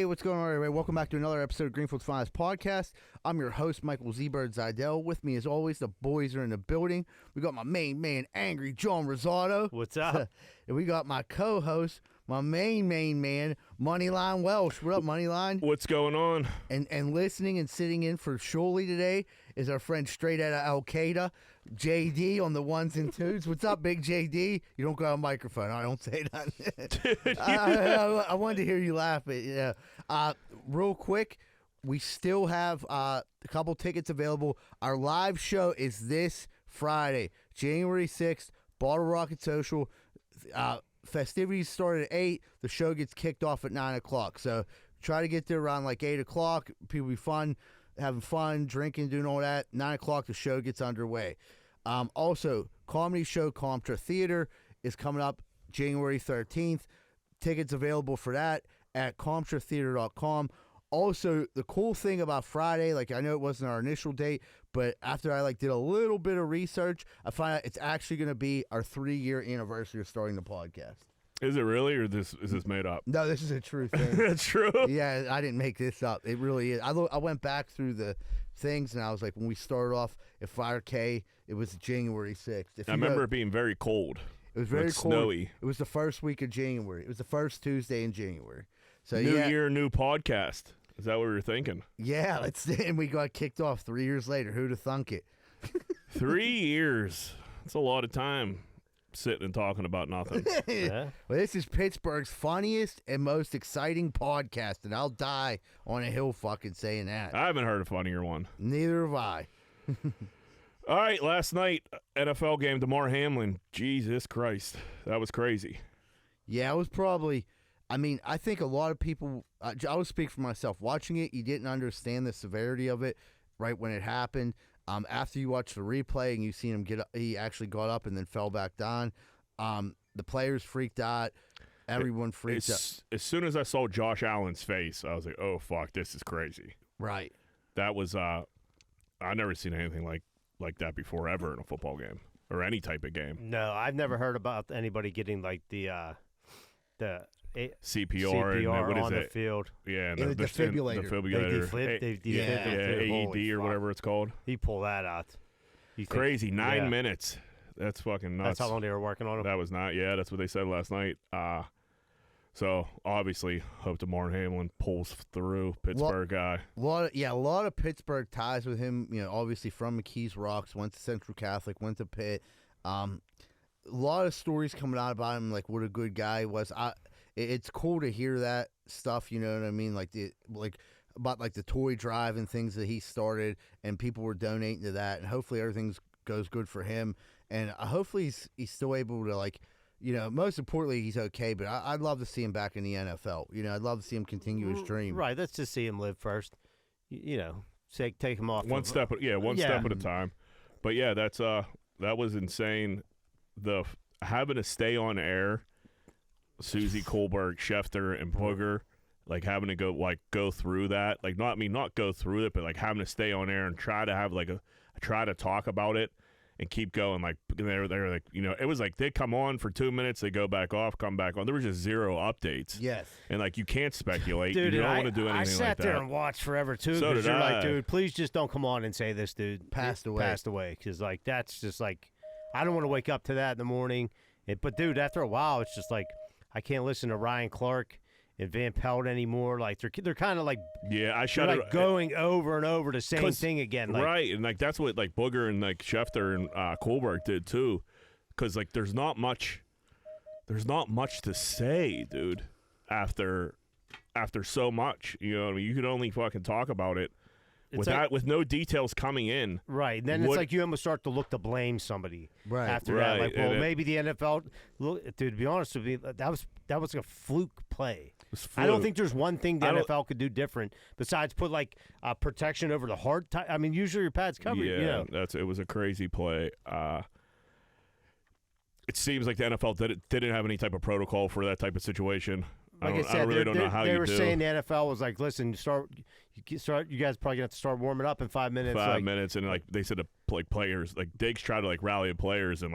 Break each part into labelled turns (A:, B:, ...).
A: Hey, what's going on, everybody? Welcome back to another episode of Greenfield's Finest Podcast. I'm your host, Michael Z-Bird Zidell. With me, as always, the boys are in the building. We got my main man, Angry John Rosato.
B: What's up?
A: And we got my co-host, my main man, Moneyline Welsh. What up, Moneyline?
C: What's going on?
A: And listening and sitting in for Shirley today is our friend straight out of Al-Qaeda, JD on the ones and twos. What's up, big JD? You don't got a microphone. I don't say that. I wanted to hear you laugh. But yeah. Real quick, we still have a couple tickets available. Our live show is this Friday, January 6th, Barber Rocket Social. Festivities start at 8. The show gets kicked off at 9 o'clock. So try to get there around like 8 o'clock. People be fun, having fun, drinking, doing all that. 9 o'clock, the show gets underway. Also, comedy show Contra Theater is coming up January 13th. Tickets available for that at contratheater.com. Also, the cool thing about Friday, like I know it wasn't our initial date, but after I did a little bit of research, I find out it's actually going to be our 3-year anniversary of starting the podcast.
C: Is it really, or is this made up?
A: No, this is a true thing.
C: That's true?
A: Yeah, I didn't make this up. It really is. I went back through the things, and I was like, when we started off at Fire K, it was January 6th.
C: I remember it being very cold.
A: It was very cold.
C: Snowy.
A: It was the first week of January. It was the first Tuesday in January. So
C: New year, new podcast. Is that what we were thinking?
A: Yeah, and we got kicked off 3 years later. Who'd have thunk it?
C: 3 years. That's a lot of time sitting and talking about nothing.
B: Yeah.
A: Well, this is Pittsburgh's funniest and most exciting podcast, and I'll die on a hill fucking saying that.
C: I haven't heard a funnier one.
A: Neither have I.
C: All right, last night, NFL game, Damar Hamlin. Jesus Christ. That was crazy.
A: Yeah, it was probably... I mean, I think a lot of people, I will speak for myself, watching it, you didn't understand the severity of it right when it happened. After you watch the replay and you see him he actually got up and then fell back down. The players freaked out. Everyone freaked out.
C: As soon as I saw Josh Allen's face, I was like, oh, fuck, this is crazy.
A: Right.
C: That was, I never seen anything like that before ever in a football game or any type of game.
B: No, I've never heard about anybody getting the
C: CPR and what is
B: on
C: it?
B: The field.
A: Yeah,
C: Yeah,
A: the defibrillator.
C: The defibrillator.
B: They
C: AED or whatever it's called.
B: He pulled that out.
C: Crazy. 9 minutes. That's fucking nuts.
B: That's how long they were working on him?
C: That was not. Yeah, that's what they said last night. So, obviously, hope Damar Hamlin pulls through. Pittsburgh guy.
A: A lot of Pittsburgh ties with him. You know, obviously from McKees Rocks, went to Central Catholic, went to Pitt. A lot of stories coming out about him, like what a good guy he was. It's cool to hear that stuff, you know what I mean? About the toy drive and things that he started, and people were donating to that, and hopefully everything goes good for him, and hopefully he's still able to most importantly he's okay. But I'd love to see him back in the NFL. You know, I'd love to see him continue his dream.
B: Right, let's just see him live first. Take him off
C: One step at a time. But yeah, that was insane. Having to stay on air. Susie Kohlberg, Schefter, and Booger, having to go through that, not go through it, but having to stay on air and try to have try to talk about it and keep going. They're it was they'd come on for 2 minutes, they go back off, come back on. There was just zero updates.
A: Yes,
C: and you can't speculate.
B: Dude,
C: you don't want to do anything like that.
B: I sat there and watched forever too.
C: So did
B: you're
C: I.
B: like, dude, please just don't come on and say this dude
A: passed away.
B: Because that's just I don't want to wake up to that in the morning. But dude, after a while, it's just I can't listen to Ryan Clark and Van Pelt anymore. They're kind of
C: I shut it
B: going over and over the same thing again.
C: Right, and that's what Booger and Schefter and Kohlberg did too, because there's not much to say, dude. After so much, you know what I mean? You could only fucking talk about it with no details coming in.
B: Right. And then it's you almost start to look to blame somebody after that. Maybe the NFL dude, to be honest with you, that was a fluke play. I don't think there's one thing the NFL could do different besides put protection over the heart. I mean, usually your pad's covered.
C: Yeah, it was a crazy play. It seems like the NFL didn't have any type of protocol for that type of situation. I really don't know how you do.
B: They were saying the NFL was listen, you guys probably gonna have to start warming up in 5 minutes.
C: 5 minutes, and they said to players, Diggs tried to rally the players, and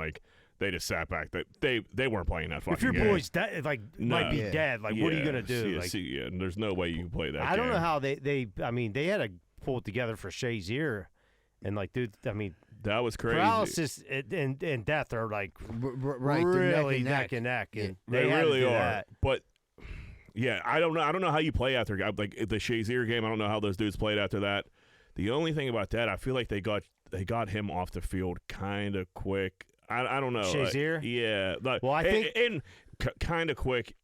C: They just sat back. They weren't playing that fucking
B: If your
C: game.
B: boy's might be dead, what are you gonna do?
C: And there's no way you can play that.
B: I don't know how they. I mean, they had to pull it together for Shazier, and dude, I mean,
C: that was crazy.
B: Paralysis and death are really neck and neck, and
C: they
B: had
C: really
B: to do
C: are.
B: that.
C: But yeah, I don't know how you play after like the Shazier game. I don't know how those dudes played after that. The only thing about that, I feel like they got him off the field kind of quick. I don't know.
B: Shazier?
C: Yeah.
B: Well, I think
C: in kind of quick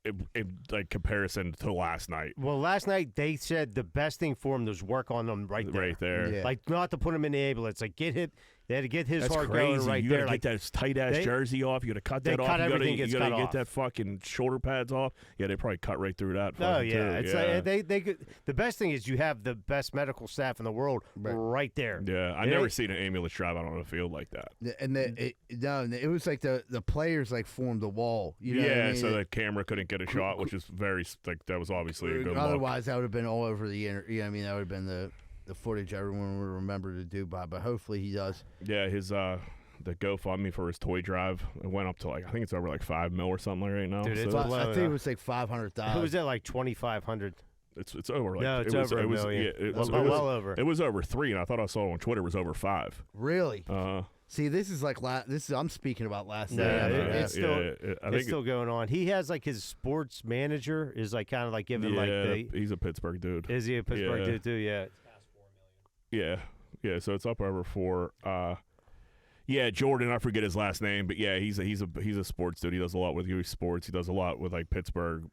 C: in like comparison to last night.
B: Well, last night they said the best thing for him was work on them right there.
C: Right there.
A: Yeah.
B: Like not to put him in the ambulance. Like get hit. They had to get his
C: That's
B: heart
C: crazy.
B: going right
C: you
B: there.
C: gotta get that tight ass jersey off. You gotta cut that off. You gotta get that fucking shoulder pads off. Yeah, they probably cut right through that.
B: Oh yeah,
C: too.
B: it's like they the best thing is you have the best medical staff in the world right there.
C: Yeah, I never seen an ambulance drive out on a field like that.
A: And it was like the players like formed a wall. You know what I mean?
C: So the camera couldn't get a shot, which is very that was obviously a good look.
A: Otherwise, that would have been all over the internet. You know what I mean? That would have been the footage everyone would remember to do by. But hopefully he does.
C: Yeah, his the GoFundMe for his toy drive, it went up to I think it's over like $5 million or something right now.
B: Dude,
C: so
B: it's
A: I think it was like $500,000.
B: It was at like 2,500.
C: It's over. Like,
B: No, it's over $1 million.
C: Yeah, it was
B: well over.
C: It was over 3, and I thought I saw it on Twitter it was over 5.
A: Really? See, this is like I'm speaking about last night.
B: It's still going on. He has like his sports manager is like kind of like giving
C: he's a Pittsburgh dude.
B: Is he a Pittsburgh dude too? Yeah.
C: Yeah. So it's up over 4. Yeah, Jordan. I forget his last name, but yeah, he's a sports dude. He does a lot with youth sports. He does a lot with like Pittsburgh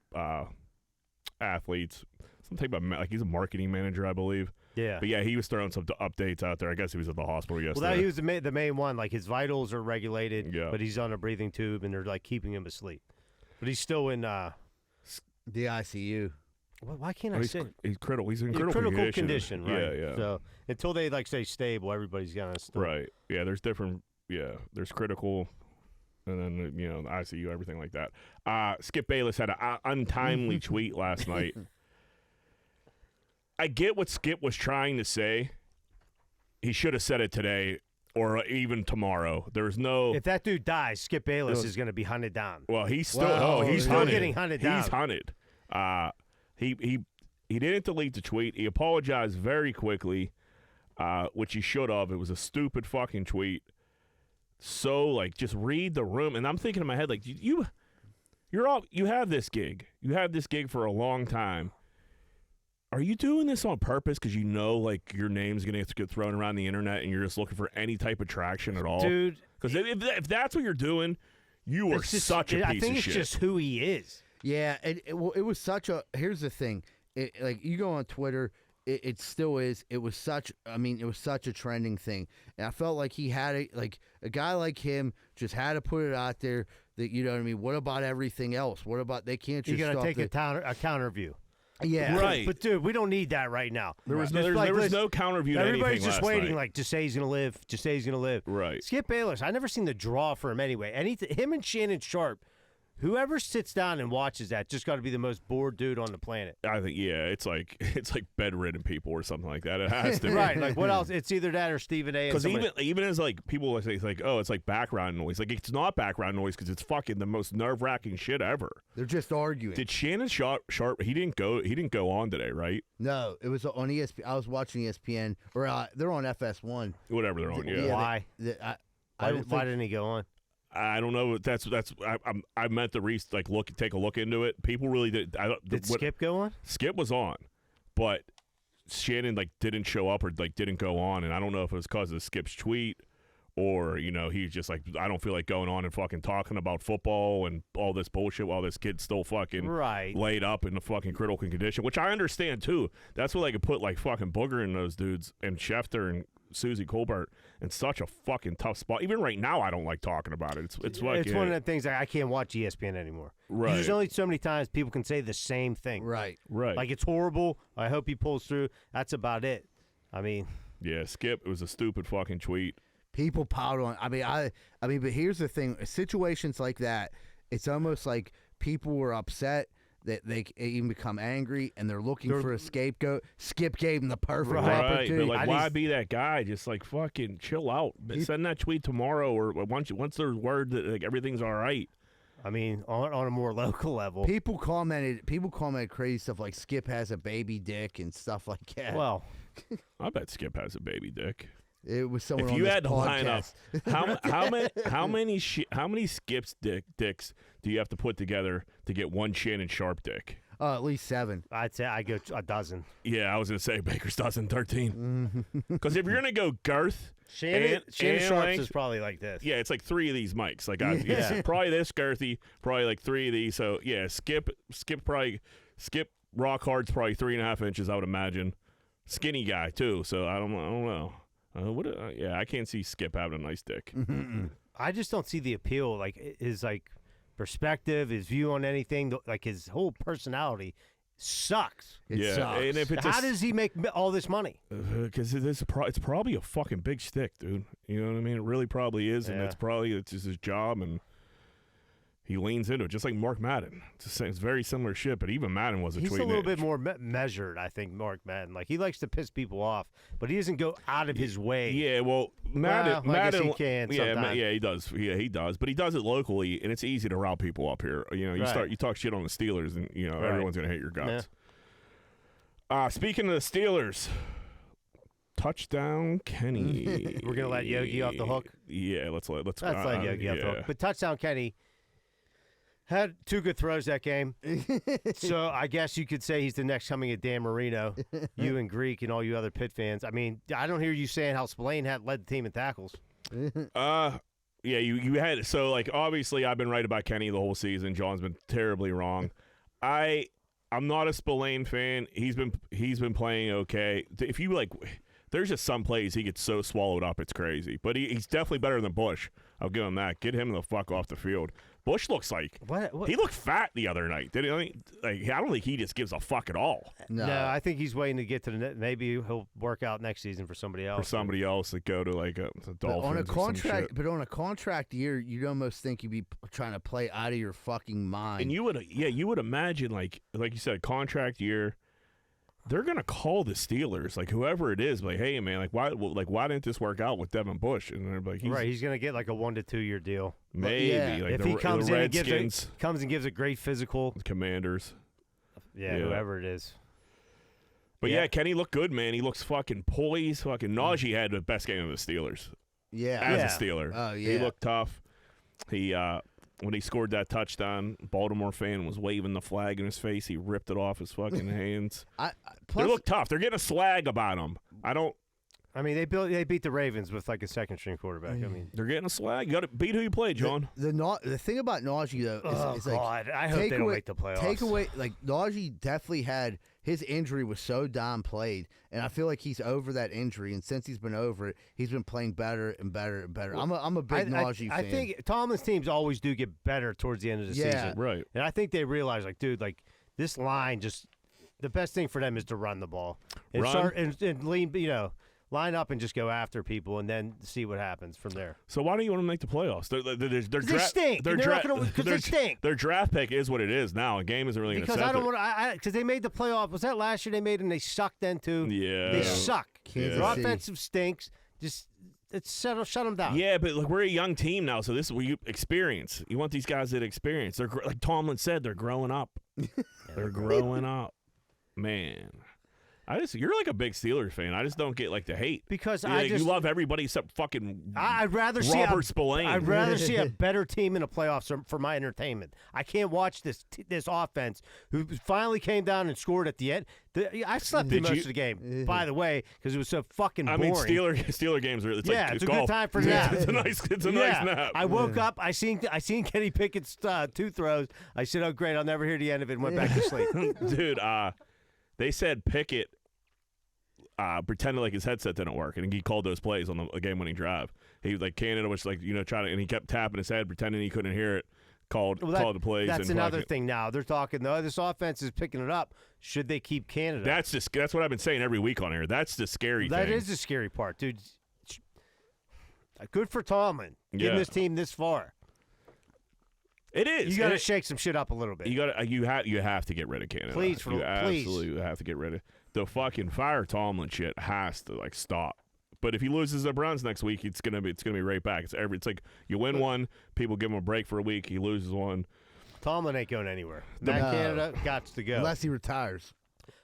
C: athletes. Something about he's a marketing manager, I believe.
B: Yeah.
C: But yeah, he was throwing some updates out there. I guess he was at the hospital yesterday.
B: Well, he was the main one. Like his vitals are regulated,
C: but
B: he's on a breathing tube, and they're like keeping him asleep. But he's still in
A: the ICU.
B: Why can't I say
C: he's critical? He's in
B: critical condition, right?
C: Yeah.
B: So until they stay stable, everybody's gonna stop.
C: Right. Yeah. There's different. Yeah. There's critical, and then the ICU, everything like that. Skip Bayless had an untimely tweet last night. I get what Skip was trying to say. He should have said it today or even tomorrow. There's no.
B: If that dude dies, Skip Bayless is going to be hunted down.
C: Well, he's still. He's
B: still getting hunted down.
C: He's hunted. He didn't delete the tweet. He apologized very quickly, which he should have. It was a stupid fucking tweet. So just read the room. And I'm thinking in my head you have this gig. You have this gig for a long time. Are you doing this on purpose because you know your name's going to get thrown around the internet and you're just looking for any type of traction at all?
B: Dude.
C: Because if that's what you're doing, you are such a piece of shit.
B: I think it's just who he is.
A: Yeah, it was such a. Here's the thing, you go on Twitter, it still is. It was such. It was such a trending thing, and I felt like he had it. Like a guy like him just had to put it out there. That you know what I mean. What about everything else? What about they can't just?
B: You got to take a counter view.
A: Yeah,
C: right.
B: But dude, we don't need that right now.
C: There was no counter view.
B: Everybody's just waiting.
C: Night.
B: Just say he's gonna live. Just say he's gonna live.
C: Right.
B: Skip Bayless. I never seen the draw for him anyway. Him and Shannon Sharp. Whoever sits down and watches that just got to be the most bored dude on the planet.
C: I think it's like bedridden people or something like that. It has to be.
B: Right. Like what else? It's either that or Stephen A.
C: Because even as people say it's like background noise. Like it's not background noise because it's fucking the most nerve-wracking shit ever.
A: They're just arguing.
C: Did Shannon Sharp? He didn't go on today, right?
A: No, it was on ESPN. I was watching ESPN, or they're on FS1.
C: Whatever they're on. Yeah.
B: Why? Why didn't he go on?
C: I don't know. I meant to take a look into it. People really did.
B: Did Skip go on?
C: Skip was on, but Shannon didn't show up or didn't go on, and I don't know if it was because of Skip's tweet or he's just I don't feel like going on and fucking talking about football and all this bullshit while this kid's still fucking laid up in the fucking critical condition, which I understand too. That's what they could put fucking Booger in those dudes and Schefter and Susie Colbert in such a fucking tough spot. Even right now, I don't like talking about it. It's one of
B: the things I can't watch ESPN anymore.
C: Right.
B: There's only so many times people can say the same thing.
A: Right.
B: Like it's horrible. I hope he pulls through. That's about it.
C: Yeah, Skip. It was a stupid fucking tweet.
A: People piled on. But here's the thing: situations like that, it's almost like people were upset they even become angry and they're looking for a scapegoat. Skip gave them the perfect
C: Right,
A: opportunity.
C: but like, why be that guy? Just like fucking chill out. Send that tweet tomorrow, or once there's word that like everything's all right.
B: I mean, on a more local level,
A: people commented crazy stuff like Skip has a baby dick and stuff like that.
B: Well,
C: I bet Skip has a baby dick.
A: It was someone.
C: If
A: on
C: you
A: this
C: had to line up,
A: podcast.
C: how many Skip's dicks do you have to put together to get one Shannon Sharp dick?
A: At least 7.
B: I'd say I go a dozen.
C: Yeah, I was gonna say Baker's dozen 13. Because if you're gonna go girth,
B: Shannon Sharp's
C: length,
B: is probably like this.
C: yeah, it's like 3 of these mics. Like probably this girthy, probably like 3 of these. So yeah, Skip rock hard's probably 3.5 inches, I would imagine. Skinny guy too, so I don't know. I can't see Skip having a nice dick.
B: I just don't see the appeal. Like his perspective, his view on anything, like his whole personality sucks.
A: It sucks.
C: And if it's
B: how does he make all this money?
C: Because it's probably a fucking big stick, dude. You know what I mean? It really probably is, and it's just his job, and he leans into it, just like Mark Madden. It's very similar shit, but even Madden was a tweet.
B: He's a little bit more measured, I think, Mark Madden. Like, he likes to piss people off, but he doesn't go out of his way.
C: Yeah, well, Madden,
B: I guess he can sometimes.
C: Yeah, he does. Yeah, he does. But he does it locally, and it's easy to rile people up here. You know, you talk shit on the Steelers, and everyone's gonna hate your guts. Yeah. Speaking of the Steelers, touchdown Kenny.
B: We're gonna let Yogi off the hook.
C: Yeah, let's let
B: Yogi off the hook. But touchdown Kenny had 2 good throws that game. So I guess you could say he's the next coming of Dan Marino, you and Greek and all you other Pitt fans. I mean, I don't hear you saying how Spillane had led the team in tackles.
C: Yeah, you had, so like, obviously I've been right about Kenny the whole season. John's been terribly wrong. I'm not a Spillane fan. He's been playing okay. If you like, there's just some plays he gets so swallowed up it's crazy. But he's definitely better than Bush. I'll give him that. Get him the fuck off the field. Bush looks like
B: what?
C: He looked fat the other night. Did he? I don't think he just gives a fuck at all.
B: No, I think he's waiting to get to the net. Maybe he'll work out next season for somebody else.
C: For somebody else to go to like the Dolphins.
A: On a contract year, you'd almost think you'd be trying to play out of your fucking mind.
C: And you would imagine like you said, a contract year. They're gonna call the Steelers, like whoever it is, like, hey man, why didn't this work out with Devin Bush? And they're like,
B: he's gonna get like a 1 to 2 year deal.
C: Maybe like
B: if he comes in and
C: Redskins,
B: gives a great physical.
C: Commanders,
B: whoever it is.
C: But yeah, Kenny looked good, man. He looks fucking poised. Fucking Najee had the best game of the Steelers.
A: Yeah,
C: as a Steeler,
A: he
C: looked tough. He when he scored that touchdown, Baltimore fan was waving the flag in his face. He ripped it off his fucking hands. They look tough. They're getting a slag about them.
B: I mean, they beat the Ravens with like a second string quarterback. I mean,
C: they're getting a slag. You got to beat who you play, John.
A: The thing about Najee though is like,
B: I hope they don't make the playoffs.
A: Take away, like, Najee definitely had his injury was so downplayed, and I feel like he's over that injury. And since he's been over it, he's been playing better and better and better.
B: Well,
A: I'm a big Najee fan.
B: I think Tomlin's teams always do get better towards the end of the season,
C: right?
B: And I think they realize, like, dude, like this line just the best thing for them is to run the ball and start and lean, line up and just go after people, and then see what happens from there.
C: So why don't you want to make the playoffs?
B: They stink. They stink.
C: Their draft pick is what it is now. A game isn't really going to.
B: Because I don't want to. Because they made the playoff. Was that last year they made, and they sucked then too?
C: Yeah,
B: they suck. Their offensive stinks. Just shut them down.
C: Yeah, but like we're a young team now, so this is where you experience. You want these guys that experience. They're like Tomlin said, they're growing up. They're growing up, man. You're like a big Steelers fan. I just don't get like the hate
B: because
C: you love everybody except fucking.
B: I'd rather
C: Robert Spillane.
B: I'd rather see a better team in the playoffs for my entertainment. I can't watch this offense who finally came down and scored at the end. I slept through most of the game, by the way, because it was so fucking boring.
C: I mean, Steeler games are. It's
B: it's a
C: golf.
B: good time for nap.
C: It's a nice nap.
B: I woke up. I seen Kenny Pickett's 2 throws. I said, "Oh great, I'll never hear the end of it." And went back to sleep.
C: Dude, they said Pickett. Pretended like his headset didn't work, and he called those plays on the game-winning drive. He like Canada was like trying to, and he kept tapping his head, pretending he couldn't hear it. Called the plays.
B: That's another thing. Now they're talking. This offense is picking it up. Should they keep Canada?
C: That's what I've been saying every week on here. That's the scary thing.
B: That is the scary part, dude. Good for Tomlin getting this team this far.
C: It is.
B: You got to shake some shit up a little bit.
C: You have to get rid of Canada.
B: Please,
C: you absolutely have to get rid of the fucking fire Tomlin shit. Has to stop. But if he loses the Browns next week, it's gonna be right back. It's like you win one, people give him a break for a week. He loses one.
B: Tomlin ain't going anywhere. Canada got to go
A: unless he retires.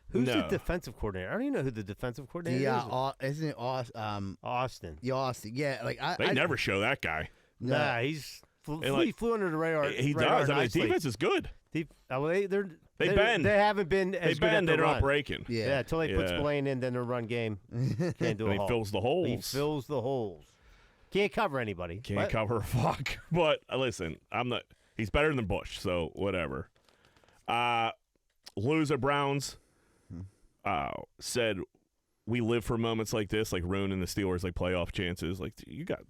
B: Who's the defensive coordinator? I don't even know who the defensive coordinator is.
A: Yeah, isn't it Austin?
B: Austin.
A: Yeah, Austin. Yeah,
C: they never show that guy.
B: Nah, he flew under the radar.
C: He
B: does.
C: I mean, his defense is good.
B: They
C: bend.
B: They haven't been as good at the
C: they're
B: run.
C: not breaking.
B: Yeah, until they put Spillane in, then their run game can't do it.
C: He fills the holes.
B: He fills the holes. Can't cover anybody.
C: Can't cover a fuck. But listen, I'm not. He's better than Bush, so whatever. Loser Browns said we live for moments like this, like ruining the Steelers, like playoff chances. Like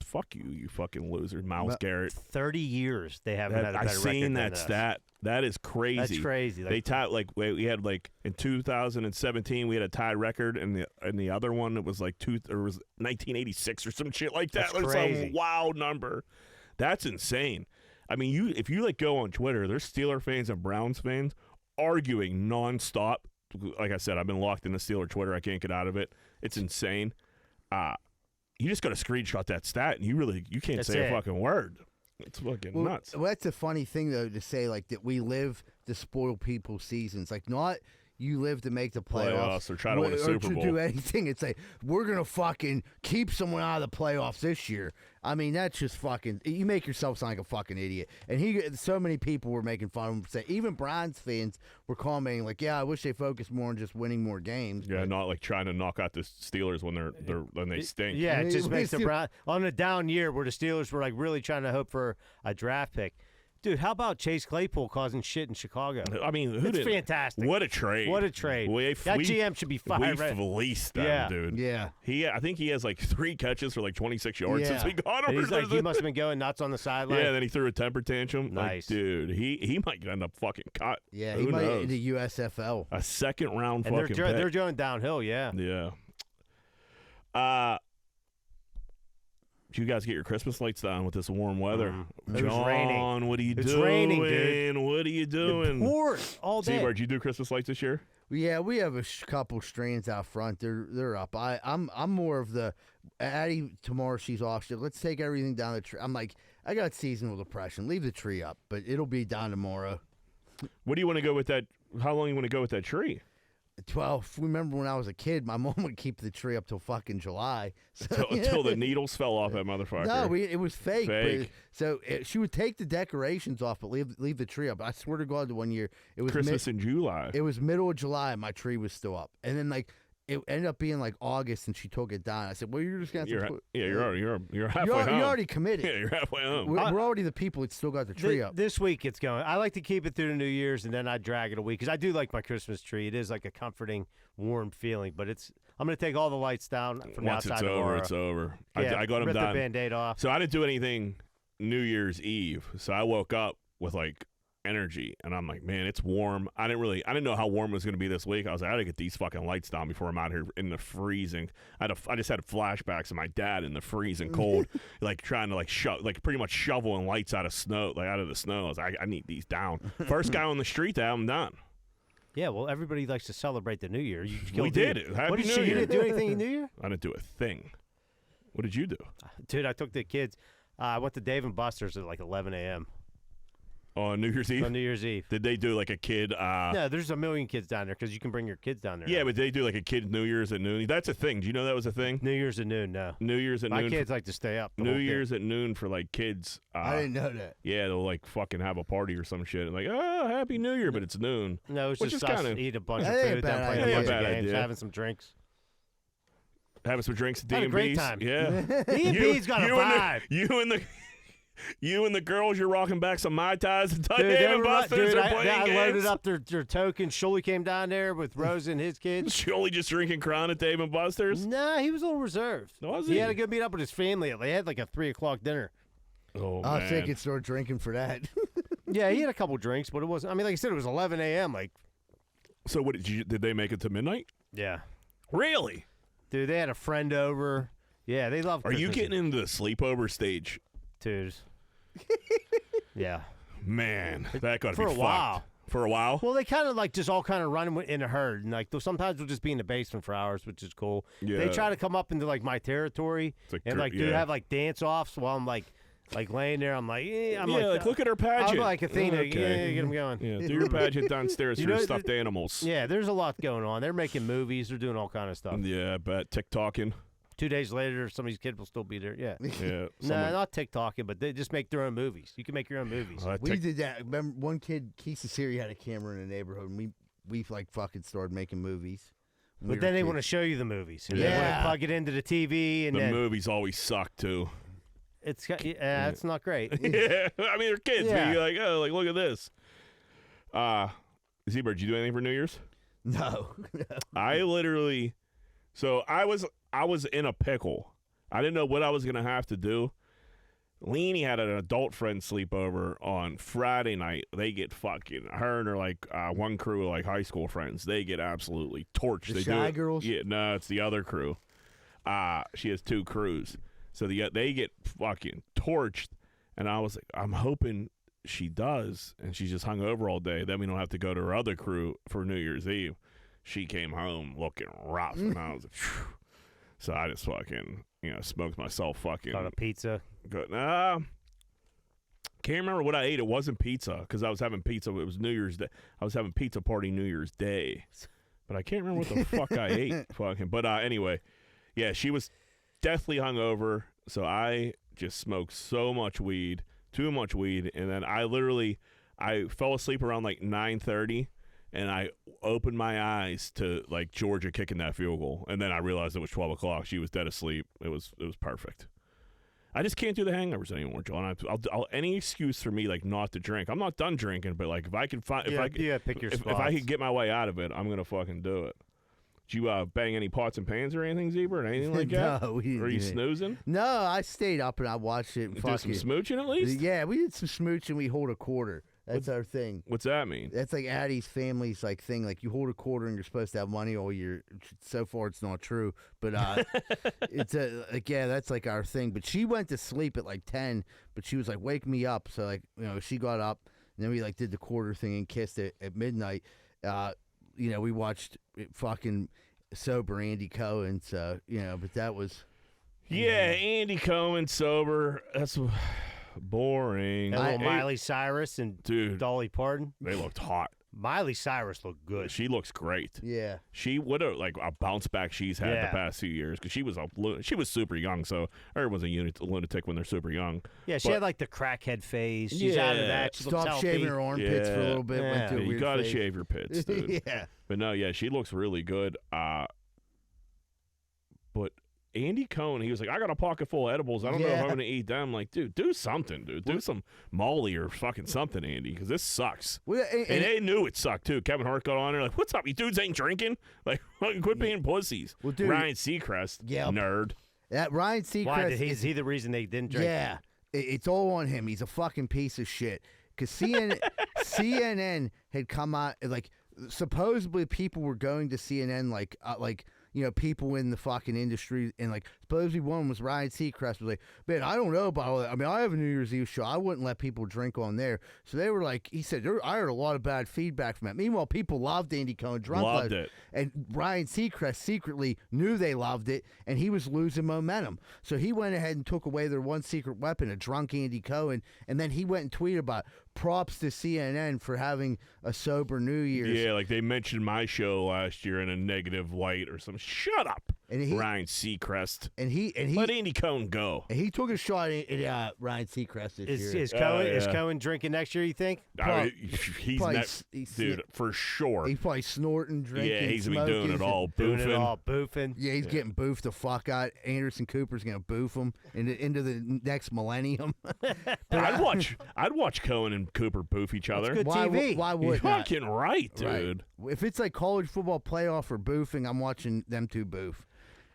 C: fuck you, you fucking loser, Myles Garrett.
B: 30 years they haven't had a better
C: I've seen
B: record
C: that stat. That is crazy.
B: That's crazy.
C: They tied we had in 2017 we had a tied record, and the other one it was was 1986 or some shit like that.
B: That's crazy.
C: Some wild number. That's insane. I mean, if you go on Twitter, there's Steeler fans and Browns fans arguing nonstop. Like I said, I've been locked into Steeler Twitter. I can't get out of it. It's insane. You just got to screenshot that stat, and you can't say a fucking word. It's fucking nuts.
A: Well, that's a funny thing, though, to say, that we live to spoil people's seasons. Not you live to make the playoffs
C: or try to win a Super Bowl.
A: Or to do anything. It's we're going to fucking keep someone out of the playoffs this year. I mean, that's just fucking, you make yourself sound like a fucking idiot. And so many people were making fun of him. Even Browns fans were commenting I wish they focused more on just winning more games.
C: Yeah, not trying to knock out the Steelers when they stink.
B: Yeah, it just makes the Browns, on a down year where the Steelers were really trying to hope for a draft pick. Dude, how about Chase Claypool causing shit in Chicago?
C: I mean,
B: it's fantastic.
C: What a trade!
B: What a trade! That GM should be fired.
C: We fleeced them, dude.
A: Yeah.
C: I think he has 3 catches for 26 yards since we got him.
B: And he must have been going nuts on the sideline.
C: Yeah, then he threw a temper tantrum.
B: Nice,
C: dude. He might end up fucking cut.
A: Yeah,
C: Who
A: he might
C: knows?
A: in the USFL.
C: A second round
B: and
C: fucking.
B: They're going downhill. Yeah.
C: Yeah. You guys get your Christmas lights down with this warm weather.
B: It
C: John,
B: was raining.
C: What are you doing?
B: It's raining, dude.
C: What are you doing?
B: It pours all day.
C: Steve, did you do Christmas lights this year?
A: Yeah, we have a couple strands out front. They're up. I'm more of the Addie. Tomorrow she's off. Let's take everything down the tree. I'm I got seasonal depression. Leave the tree up, but it'll be down tomorrow.
C: What do you want to go with that? How long you want to go with that tree?
A: 12. Remember when I was a kid, my mom would keep the tree up till fucking July.
C: Until the needles fell off that motherfucker.
A: No, it was fake. She would take the decorations off, but leave the tree up. I swear to God, the one year it was
C: Christmas in July.
A: It was middle of July, and my tree was still up. And then it ended up being August, and she took it down. I said, "Well, you're just gonna have to put."
C: Yeah, you're halfway home.
A: You're already committed.
C: Yeah, you're halfway home.
A: We're already the people that still got the tree up.
B: This week it's going. I like to keep it through the New Year's, and then I drag it a week because I do like my Christmas tree. It is a comforting, warm feeling. But I'm going to take all the lights down from
C: Once
B: outside
C: it's over,
B: tomorrow.
C: it's over.
B: Yeah,
C: I got them
B: rip
C: done.
B: the Band-Aid off.
C: So I didn't do anything New Year's Eve. So I woke up with energy, and I'm man, it's warm. I didn't know how warm it was going to be this week. I was I got to get these fucking lights down before I'm out here in the freezing. I just had flashbacks of my dad in the freezing cold, trying to pretty much shoveling lights out of snow, out of the snow. I was I need these down. First guy on the street to have them done.
B: Yeah, well, everybody likes to celebrate the New Year.
C: We did it. Happy New Year.
B: You didn't do anything in New Year?
C: I didn't do a thing. What did you do?
B: Dude, I took the kids. I went to Dave & Buster's at 11 a.m.
C: On New Year's Eve?
B: On New Year's Eve.
C: Did they do a kid?
B: No, there's a million kids down there because you can bring your kids down there.
C: Yeah, but they do a kid New Year's at noon. That's a thing. Do you know that was a thing?
B: New Year's at noon, no.
C: New Year's at noon.
B: My kids like to stay up.
C: New Year's at noon for kids.
A: I didn't know that.
C: Yeah, they'll fucking have a party or some shit. Happy New Year, but it's noon.
B: No, it's just us eat a bunch of
A: That ain't
B: food,
A: bad
B: then playing
A: idea.
B: a bunch of
C: Bad
B: games,
C: idea.
B: having some drinks.
C: Having some drinks at
B: Had a
C: D&B's.
B: great time.
C: Yeah.
B: D&B's got a vibe.
C: You and the girls, you're rocking back some Mai Tais and
B: Dude,
C: Dave & Buster's are playing
B: I
C: games.
B: loaded up their tokens. Shuley came down there with Rose and his kids.
C: Shuley just drinking Crown at Dave & Buster's?
B: Nah, he was a little reserved.
C: Was
B: he
C: he?
B: had to go meet up with his family. They had a 3 o'clock dinner.
C: Oh,
A: I
C: man.
A: think it's start drinking for that.
B: Yeah, he had a couple drinks, but it wasn't. I mean, like I said, it was 11 a.m.
C: So what did they make it to midnight?
B: Yeah.
C: Really?
B: Dude, they had a friend over. Yeah, they love
C: Are you
B: Christmas.
C: getting into the sleepover stage?
B: Dude. Yeah.
C: Man, that got to be
B: for a
C: fucked.
B: while.
C: For a while?
B: Well, they kind of like just all kind of run in a herd, and like sometimes we'll just be in the basement for hours, which is cool.
C: Yeah.
B: They try to come up into like my territory and like do have like dance offs while I'm like laying there. I'm like,
C: look at her pageant.
B: I'm like Athena,
C: Okay.
B: yeah, get them going.
C: Yeah, do your pageant downstairs for your stuffed animals.
B: Yeah, there's a lot going on. They're making movies. They're doing all kind of stuff.
C: Yeah, I bet TikToking.
B: 2 days later, some of these kids will still be there. Yeah.
C: Yeah.
B: No, not TikToking, but they just make their own movies. You can make your own movies.
A: We did that. Remember, one kid, Keith Siri, had a camera in the neighborhood, and we like fucking started making movies.
B: But then they want to show you the movies. And They want to plug it into the TV, and
C: the movies always suck too.
B: It's not great.
C: Yeah, I mean they're kids.
B: Yeah.
C: But you're like, oh, like look at this. Zebra, did you do anything for New Year's?
A: No.
C: I literally. So I was in a pickle. I didn't know what I was gonna have to do. Leanie had an adult friend sleepover on Friday night. They get fucking her and her like one crew of like high school friends. They get absolutely torched.
A: The
C: they
A: Shy
C: do
A: Girls?
C: Yeah, no, it's the other crew. She has 2 crews, so they get fucking torched. And I was like, I'm hoping she does, and she's just hung over all day. Then we don't have to go to her other crew for New Year's Eve. She came home looking rough, and I was like, phew. So I just fucking, smoked myself fucking.
B: Got a pizza.
C: Good. Can't remember what I ate. It wasn't pizza because I was having pizza. It was New Year's Day. I was having pizza party New Year's Day, but I can't remember what the fuck I ate. Fucking. But anyway, yeah, she was deathly hungover, so I just smoked so much weed, too much weed, and then I fell asleep around like 9:30. And I opened my eyes to like Georgia kicking that field goal, and then I realized it was 12 o'clock. She was dead asleep. It was perfect. I just can't do the hangovers anymore, John. I'll any excuse for me like not to drink. I'm not done drinking, but like if I can find
B: pick your
C: if I could get my way out of it, I'm gonna fucking do it. Did you bang any pots and pans or anything, Zebra, or anything like that?
A: No, we didn't.
C: Are you snoozing?
A: No, I stayed up and I watched it. And
C: do some smooching at least?
A: Yeah, we did some smooching. We hold a quarter. That's our thing.
C: What's that mean?
A: That's like Addie's family's like thing. Like you hold a quarter and you're supposed to have money all year. So far, it's not true, but it's that's like our thing. But she went to sleep at like 10, but she was like, "Wake me up." So like she got up and then we like did the quarter thing and kissed it at midnight. We watched fucking sober Andy Cohen. So but that was
C: Andy Cohen sober. That's boring.
B: And little Miley Cyrus and Dolly Parton.
C: They looked hot.
B: Miley Cyrus looked good.
C: She looks great.
A: Yeah.
C: She would have like a bounce back she's had the past few years because she was super young. So everyone's a lunatic when they're super young.
B: Yeah, she had like the crackhead phase. She's out of that. She
A: stopped shaving her armpits for a little bit. Went to a
C: you
A: weird
C: gotta
A: phase.
C: shave your pits, dude.
A: Yeah.
C: But no, she looks really good. But Andy Cohen, he was like, I got a pocket full of edibles. I don't know if I'm going to eat them. Like, dude, do something, dude. Do some Molly or fucking something, Andy, because this sucks. Well, and they knew it sucked, too. Kevin Hart got on there like, what's up? You dudes ain't drinking? Like, quit being pussies. Well, dude, Ryan Seacrest, nerd.
A: That Ryan Seacrest.
B: Why? Is he the reason they didn't drink?
A: Yeah. It's all on him. He's a fucking piece of shit. Because CNN had come out, like, supposedly people were going to CNN, people in the fucking industry, and like supposedly one was Ryan Seacrest was like, man, I don't know about all that. I mean, I have a New Year's Eve show. I wouldn't let people drink on there. So they were like, he said, I heard a lot of bad feedback from that. Meanwhile, people loved Andy Cohen.
C: Loved it.
A: And Ryan Seacrest secretly knew they loved it, and he was losing momentum. So he went ahead and took away their one secret weapon, a drunk Andy Cohen, and then he went and tweeted about props to CNN for having a sober New Year's.
C: Yeah, like they mentioned my show last year in a negative light or something. Shut up, Ryan Seacrest.
A: And he
C: let Andy Cohen go.
A: And he took a shot at Ryan Seacrest this year.
B: Is Cohen drinking next year? You think?
C: He's dude for sure.
A: He's probably snorting, drinking.
C: Yeah, he's gonna
A: be
C: doing it all, boofing.
A: Yeah, he's getting boofed the fuck out. Anderson Cooper's gonna boof him into the next millennium.
C: I'd watch Cohen and Cooper boof each other.
B: It's good TV.
A: Why would
C: You're fucking right, dude?
A: Right. If it's like college football playoff or boofing, I'm watching them two boof.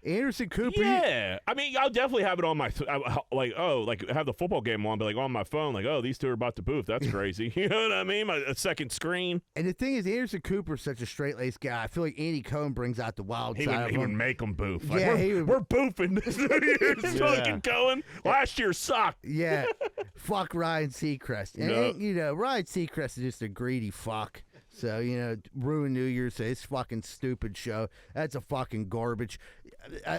A: Anderson Cooper.
C: Yeah, I mean, I'll definitely have it on my have the football game on, but like on my phone, like, oh, these two are about to boof. That's crazy. You know what I mean? A second screen.
A: And the thing is, Anderson Cooper's such a straight-laced guy. I feel like Andy Cohen brings out the wild side of him.
C: He would make them boof. Like,
A: yeah,
C: we're boofing this New Year's fucking Cohen. Last year sucked.
A: Yeah, fuck Ryan Seacrest. And, you know, Ryan Seacrest is just a greedy fuck. So, you know, ruin New Year's, his fucking stupid show. That's a fucking garbage.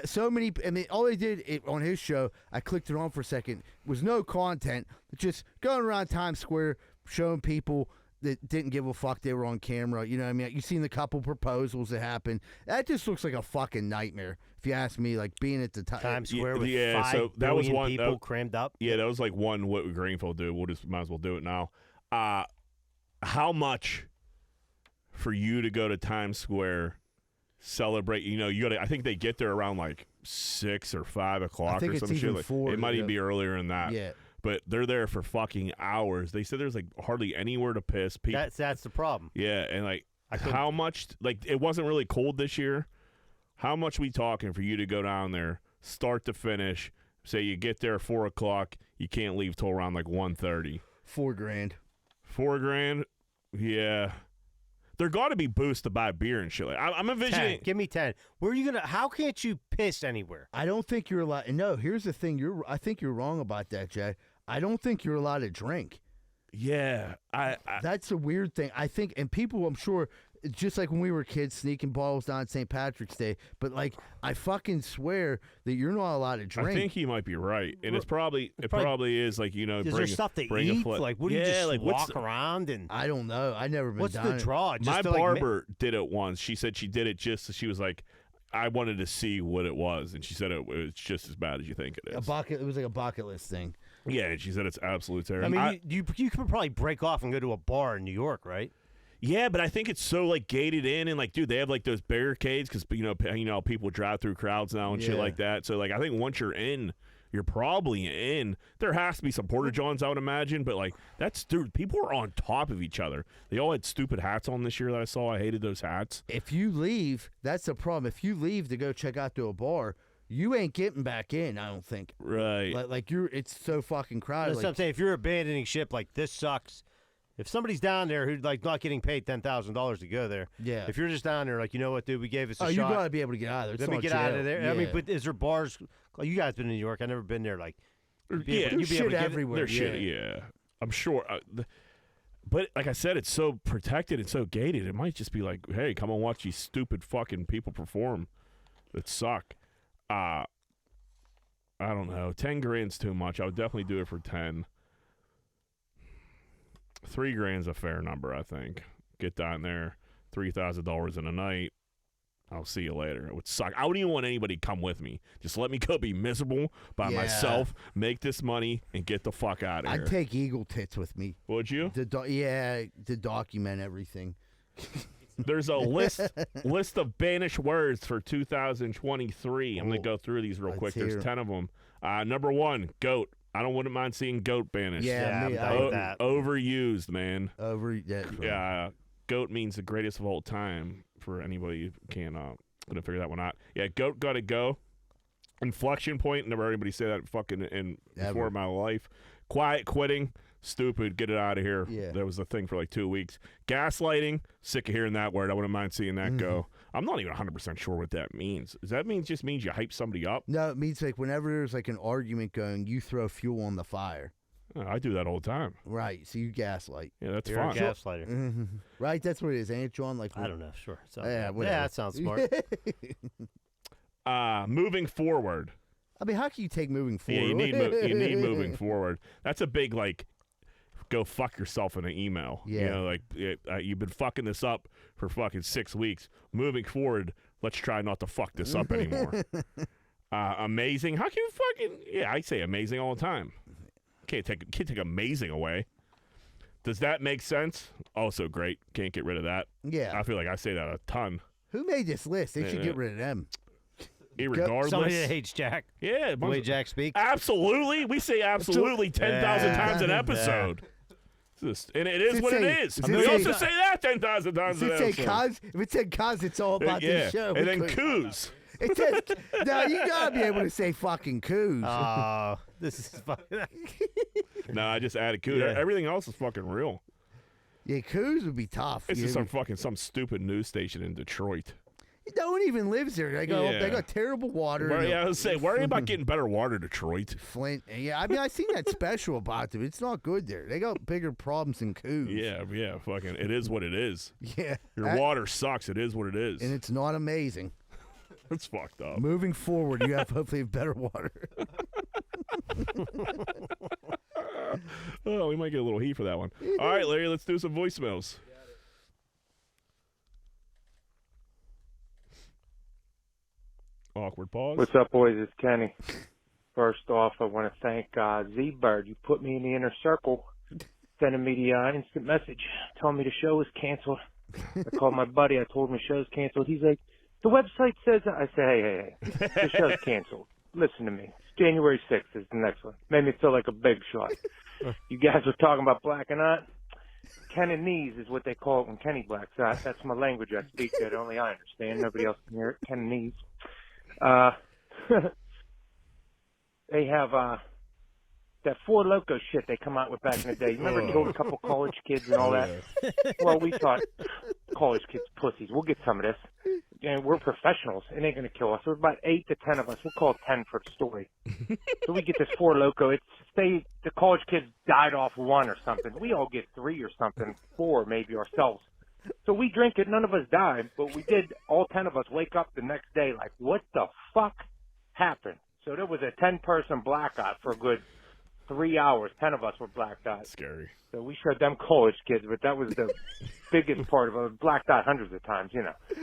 A: So many, I mean, all they did on his show, I clicked it on for a second, was no content, just going around Times Square, showing people that didn't give a fuck they were on camera. You know what I mean? You've seen the couple proposals that happened. That just looks like a fucking nightmare, if you ask me, like being at the
B: Times Square with
C: so that was one
B: people crammed up.
C: Yeah, that was like one what would Greenfield do. We'll just might as well do it now. How much for you to go to Times Square, celebrate? You know, you got to. I think they get there around like 6 or 5 o'clock or some shit. Like, it might even be earlier than that.
A: Yeah.
C: But they're there for fucking hours. They said there's like hardly anywhere to piss. People.
B: That's the problem.
C: Yeah, and like how much? Like it wasn't really cold this year. How much we talking for you to go down there, start to finish? Say you get there at 4 o'clock, you can't leave till around like 1:30.
A: $4,000.
C: $4,000. Yeah. They're got to be boosts to buy beer and shit. Like, I'm envisioning.
B: 10. Give me 10. Where are you gonna? How can't you piss anywhere?
A: I don't think you're allowed. No, here's the thing. I think you're wrong about that, Jay. I don't think you're allowed to drink.
C: Yeah,
A: That's a weird thing. I think, and people, I'm sure, just like when we were kids sneaking bottles down St. Patrick's Day. But like, I fucking swear that you're not allowed to drink.
C: I think he might be right, and it probably is like, you know.
B: Is there stuff to eat? Like, what do you just
C: like,
B: walk around and?
A: I don't know. I never been.
B: What's the draw? Just
C: My barber did it once. She said she did it just. She was like, I wanted to see what it was, and she said it was just as bad as you think it is.
A: It was like a bucket list thing.
C: Yeah, and she said it's absolute terror.
B: I mean, you could probably break off and go to a bar in New York, right?
C: Yeah, but I think it's so like gated in, and like, dude, they have like those barricades because you know people drive through crowds now and shit like that. So like, I think once you're in, you're probably in. There has to be some porta johns, I would imagine, but like dude, people are on top of each other. They all had stupid hats on this year that I saw. I hated those hats.
A: If you leave, that's the problem. If you leave to go check out to a bar, you ain't getting back in, I don't think.
C: Right.
A: Like it's so fucking crowded.
B: That's what I'm saying. If you're abandoning ship, like, this sucks. If somebody's down there who's like not getting paid $10,000 to go there,
A: yeah.
B: If you're just down there, like, you know what, dude, we gave us a shot.
A: You gotta be able to get out of there.
B: Let me get out of there.
A: Yeah.
B: I mean, but is there bars? You guys been in New York? I've never been there. Like,
A: there's shit everywhere.
C: There's shit. Yeah, I'm sure. But like I said, it's so protected and so gated. It might just be like, hey, come and watch these stupid fucking people perform that suck. I don't know. $10,000's too much. I would definitely do it for 10. $3,000's a fair number, I think. Get down there, $3,000 in a night. I'll see you later. It would suck. I wouldn't even want anybody to come with me. Just let me go be miserable by myself, make this money, and get the fuck out of here.
A: I'd take eagle tits with me.
C: Would you?
A: To document everything.
C: There's a list of banished words for 2023. I'm going to go through these real quick. There's 10 of them. Number 1, goat. I wouldn't mind seeing goat banished.
A: Yeah, me,
B: that.
C: Overused, man.
A: Yeah.
C: Goat means the greatest of all time for anybody who can couldn't figure that one out. Yeah, goat got to go. Inflection point. Never heard anybody say that before in my life. Quiet quitting. Stupid. Get it out of here.
A: Yeah.
C: That was the thing for like 2 weeks. Gaslighting. Sick of hearing that word. I wouldn't mind seeing that go. I'm not even 100% sure what that means. Does that mean just means you hype somebody up?
A: No, it means like whenever there's like an argument going, you throw fuel on the fire.
C: Oh, I do that all the time.
A: Right. So you gaslight.
C: Yeah, that's
B: You're
C: fine.
B: a gaslighter.
A: Right. That's what it is, ain't it, John? Like,
B: I don't know. Sure.
A: whatever.
B: That sounds smart.
C: Moving forward.
A: I mean, how can you take moving forward?
C: Yeah, you need moving forward. That's a big, like, go fuck yourself in an email.
A: Yeah.
C: You know, like, you've been fucking this up for fucking 6 weeks. Moving forward, let's try not to fuck this up anymore. Amazing. How can you fucking... Yeah, I say amazing all the time. Can't take amazing away. Does that make sense? Also great. Can't get rid of that.
A: Yeah.
C: I feel like I say that a ton.
A: Who made this list? They should get rid of them.
C: Irregardless.
B: Somebody that hates Jack.
C: Yeah.
B: The way Jack speaks.
C: Absolutely. We say absolutely 10,000 times an episode. And it is what it is. We also say that 10,000 times an episode.
A: If it said cuz, it's all about this show.
C: And then coos.
A: It says, now you gotta be able to say fucking coos.
B: Oh, this is fucking.
C: No, I just added coos.
B: Yeah.
C: Everything else is fucking real.
A: Yeah, coos would be tough.
C: This is some stupid news station in Detroit.
A: No one even lives there. They got terrible water.
C: I was saying, worry about getting better water, Detroit.
A: Flint. Yeah, I mean, I seen that special about them. It's not good there. They got bigger problems than Coos.
C: Yeah, fucking, it is what it is.
A: Yeah.
C: Your water sucks. It is what it is.
A: And it's not amazing.
C: It's fucked up.
A: Moving forward, you have hopefully better water.
C: Oh, we might get a little heat for that one. All right, Larry, let's do some voicemails. Awkward pause.
D: What's up, boys? It's Kenny. First off, I want to thank Z-Bird. You put me in the inner circle, sending me the instant message, telling me the show was canceled. I called my buddy. I told him the show's canceled. He's like, the website says that. I say, hey, the show's canceled. Listen to me. It's January 6th is the next one. Made me feel like a big shot. You guys were talking about blacking out. Cantonese is what they call it when Kenny blacks out. That's my language I speak that only I understand. Nobody else can hear it. Cantonese. They have that Four Loko shit they come out with back in the day. You remember it killed a couple college kids and all that? Well, we thought college kids pussies. We'll get some of this. And we're professionals. It ain't going to kill us. There's about 8 to 10 of us. We'll call it 10 for the story. So we get this Four Loko. The college kids died off 1 or something. We all get 3 or something, 4 maybe ourselves. So we drink it. None of us died, but we did. All 10 of us wake up the next day like, what the fuck happened? So there was a 10-person blackout for a good 3 hours. 10 of us were blacked out.
C: Scary.
D: So we showed them college kids, but that was the biggest part of it. Blacked out hundreds of times,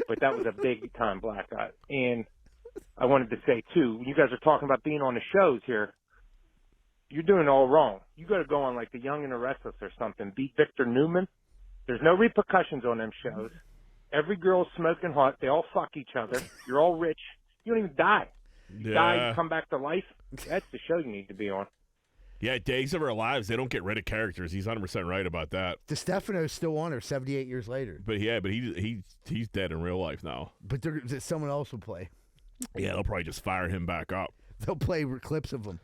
D: but that was a big-time blackout. And I wanted to say, too, you guys are talking about being on the shows here. You're doing it all wrong. You got to go on like The Young and the Restless or something. Beat Victor Newman. There's no repercussions on them shows. Every girl's smoking hot. They all fuck each other. You're all rich. You don't even die. You die, you come back to life. That's the show you need to be on.
C: Yeah, Days of Our Lives, they don't get rid of characters. He's 100% right about that.
A: DeStefano's still on her 78 years later.
C: But he's dead in real life now.
A: But someone else will play.
C: Yeah, they'll probably just fire him back up.
A: They'll play clips of him.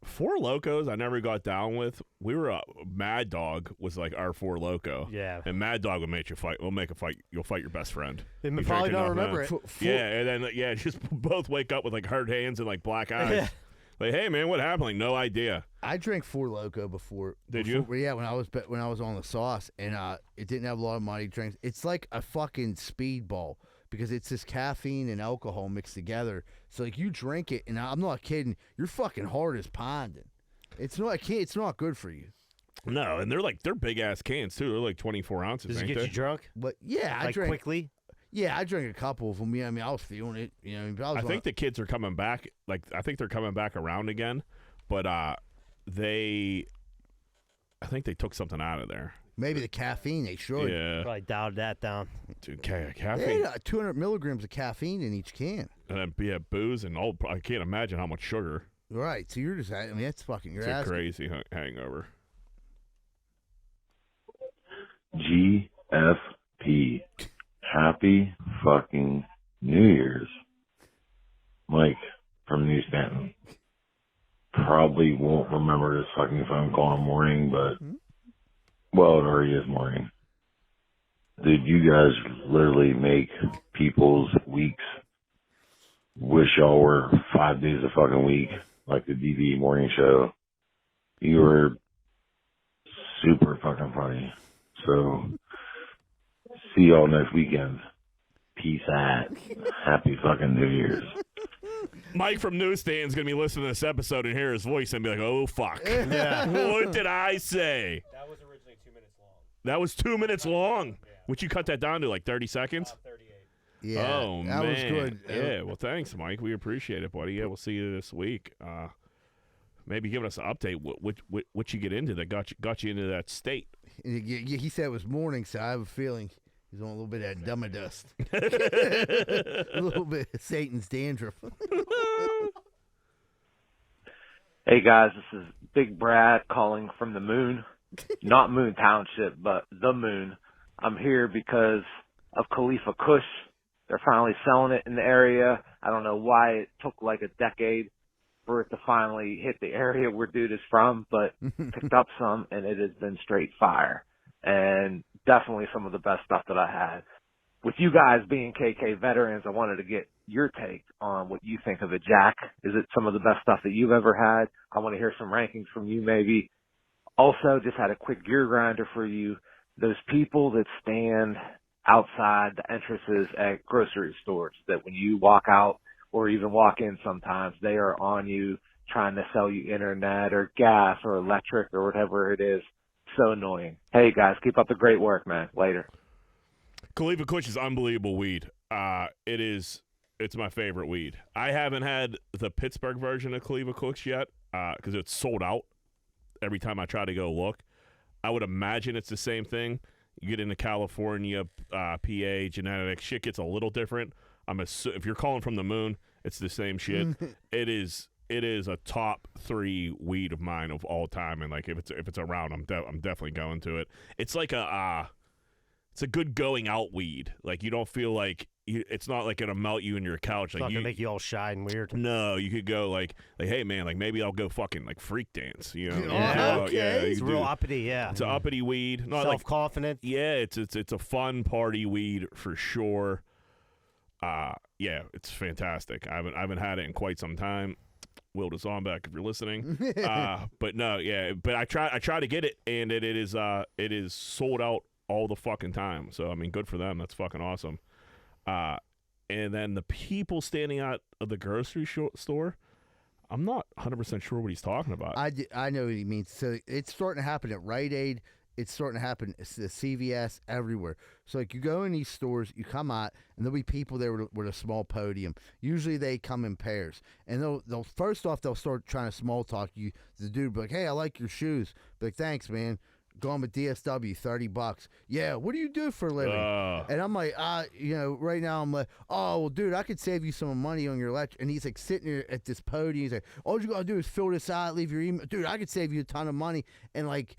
C: Four Locos I never got down with. We were Mad Dog was like our Four Loco.
B: Yeah.
C: And Mad Dog would make you fight. We'll make a fight. You'll fight your best friend.
B: They probably don't remember it.
C: Yeah, and then just both wake up with like hard hands and like black eyes. Like, hey man, what happened? Like, no idea.
A: I drank Four Loco before.
C: Did you?
A: Yeah, when I was on the sauce, and it didn't have a lot of money drinks. It's like a fucking speedball. Because it's this caffeine and alcohol mixed together. So like you drink it, and I'm not kidding, your fucking heart is pounding. It's not good for you.
C: No, and they're big ass cans too. They're like 24 ounces.
B: Does it get you drunk?
A: But yeah, I
B: drank quickly.
A: Yeah, I drank a couple of them. Yeah, I mean I was feeling it.
C: I think the kids are coming back. Like I think they're coming back around again, but I think they took something out of there.
A: Maybe the caffeine, they should.
B: Yeah. Probably dialed that down.
C: Dude, caffeine.
A: They got 200 milligrams of caffeine in each can.
C: And then, booze and all. I can't imagine how much sugar.
A: Right. So you're just, I mean, that's fucking your ass.
C: It's a crazy hangover.
E: GFP. Happy fucking New Year's. Mike from New Stanton. Probably won't remember this fucking phone call in the morning, but... Well, it already is morning. Dude, you guys literally make people's weeks wish y'all were 5 days a fucking week, like the DV morning show. You were super fucking funny. So, see y'all next weekend. Peace out. Happy fucking New Year's.
C: Mike from Newsstand's going to be listening to this episode and hear his voice and be like, oh, fuck. Yeah. What did I say?
B: That was originally 2 minutes long.
C: That was 2 minutes long? Yeah. Would you cut that down to like 30 seconds?
B: 38.
A: Yeah.
C: Oh,
A: that
C: man.
A: was good.
C: Yeah, well, thanks, Mike. We appreciate it, buddy. Yeah, we'll see you this week. Maybe giving us an update. What you get into that got you into that state?
A: He said it was morning, so I have a feeling he's on a little bit of that dumb dust. A little bit of Satan's dandruff.
F: Hey, guys, this is Big Brad calling from the moon. Not Moon Township, but the moon. I'm here because of Khalifa Kush. They're finally selling it in the area. I don't know why it took like a decade for it to finally hit the area where dude is from, but picked up some, and it has been straight fire. and definitely some of the best stuff that I had. With you guys being KK veterans, I wanted to get your take on what you think of it. Jack, is it some of the best stuff that you've ever had? I want to hear some rankings from you maybe. Also, just had a quick gear grinder for you. Those people that stand outside the entrances at grocery stores, that when you walk out or even walk in sometimes, they are on you trying to sell you internet or gas or electric or whatever it is. So annoying. Hey, guys, keep up the great work, man. Later.
C: Khalifa Kush is unbelievable weed. It's my favorite weed. I haven't had the Pittsburgh version of Khalifa Kush yet because it's sold out every time I try to go look. I would imagine it's the same thing. You get into California, PA, genetics, shit gets a little different. If you're calling from the moon, it's the same shit. It is a top 3 weed of mine of all time, and like if it's around, I'm definitely going to it. It's like it's a good going out weed. Like you don't feel like it's not like it'll melt you in your couch.
B: It's
C: like
B: not gonna make you all shy and weird.
C: No, you could go like hey man, like maybe I'll go fucking like freak dance. You know?
A: Okay.
C: Yeah,
B: It's real uppity. Yeah,
C: it's an uppity weed. Not
B: self-confident.
C: It's a fun party weed for sure. Yeah, it's fantastic. I haven't had it in quite some time. Will Zombeck, if you're listening. But no, yeah. But I try to get it, and it is sold out all the fucking time. So I mean, good for them. That's fucking awesome. And then the people standing out of the grocery store, I'm not 100% sure what he's talking about.
A: I know what he means. So it's starting to happen at Rite Aid. It's starting to happen at the CVS, everywhere. So, like, you go in these stores, you come out, and there'll be people there with a small podium. Usually they come in pairs. And they'll first off, they'll start trying to small talk you. The dude will be like, hey, I like your shoes. Be like, thanks, man. Going with DSW, $30. Yeah, what do you do for a living? And I'm like, right now I'm like, oh, well, dude, I could save you some money on your electric. And he's like sitting there at this podium. He's like, all you got to do is fill this out, leave your email. Dude, I could save you a ton of money. And, like,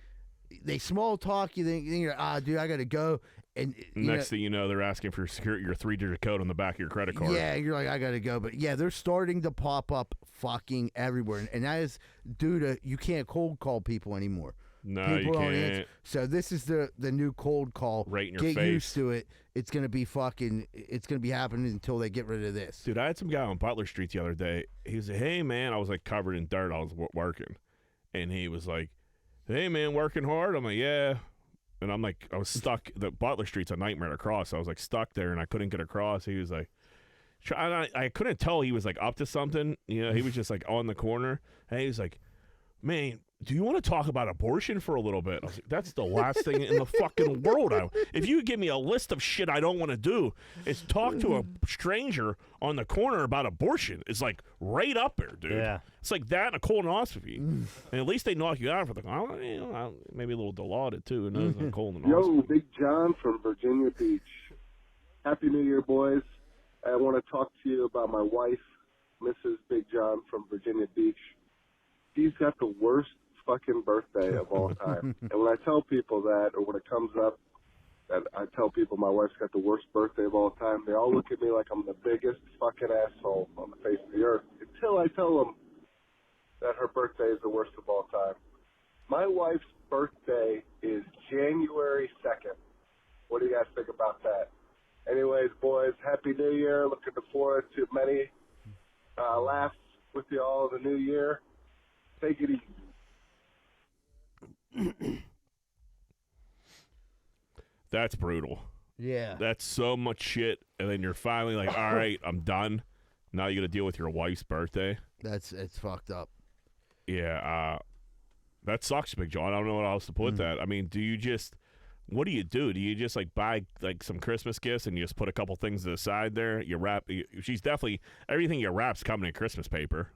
A: they small talk you, think you're dude, I gotta go. And
C: next thing you know, they're asking for your 3-digit code on the back of your credit card.
A: Yeah, you're like, I gotta go. But yeah, they're starting to pop up fucking everywhere, and that is due to you can't cold call people anymore.
C: No,
A: people
C: you can't.
A: Answer. So this is the new cold call.
C: Right in your
A: Get
C: face.
A: used to it. It's gonna be happening until they get rid of this.
C: Dude, I had some guy on Butler Street the other day. He was like, hey man, I was like covered in dirt. I was working, and he was like, hey man, working hard? I'm like, yeah. And I'm like, I was stuck. The Butler Street's a nightmare to cross. So I was like stuck there and I couldn't get across. He was like, I couldn't tell he was like up to something. You know, he was just like on the corner. And he was like, man, do you want to talk about abortion for a little bit? I was like, that's the last thing in the fucking world. If you give me a list of shit I don't want to do, it's talk to a stranger on the corner about abortion. It's like right up there, dude.
B: Yeah.
C: It's like that and a colonoscopy. And at least they knock you out for maybe a little dilaudid too. Who knows? A colonoscopy.
G: Yo, Big John from Virginia Beach. Happy New Year, boys. I want to talk to you about my wife, Mrs. Big John from Virginia Beach. She's got the worst fucking birthday of all time. And when I tell people that, or when it comes up that I tell people my wife's got the worst birthday of all time, they all look at me like I'm the biggest fucking asshole on the face of the earth until I tell them that her birthday is the worst of all time. My wife's birthday is January 2nd. What do you guys think about that? Anyways, boys, Happy New Year. Looking forward to many laughs with you all in the new year. Take it easy.
C: That's brutal.
A: Yeah.
C: That's so much shit. And then you're finally like, all right, I'm done. Now you got to deal with your wife's birthday.
A: It's fucked up.
C: Yeah. That sucks, Big John. I don't know what else to put that. I mean, what do? Do you just like buy like some Christmas gifts and you just put a couple things to the side there? You wrap. She's definitely everything you wrap's coming in Christmas paper,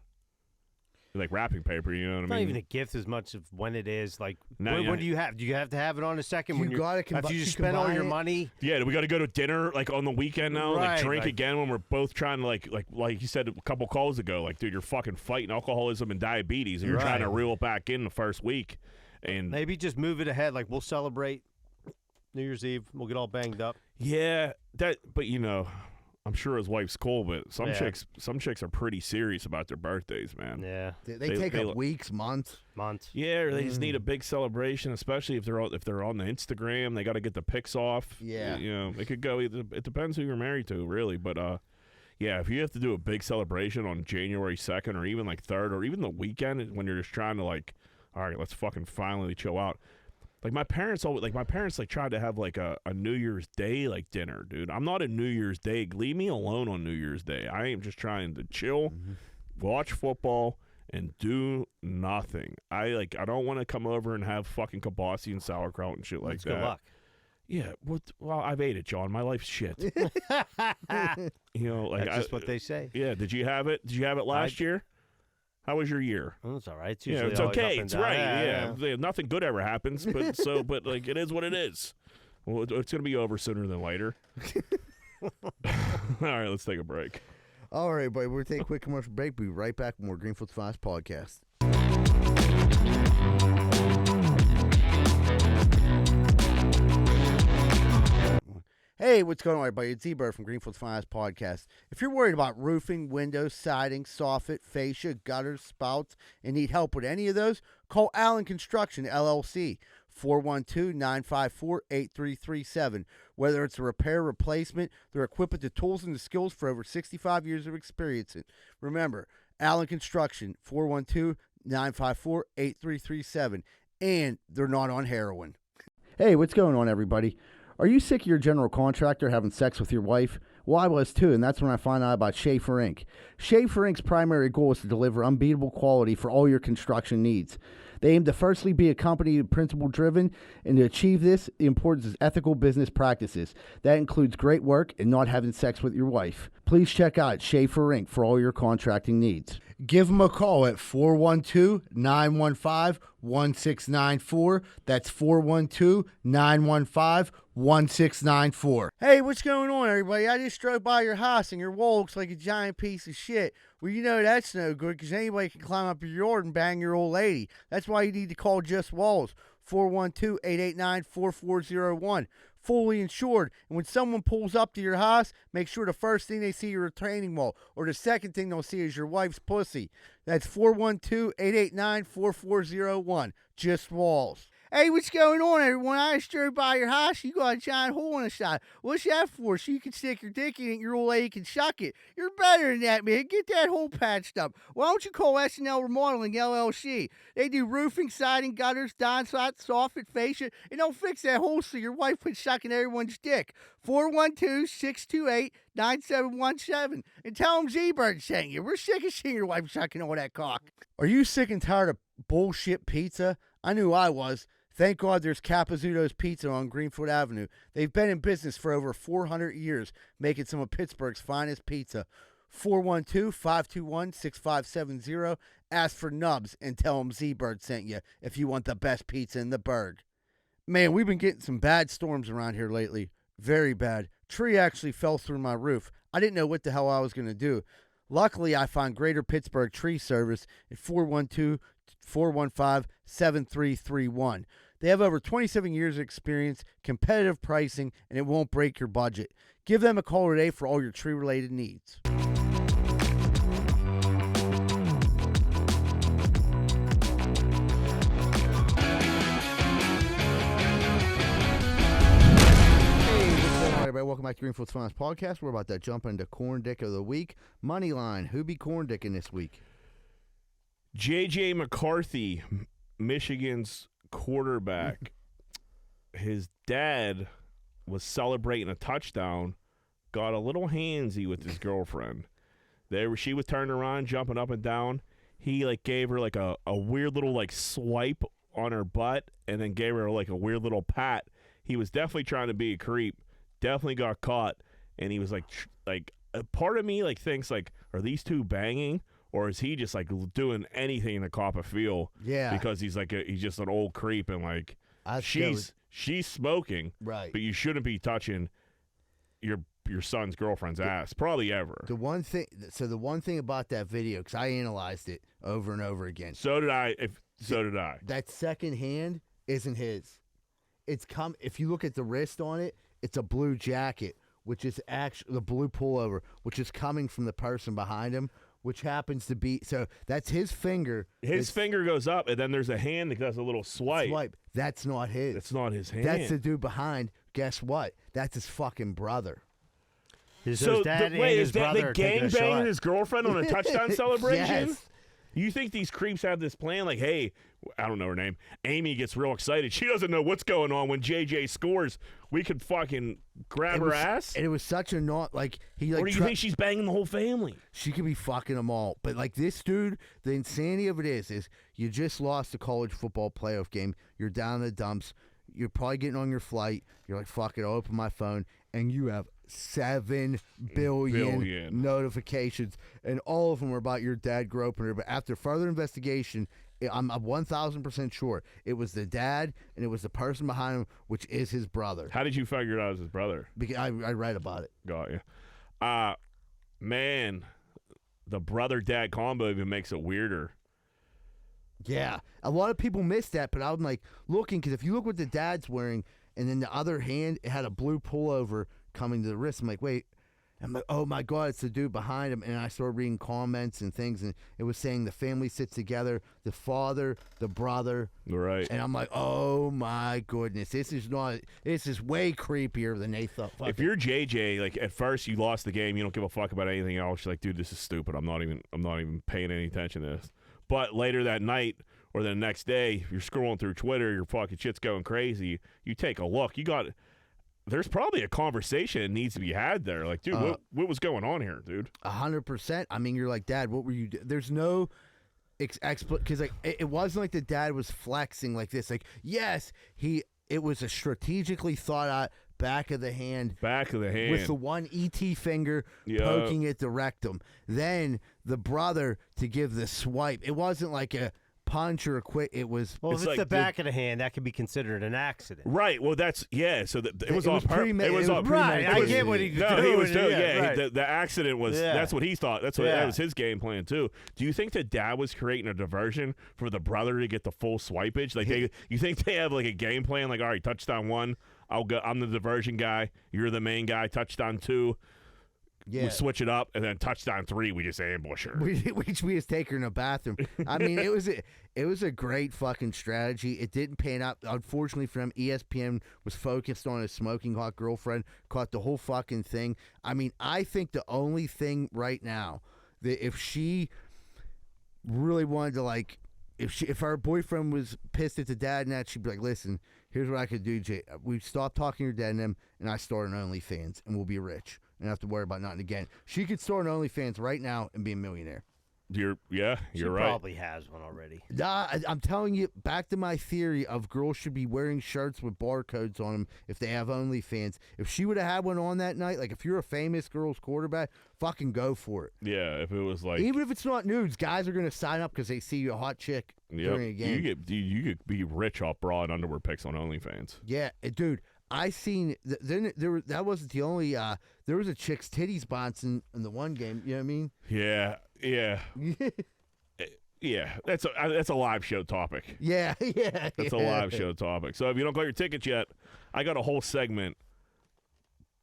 C: like wrapping paper. You know what I mean?
B: Not even a gift as much of when it is. Like,
C: No,
B: when do you have? Do you have to have it on a second?
A: You gotta
B: after you spend all your money.
C: Yeah, we got to go to dinner like on the weekend now,
B: Right,
C: like drink
B: like-
C: again when we're both trying to like you said a couple calls ago, like dude, you're fucking fighting alcoholism and diabetes, and you're trying to reel it back in the first week, and
B: Maybe just move it ahead. Like, we'll celebrate New Year's Eve. We'll get all banged up.
C: yeah, but you know, I'm sure his wife's cool, but some chicks are pretty serious about their birthdays, man.
B: Yeah,
A: they take up weeks, months.
C: Yeah, or they just need a big celebration, especially if they're on the Instagram. They got to get the pics off.
A: Yeah,
C: it could go. It depends who you're married to, really. But yeah, if you have to do a big celebration on January 2nd or even like 3rd or even the weekend when you're just trying to like, all right, let's fucking finally chill out. Like my parents tried to have like a New Year's Day like dinner, dude. I'm not a New Year's Day. Leave me alone on New Year's Day. I am just trying to chill, watch football, and do nothing. I don't want to come over and have fucking kibasi and sauerkraut and shit like that.
B: Good luck.
C: Yeah, well, I've ate it, John. My life's shit.
B: That's just what they say.
C: Yeah, did you have it? Did you have it last year? How was your year?
B: Oh, it's all right. It's
C: It's okay. It's right. Yeah. Nothing good ever happens, but like it is what it is. Well, it's gonna be over sooner than later. All right, let's take a break.
A: All right, buddy. We're gonna take a quick commercial break. We'll be right back with more Greenfield's Finest podcast. Hey, what's going on, everybody? It's Z-Bird from Greenfield's Finest Podcast. If you're worried about roofing, windows, siding, soffit, fascia, gutters, spouts, and need help with any of those, call Allen Construction, LLC, 412-954-8337. Whether it's a repair, replacement, they're equipped with the tools and the skills for over 65 years of experience. Remember, Allen Construction, 412-954-8337. And they're not on heroin. Hey, what's going on, everybody? Are you sick of your general contractor having sex with your wife? Well, I was too, and that's when I found out about Schaefer Inc. Schaefer Inc.'s primary goal is to deliver unbeatable quality for all your construction needs. They aim to firstly be a company principle-driven, and to achieve this, the importance is ethical business practices. That includes great work and not having sex with your wife. Please check out Schaefer Inc. for all your contracting needs. Give them a call at 412-915-1694. That's 412-915-1694. Hey, what's going on, everybody? I just drove by your house, and your wall looks like a giant piece of shit. Well, you know that's no good, because anybody can climb up your yard and bang your old lady. That's why you need to call Just Walls, 412-889-4401. Fully insured, and when someone pulls up to your house, make sure the first thing they see is your retaining wall, or the second thing they'll see is your wife's pussy. That's 412-889-4401. Just Walls. Hey, what's going on, everyone? I just drove by your house. You got a giant hole in the side. What's that for? So you can stick your dick in it and your old lady can suck it. You're better than that, man. Get that hole patched up. Why don't you call S&L Remodeling, LLC? They do roofing, siding, gutters, downspouts, soffit, fascia, and they'll fix that hole so your wife quits sucking everyone's dick. 412-628-9717. And tell them Z-Bird sent you. We're sick of seeing your wife sucking all that cock. Are you sick and tired of bullshit pizza? I knew I was. Thank God there's Capizzuto's Pizza on Greenfield Avenue. They've been in business for over 400 years, making some of Pittsburgh's finest pizza. 412-521-6570. Ask for Nubs and tell them Z-Bird sent you if you want the best pizza in the burg. Man, we've been getting some bad storms around here lately. Very bad. Tree actually fell through my roof. I didn't know what the hell I was going to do. Luckily, I found Greater Pittsburgh Tree Service at 412-415-7331. They have over 27 years of experience, competitive pricing, and it won't break your budget. Give them a call today for all your tree-related needs. Everybody, welcome back to Greenfield's Finest Podcast. We're about to jump into Corn Dick of the Week. Moneyline, who be Corn Dicking this week?
C: J.J. McCarthy, Michigan's quarterback. His dad was celebrating a touchdown, got a little handsy with his girlfriend. She was turning around, jumping up and down. He gave her a weird little swipe on her butt, and then gave her a weird little pat. He was definitely trying to be a creep. Definitely got caught, and he was a part of me thinks are these two banging, or is he just doing anything to cop a feel?
A: Yeah,
C: because he's he's just an old creep, and she's smoking,
A: right?
C: But you shouldn't be touching your son's girlfriend's ass, probably ever.
A: The one thing about that video, because I analyzed it over and over again.
C: So did I. That
A: second hand isn't his. If you look at the wrist on it, it's a blue jacket which is actually the blue pullover, which is coming from the person behind him, which happens to be so that's his finger.
C: His finger goes up, and then there's a hand that does a little swipe.
A: That's not his.
C: That's not his hand.
A: That's the dude behind. Guess what? That's his fucking brother.
B: His dad and his brother
C: the gang banging his girlfriend on a touchdown celebration?
A: Yes.
C: You think these creeps have this plan? Like, hey, I don't know her name. Amy gets real excited. She doesn't know what's going on when JJ scores. We could fucking grab her ass.
A: And it was such a not like he like.
C: Or do you think she's banging the whole family?
A: She could be fucking them all. But like this dude, the insanity of it is you just lost a college football playoff game. You're down in the dumps. You're probably getting on your flight. You're like, fuck it, I'll open my phone, and you have 7 billion notifications, and all of them are about your dad groping her. But after further investigation, I'm 1,000% sure it was the dad and it was the person behind him, which is his brother.
C: How did you figure it out as his brother?
A: Because I read about it.
C: Got you. Man, the brother-dad combo even makes it weirder.
A: Yeah, a lot of people miss that, but I'm like looking because if you look what the dad's wearing, and then the other hand it had a blue pullover coming to the wrist. I'm like, wait. I'm like, oh my God, it's the dude behind him. And I started reading comments and things, and it was saying the family sits together, the father, the brother.
C: Right.
A: And I'm like, oh my goodness, this is way creepier than they thought.
C: If you're JJ, like at first you lost the game, you don't give a fuck about anything else. You're like, dude, this is stupid. I'm not even paying any attention to this. But later that night or the next day, if you're scrolling through Twitter, your fucking shit's going crazy. You take a look. There's probably a conversation that needs to be had there. Like, dude, what was going on here, dude?
A: 100%. I mean, you're like, Dad, what were you doing? There's no because like it wasn't like the dad was flexing like this. Like, yes, it was a strategically thought out back of the hand with the one ET finger poking at the rectum. Then the brother to give the swipe. It wasn't like a punch or a quick. It was.
B: Well, if it's
C: like
B: the back of the hand, that could be considered an accident.
C: Right. Well, that's So it was all
A: premeditated.
C: It was all
B: right. I get what he's doing.
C: He was doing.
B: Right.
C: The accident was. Yeah. That's what he thought. That was his game plan too. Do you think the dad was creating a diversion for the brother to get the full swipage? Like, you think they have like a game plan? Like, all right, touchdown 1, I'm the diversion guy. You're the main guy. Touchdown 2.
A: Yeah.
C: We switch it up, and then touchdown 3, we just ambush her.
A: We just take her in a bathroom. I mean, it was a great fucking strategy. It didn't pan out. Unfortunately for him, ESPN was focused on his smoking hot girlfriend, caught the whole fucking thing. I mean, I think the only thing right now that if she really wanted to like, if our boyfriend was pissed at the dad and that, she'd be like, listen, here's what I could do, Jay. We stop talking to your dad and them, and I start an OnlyFans, and we'll be rich. And have to worry about nothing again. She could start an OnlyFans right now and be a millionaire.
C: You're right.
B: She probably has one already.
A: Nah, I'm telling you, back to my theory of girls should be wearing shirts with barcodes on them if they have OnlyFans. If she would have had one on that night, like if you're a famous girls quarterback, fucking go for it.
C: Yeah, if it was like,
A: even if it's not nudes, guys are gonna sign up because they see you a hot chick during a game.
C: You could be rich off bra and underwear pics on OnlyFans.
A: Yeah, dude. I seen then that wasn't the only there was a chick's titties bouncing in the one game. You know what I mean?
C: Yeah. Yeah, that's a live show topic.
A: Yeah.
C: That's a live show topic. So if you don't got your tickets yet, I got a whole segment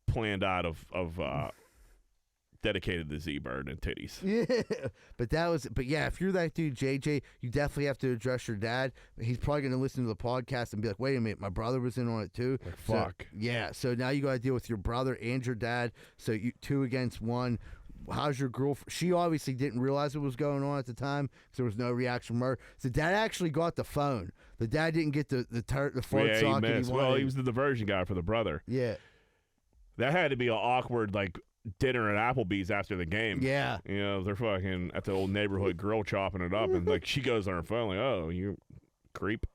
C: planned out of dedicated to Z-Bird and titties.
A: Yeah, but yeah, if you're that dude, JJ, you definitely have to address your dad. He's probably going to listen to the podcast and be like, wait a minute, my brother was in on it too.
C: Like, fuck.
A: So now you got to deal with your brother and your dad. So you 2 against 1. How's your girlfriend? She obviously didn't realize what was going on at the time because there was no reaction from her. So dad actually got the phone. The dad didn't get the phone socket he wanted.
C: Well, he was the diversion guy for the brother.
A: Yeah.
C: That had to be an awkward, like, dinner at Applebee's after the game.
A: Yeah.
C: You know, they're fucking at the old neighborhood grill chopping it up, and, like, she goes on her phone, like, oh, you creep.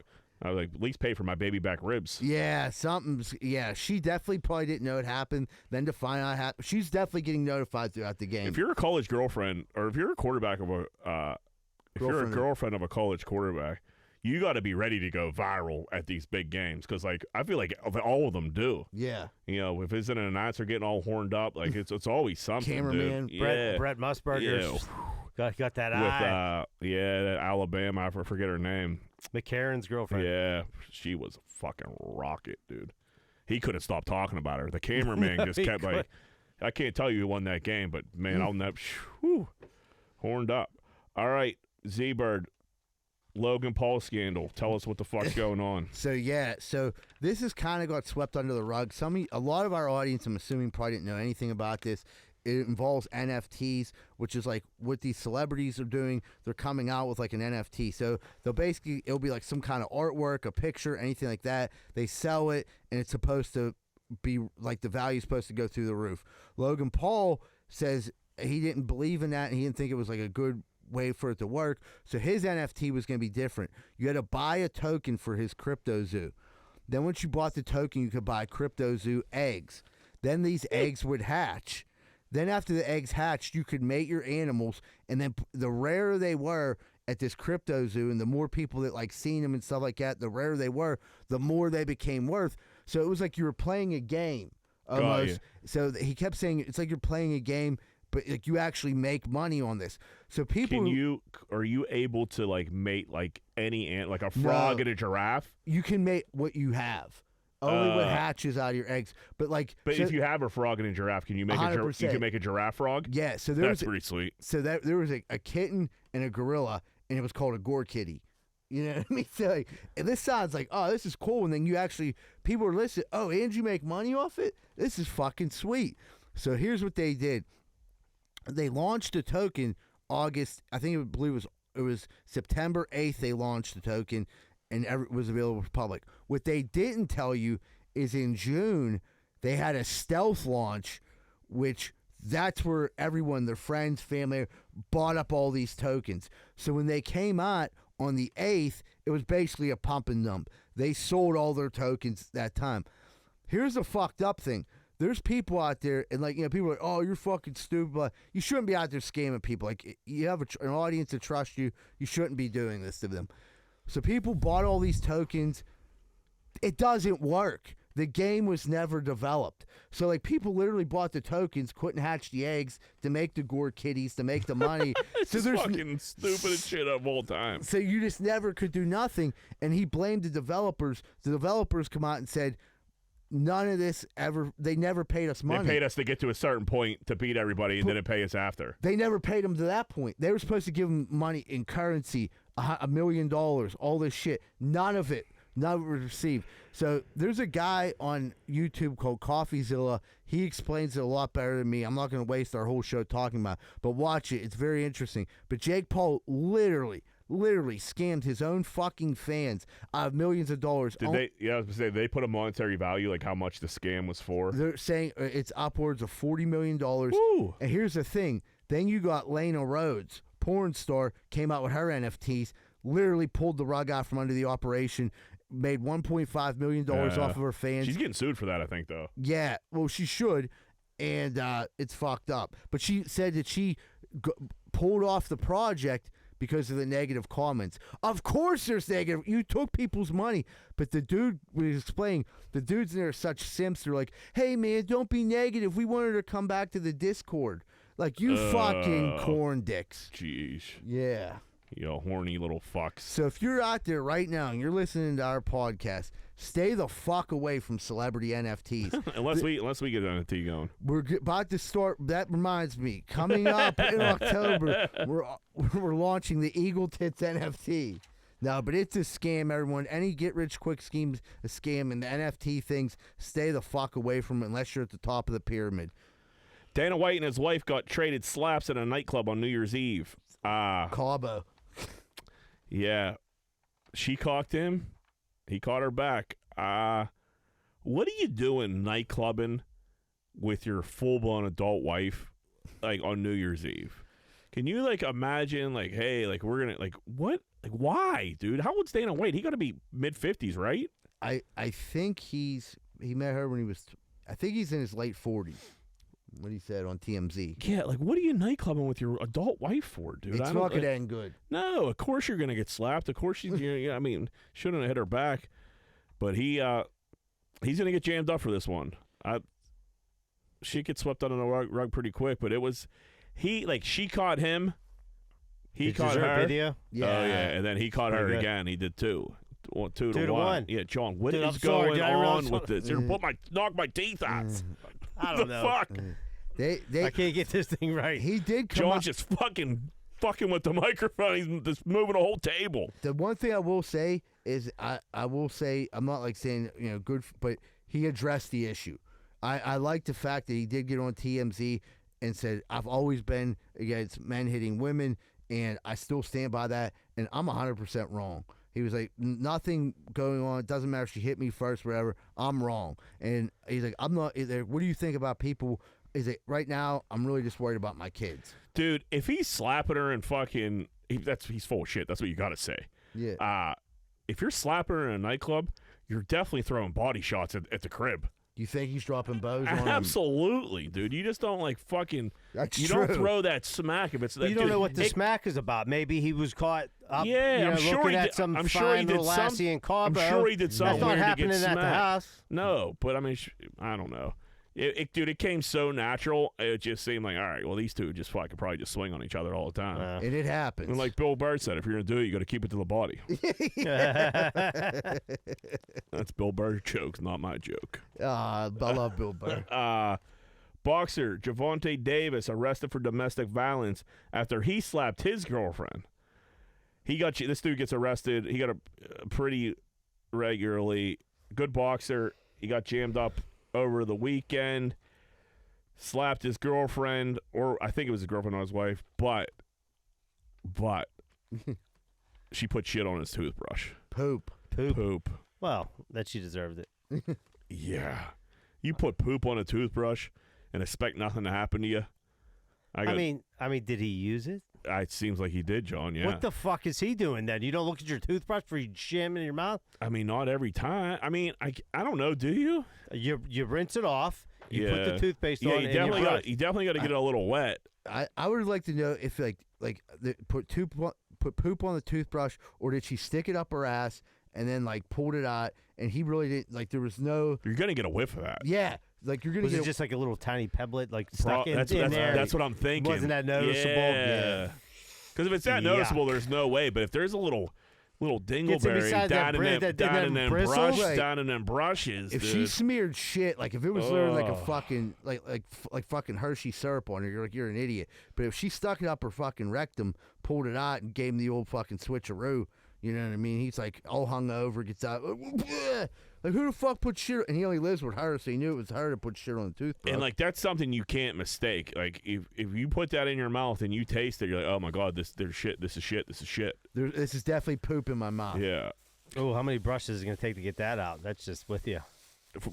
C: I was like, at least pay for my baby back ribs.
A: Yeah, she definitely probably didn't know it happened. Then to find out she's definitely getting notified throughout the game.
C: If you're a college girlfriend, or if you're a quarterback of you're a girlfriend of a college quarterback, you got to be ready to go viral at these big games because, like, I feel like all of them do.
A: Yeah.
C: You know, if it's an announcer getting all horned up, like it's always something.
A: Cameraman.
C: Dude.
B: Brett Musburger. Got that eye.
C: With Alabama, I forget her name.
B: McCarron's girlfriend.
C: Yeah, she was a fucking rocket, dude. he could have stopped talking about her. The cameraman just kept like, I can't tell you who won that game, but man, I'll never. Horned up. All right, Z-Bird. Logan Paul scandal. Tell us what the fuck's going on.
A: So this has kind of got swept under the rug. A lot of our audience, I'm assuming, probably didn't know anything about this. It involves NFTs, which is like what these celebrities are doing. They're coming out with like an NFT. So it'll be like some kind of artwork, a picture, anything like that. They sell it, and it's supposed to be like the value's supposed to go through the roof. Logan Paul says he didn't believe in that, and he didn't think it was like a good way for it to work. So his NFT was going to be different. You had to buy a token for his Cryptozoo. Then once you bought the token, you could buy Cryptozoo eggs. Then these eggs would hatch. Then after the eggs hatched, you could mate your animals, and then the rarer they were at this Cryptozoo, and the more people that like seen them and stuff like that, the rarer they were, the more they became worth. So it was like you were playing a game almost. So he kept saying it's like you're playing a game, but like you actually make money on this. So people,
C: are you able to like mate like any like a frog and a giraffe?
A: You can mate what you have. Only what hatches out of your eggs. But
C: if you have a frog and a giraffe, can you make you can make a giraffe frog?
A: Yeah, so
C: that's pretty sweet.
A: So there was a kitten and a gorilla, and it was called a gore kitty. You know what I mean? So and this sounds like, oh, this is cool, and then people are listening. Oh, and you make money off it? This is fucking sweet. So here's what they did. They launched a token August. I believe it was September 8th. They launched the token, and it was available for public. What they didn't tell you is in June they had a stealth launch, which that's where everyone, their friends, family, bought up all these tokens. So when they came out on the 8th, it was basically a pump and dump. They sold all their tokens that time. Here's the fucked up thing. There's people out there, and people are like, oh, you're fucking stupid. But you shouldn't be out there scamming people. Like, you have an audience that trusts you. You shouldn't be doing this to them. So people bought all these tokens. It doesn't work. The game was never developed. So, people literally bought the tokens, couldn't hatch the eggs to make the gore kitties, to make the money.
C: So there's fucking stupidest shit of all time.
A: So you just never could do nothing. And he blamed the developers. The developers come out and said, none of this they never paid us money.
C: They paid us to get to a certain point to beat everybody and then pay us after.
A: They never paid them to that point. They were supposed to give them money in currency, $1 million, all this shit. None of it was received. So there's a guy on YouTube called CoffeeZilla. He explains it a lot better than me. I'm not going to waste our whole show talking about it, but watch it. It's very interesting. But Jake Paul literally scammed his own fucking fans out of millions of dollars.
C: I was going to say, they put a monetary value, like how much the scam was for?
A: They're saying it's upwards of $40 million.
C: Woo.
A: And here's the thing. Then you got Lena Rhodes, porn star, came out with her NFTs, literally pulled the rug out from under the operation, made $1.5 million off of her fans.
C: She's getting sued for that, I think, though.
A: Yeah, well, she should, and it's fucked up. But she said that she pulled off the project because of the negative comments. Of course there's negative. You took people's money. But the dude was explaining, the dudes in there are such simps. They're like, hey, man, don't be negative. We wanted her to come back to the Discord. Like, you fucking corn dicks.
C: Jeez.
A: Yeah.
C: You horny little fucks.
A: So if you're out there right now and you're listening to our podcast, stay the fuck away from celebrity NFTs.
C: unless we get an NFT going.
A: We're about to start. That reminds me, coming up in October, we're launching the Eagle Tits NFT. No, but it's a scam, everyone. Any get-rich-quick scheme's a scam, and the NFT things, stay the fuck away from it unless you're at the top of the pyramid.
C: Dana White and his wife got traded slaps at a nightclub on New Year's Eve.
A: Cabo.
C: Yeah. She cocked him. He caught her back. What are you doing nightclubbing with your full-blown adult wife, on New Year's Eve? Can you, imagine, hey, we're going to, what? Why, dude? How old's Dana White? He got to be mid-50s, right?
A: I think he met her when he was, I think he's in his late 40s. What he said on TMZ.
C: Yeah, what are you nightclubbing with your adult wife for, dude?
A: It's not going to end good.
C: No, of course you're going to get slapped. Of course she's, shouldn't have hit her back. But he's going to get jammed up for this one. She gets swept under the rug pretty quick, but it was, she caught him. He caught her.
B: Video?
A: Yeah.
C: Oh, yeah, and then he caught her again. He did too. 2 to 1. Yeah, John, what
B: Dude,
C: is
B: I'm sorry,
C: going on with this? You're gonna knock my teeth out.
B: I don't know.
C: Fuck.
B: I can't get this thing right.
A: He did come
C: John's just fucking with the microphone. He's just moving a whole table.
A: The one thing I will say is I will say, I'm not like saying, good, but he addressed the issue. I like the fact that he did get on TMZ and said, I've always been against men hitting women, and I still stand by that, and I'm 100% wrong. He was like, nothing going on. It doesn't matter if she hit me first, whatever. I'm wrong. And he's like, I'm not. What do you think about people? Is it right now? I'm really just worried about my kids.
C: Dude, if he's slapping her and fucking, he's full of shit. That's what you got to say.
A: Yeah.
C: If you're slapping her in a nightclub, you're definitely throwing body shots at the crib.
A: You think he's dropping bows on him?
C: Absolutely, dude. You just don't like fucking.
A: That's
C: you
A: true.
C: Don't throw that smack if it's.
B: You don't know what the smack is about. Maybe he was caught up.
C: Yeah, I'm sure
B: looking
C: he
B: at
C: did.
B: some
C: I'm sure he
B: fine
C: did
B: little lassie in Cabo.
C: I'm sure he did something
B: That's not
C: weird
B: happening
C: to get
B: at the
C: smacked.
B: house.
C: No, but I mean, I don't know. Dude, it came so natural. It just seemed like, all right, well, these two just fucking probably just swing on each other all the time.
A: And it happens.
C: And like Bill Burr said, if you're gonna do it, you got to keep it to the body. That's Bill Burr's joke, not my joke.
A: I love Bill Burr.
C: Boxer Javonte Davis arrested for domestic violence after he slapped his girlfriend. This dude gets arrested. He got a pretty regularly. Good boxer. He got jammed up over the weekend, slapped his girlfriend, or I think it was his girlfriend or his wife, but she put shit on his toothbrush.
A: Poop.
B: Well, that she deserved it.
C: Yeah. You put poop on a toothbrush and expect nothing to happen to you?
B: I mean, did he use it?
C: It seems like he did, John, yeah.
B: What the fuck is he doing then? You don't look at your toothbrush before you jam in your mouth?
C: I mean, not every time. I mean, I don't know, do you?
B: You rinse it off. You put the toothpaste on
C: you
B: and
C: definitely
B: you
C: got you definitely got to get it a little wet.
A: I would like to know if put poop on the toothbrush, or did she stick it up her ass and then like pulled it out, and he really didn't, there was no.
C: You're gonna get a whiff of that.
A: Yeah. Like you're gonna
B: was
A: get
B: it just like a little tiny pebblet stuck in there?
C: That's what I'm thinking.
B: Wasn't that noticeable?
C: Yeah. Because if it's that noticeable, there's no way. But if there's a little dingleberry down in them brushes,
A: if she smeared shit, like if it was literally like a fucking like fucking Hershey syrup on her, you're an idiot. But if she stuck it up her fucking rectum, pulled it out, and gave him the old fucking switcheroo, you know what I mean? He's like all hungover, gets out. Like, who the fuck put shit? And he only lives with her, so he knew it was her to put shit on the toothbrush.
C: And like that's something you can't mistake. Like if you put that in your mouth and you taste it, you're like, oh my god, this is shit. This is shit.
A: This is definitely poop in my mouth.
C: Yeah.
B: Oh, how many brushes is it gonna take to get that out? That's just with you.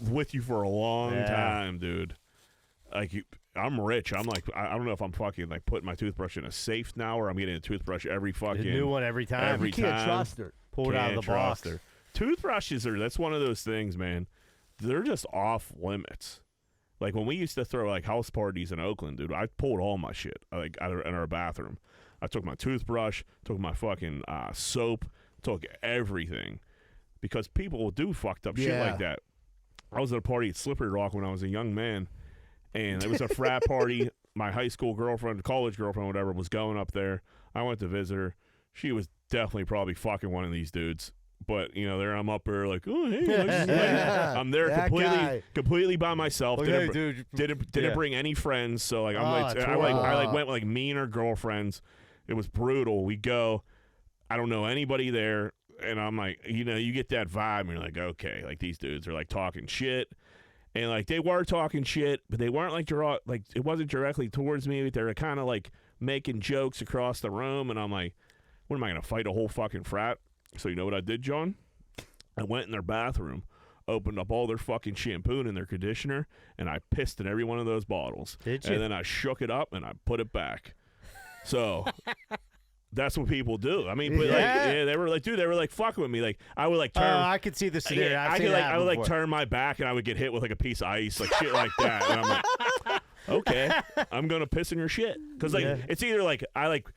C: With you for a long time, dude. Like I'm rich. I'm like, I don't know if I'm fucking like putting my toothbrush in a safe now, or I'm getting a toothbrush every fucking
B: a new one every time.
A: You can't trust her.
B: Pull it out of the box.
C: Toothbrushes that's one of those things, man. They're just off limits. Like when we used to throw like house parties in Oakland, dude, I pulled all my shit like out in our bathroom. I took my toothbrush, took my fucking soap, took everything, because people will do fucked up shit like that. I was at a party at Slippery Rock when I was a young man, and it was a frat party. My high school girlfriend, college girlfriend, whatever, was going up there. I went to visit her. She was definitely probably fucking one of these dudes. But there I'm up there like, oh hey, I'm there completely by myself. Didn't bring any friends, so like I went with like me and her girlfriends. It was brutal. We go, I don't know anybody there, and I'm like, you get that vibe, and you're like, okay, like these dudes are like talking shit, and like they were talking shit, but they weren't like it wasn't directly towards me. They were kind of like making jokes across the room, and I'm like, what am I gonna fight a whole fucking frat? So you know what I did, John? I went in their bathroom, opened up all their fucking shampoo and their conditioner, and I pissed in every one of those bottles.
B: Did you?
C: And then I shook it up and I put it back. So that's what people do. I mean, but they were like, dude, they were like fucking with me. Like I would like turn.
B: I could see the scenario.
C: I would like turn my back and I would get hit with like a piece of ice, like shit like that. And I'm like, okay, I'm gonna piss in your shit, because like it's either like I like.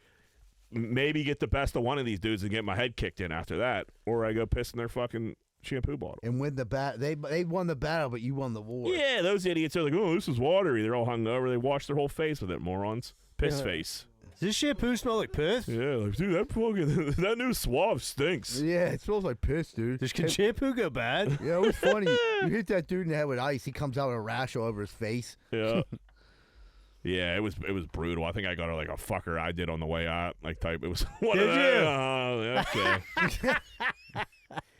C: Maybe get the best of one of these dudes and get my head kicked in after that, or I go piss in their fucking shampoo bottle.
A: And win the battle. They won the battle, but you won the war.
C: Yeah, those idiots are like, oh, this is watery. They're all hungover. They wash their whole face with it, morons. Piss face.
B: Does this shampoo smell like piss?
C: Yeah, like, dude, that new Suave stinks.
A: Yeah, it smells like piss, dude.
B: Can shampoo go bad?
A: Yeah, it was funny. You hit that dude in the head with ice, he comes out with a rash all over his face.
C: Yeah. Yeah, it was brutal. I think I got like a fucker I did on the way out. Like type, it was one
B: Did
C: of
B: you?
C: Okay.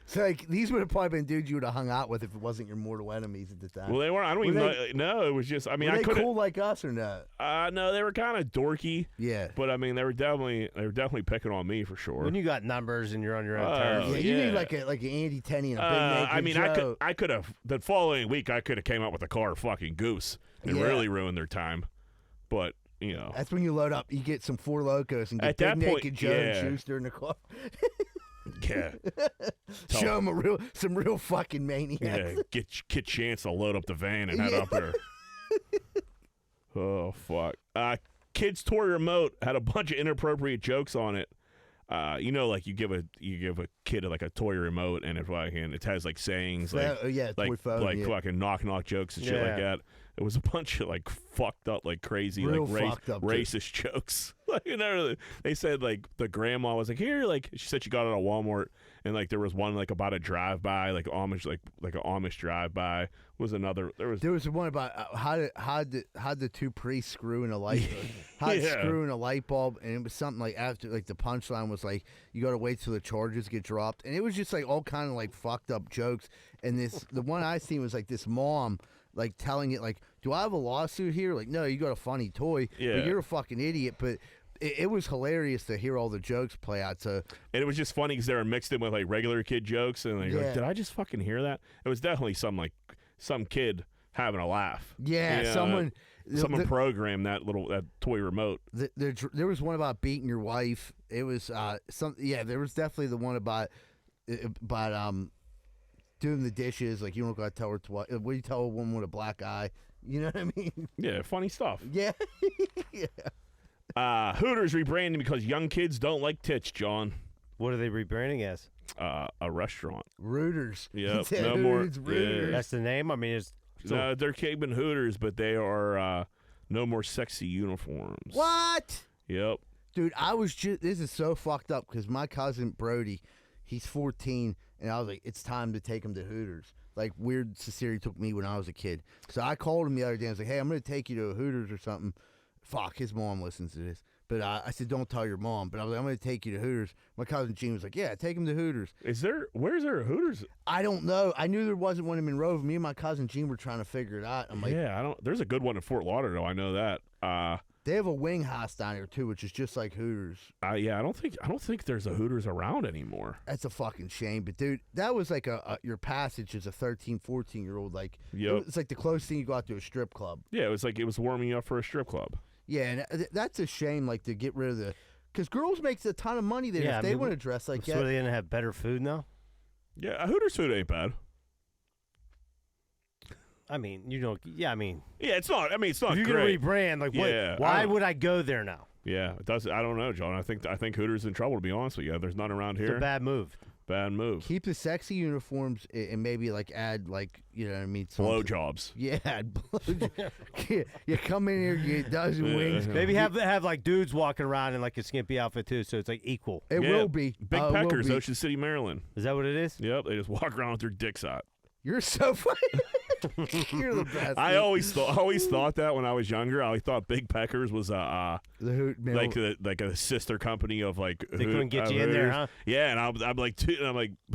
A: So like these would have probably been dudes you would have hung out with if it wasn't your mortal enemies at the time.
C: Well, they weren't. I don't even know. No, it was just. I mean,
A: were
C: I
A: they
C: couldn't.
A: cool like us or not?
C: No, they were kind of dorky.
A: Yeah.
C: But I mean, they were definitely picking on me for sure.
B: When you got numbers and you're on your own terms.
A: Yeah, you need like an Andy Tenney and a big naked
C: I mean,
A: Joe.
C: I could have the following week. I could have came out with a car fucking goose and really ruined their time. But you know,
A: that's when you load up. You get some Four Locos and get
C: At
A: big
C: that point,
A: naked Joe and Schuster in the car.
C: Yeah.
A: Show them some real fucking maniacs.
C: Yeah, get Chance to load up the van and head up there. Oh fuck! Kids Toy Remote had a bunch of inappropriate jokes on it. You know, like you give a kid like a toy remote, and it has like sayings like
A: toy phone,
C: fucking knock jokes and shit like that. It was a bunch of like fucked up, like crazy,
A: real
C: like racist jokes. Like, you know, they said like the grandma was like, here, like she said she got it at Walmart, and like there was one like about a drive-by, like Amish, like an Amish drive-by. Was another there was
A: one about how the two priests screw in a light screw in a light bulb, and it was something like after like the punchline was like you got to wait till the charges get dropped, and it was just like all kind of like fucked up jokes. And the one I seen was like this mom like telling it like, do I have a lawsuit here? Like, no, you got a funny toy, but you're a fucking idiot. But it was hilarious to hear all the jokes play out. So,
C: and it was just funny because they were mixed in with like regular kid jokes, and like, did I just fucking hear that? It was definitely some kid having a laugh.
A: Yeah, someone
C: programmed that toy remote.
A: There was one about beating your wife. It was there was definitely the one about doing the dishes. Like, you don't got to tell her what do you tell a woman with a black eye? You know what I mean?
C: Yeah, funny stuff.
A: Yeah.
C: Yeah. Hooters rebranding because young kids don't like tits, John.
B: What are they rebranding as?
C: A restaurant.
A: Rooters.
C: Yep. No more.
A: Rooters.
B: That's the name? I mean,
C: no, they're keeping Hooters, but they are no more sexy uniforms.
A: What?
C: Yep.
A: Dude, this is so fucked up because my cousin Brody, he's 14, and I was like, it's time to take him to Hooters. Like, weird Ciceri took me when I was a kid. So I called him the other day. I was like, hey, I'm going to take you to a Hooters or something. Fuck, his mom listens to this. But I said, don't tell your mom. But I was like, I'm going to take you to Hooters. My cousin Gene was like, yeah, take him to Hooters.
C: Where's there a Hooters?
A: I don't know. I knew there wasn't one in Monroe. Me and my cousin Gene were trying to figure it out. I'm like,
C: there's a good one in Fort Lauderdale. I know that.
A: They have a wing house down here too, which is just like Hooters.
C: I don't think there's a Hooters around anymore.
A: That's a fucking shame. But dude, that was like your passage as a 13, 14-year-old. Like, it's like the closest thing you got to a strip club.
C: Yeah, it was like it was warming you up for a strip club.
A: Yeah, and that's a shame. Like, to get rid of because girls makes a ton of money there.
B: Yeah,
A: if they want to dress like that.
B: So are they gonna have better food now?
C: Yeah, Hooters food ain't bad.
B: I mean, yeah,
C: it's not. I mean, it's not.
B: If you're
C: great.
B: gonna rebrand, like, why would I go there now?
C: Yeah, it does. I don't know, John. I think Hooters in trouble. To be honest with you, there's none around here.
B: It's a bad move.
C: Bad move.
A: Keep the sexy uniforms and maybe like add like you know what I mean.
C: Blowjobs.
A: Yeah, you come in here, get a dozen wings.
B: Maybe have like dudes walking around in like a skimpy outfit too, so it's like equal.
A: It will be.
C: Big Peckers, Ocean City, Maryland.
B: Is that what it is?
C: Yep, they just walk around with their dicks out.
A: You're so funny. You're the best.
C: I always thought that when I was younger. I always thought Big Peckers was
A: the Hoot
C: like a sister company of like.
B: They couldn't get you in there, huh?
C: Yeah, and I'm like,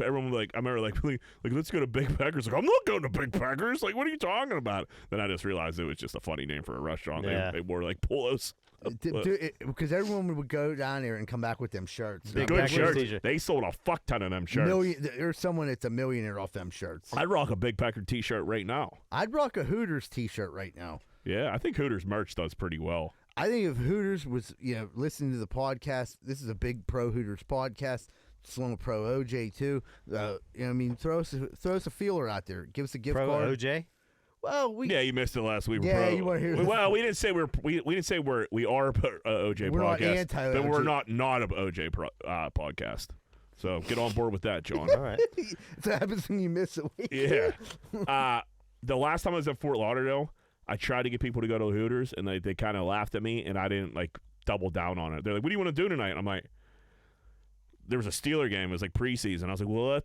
C: everyone was like, I remember like let's go to Big Peckers. Like, I'm not going to Big Peckers. Like, what are you talking about? Then I just realized it was just a funny name for a restaurant.
B: Yeah.
C: They wore like polos.
A: Because everyone would go down there and come back with them shirts.
C: Good shirts. They sold a fuck ton of them shirts.
A: There's someone that's a millionaire off them shirts.
C: I'd rock a Big Pecker t-shirt right now.
A: I'd rock a Hooters t-shirt right now.
C: Yeah, I think Hooters merch does pretty well.
A: I think if Hooters was, listening to the podcast, this is a big pro Hooters podcast. It's along with pro OJ too. Throw us a feeler out there. Give us a gift
B: card.
A: Pro
B: OJ.
A: Well,
C: you missed it last week.
A: Yeah, you want to hear?
C: Well, we didn't say we didn't say we are a OJ
A: we're
C: podcast,
A: not anti-OJ.
C: but we're not an OJ podcast. So get on board with that, John.
B: All right.
A: That happens when you miss a week.
C: Yeah. The last time I was in Fort Lauderdale, I tried to get people to go to Hooters, and they kind of laughed at me, and I didn't double down on it. They're like, "What do you want to do tonight?" And I'm like, there was a Steeler game. It was like preseason. I was like, well,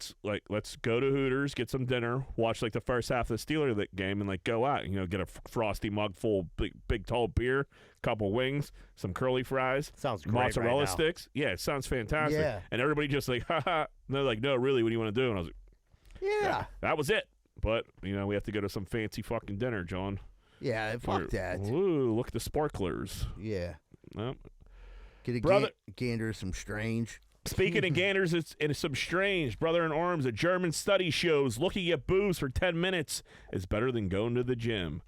C: let's go to Hooters, get some dinner, watch like the first half of the Steeler game, and like go out. Get a frosty mug full, big tall beer, couple wings, some curly fries,
B: sounds great,
C: mozzarella
B: right
C: sticks. Yeah, it sounds fantastic.
A: Yeah.
C: And everybody just like, haha. And they're like, no, really, what do you want to do? And I was like,
A: Yeah.
C: that was it. But we have to go to some fancy fucking dinner, John.
A: Yeah, fuck that.
C: Ooh, look at the sparklers.
A: Yeah.
C: Well,
A: Get a
C: brother,
A: gander some strange.
C: Speaking of ganders, it's some strange. Brother in arms, a German study shows looking at boobs for 10 minutes is better than going to the gym.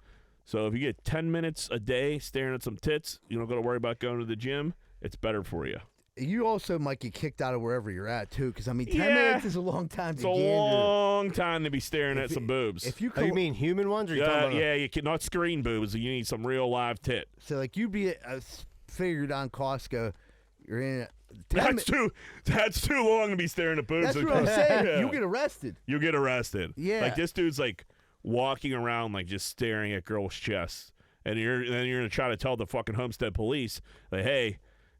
C: So if you get 10 minutes a day staring at some tits, you don't got to worry about going to the gym. It's better for you.
A: You also might get kicked out of wherever you're at, too, because, 10 minutes is a long time to gander.
C: It's a long time to be staring at some boobs.
A: If you,
B: you mean human ones? Or you talking about
C: you can not screen boobs. You need some real live tit.
A: So, like, you'd be figured on Costco. You're in
C: That's too long to be staring at boobs.
A: That's what I'm saying.
C: Yeah.
A: You get arrested.
C: You get arrested.
A: Yeah.
C: Like, this dude's, like, walking around, like, just staring at girls' chests. And then you're going to try to tell the fucking Homestead police, like, hey,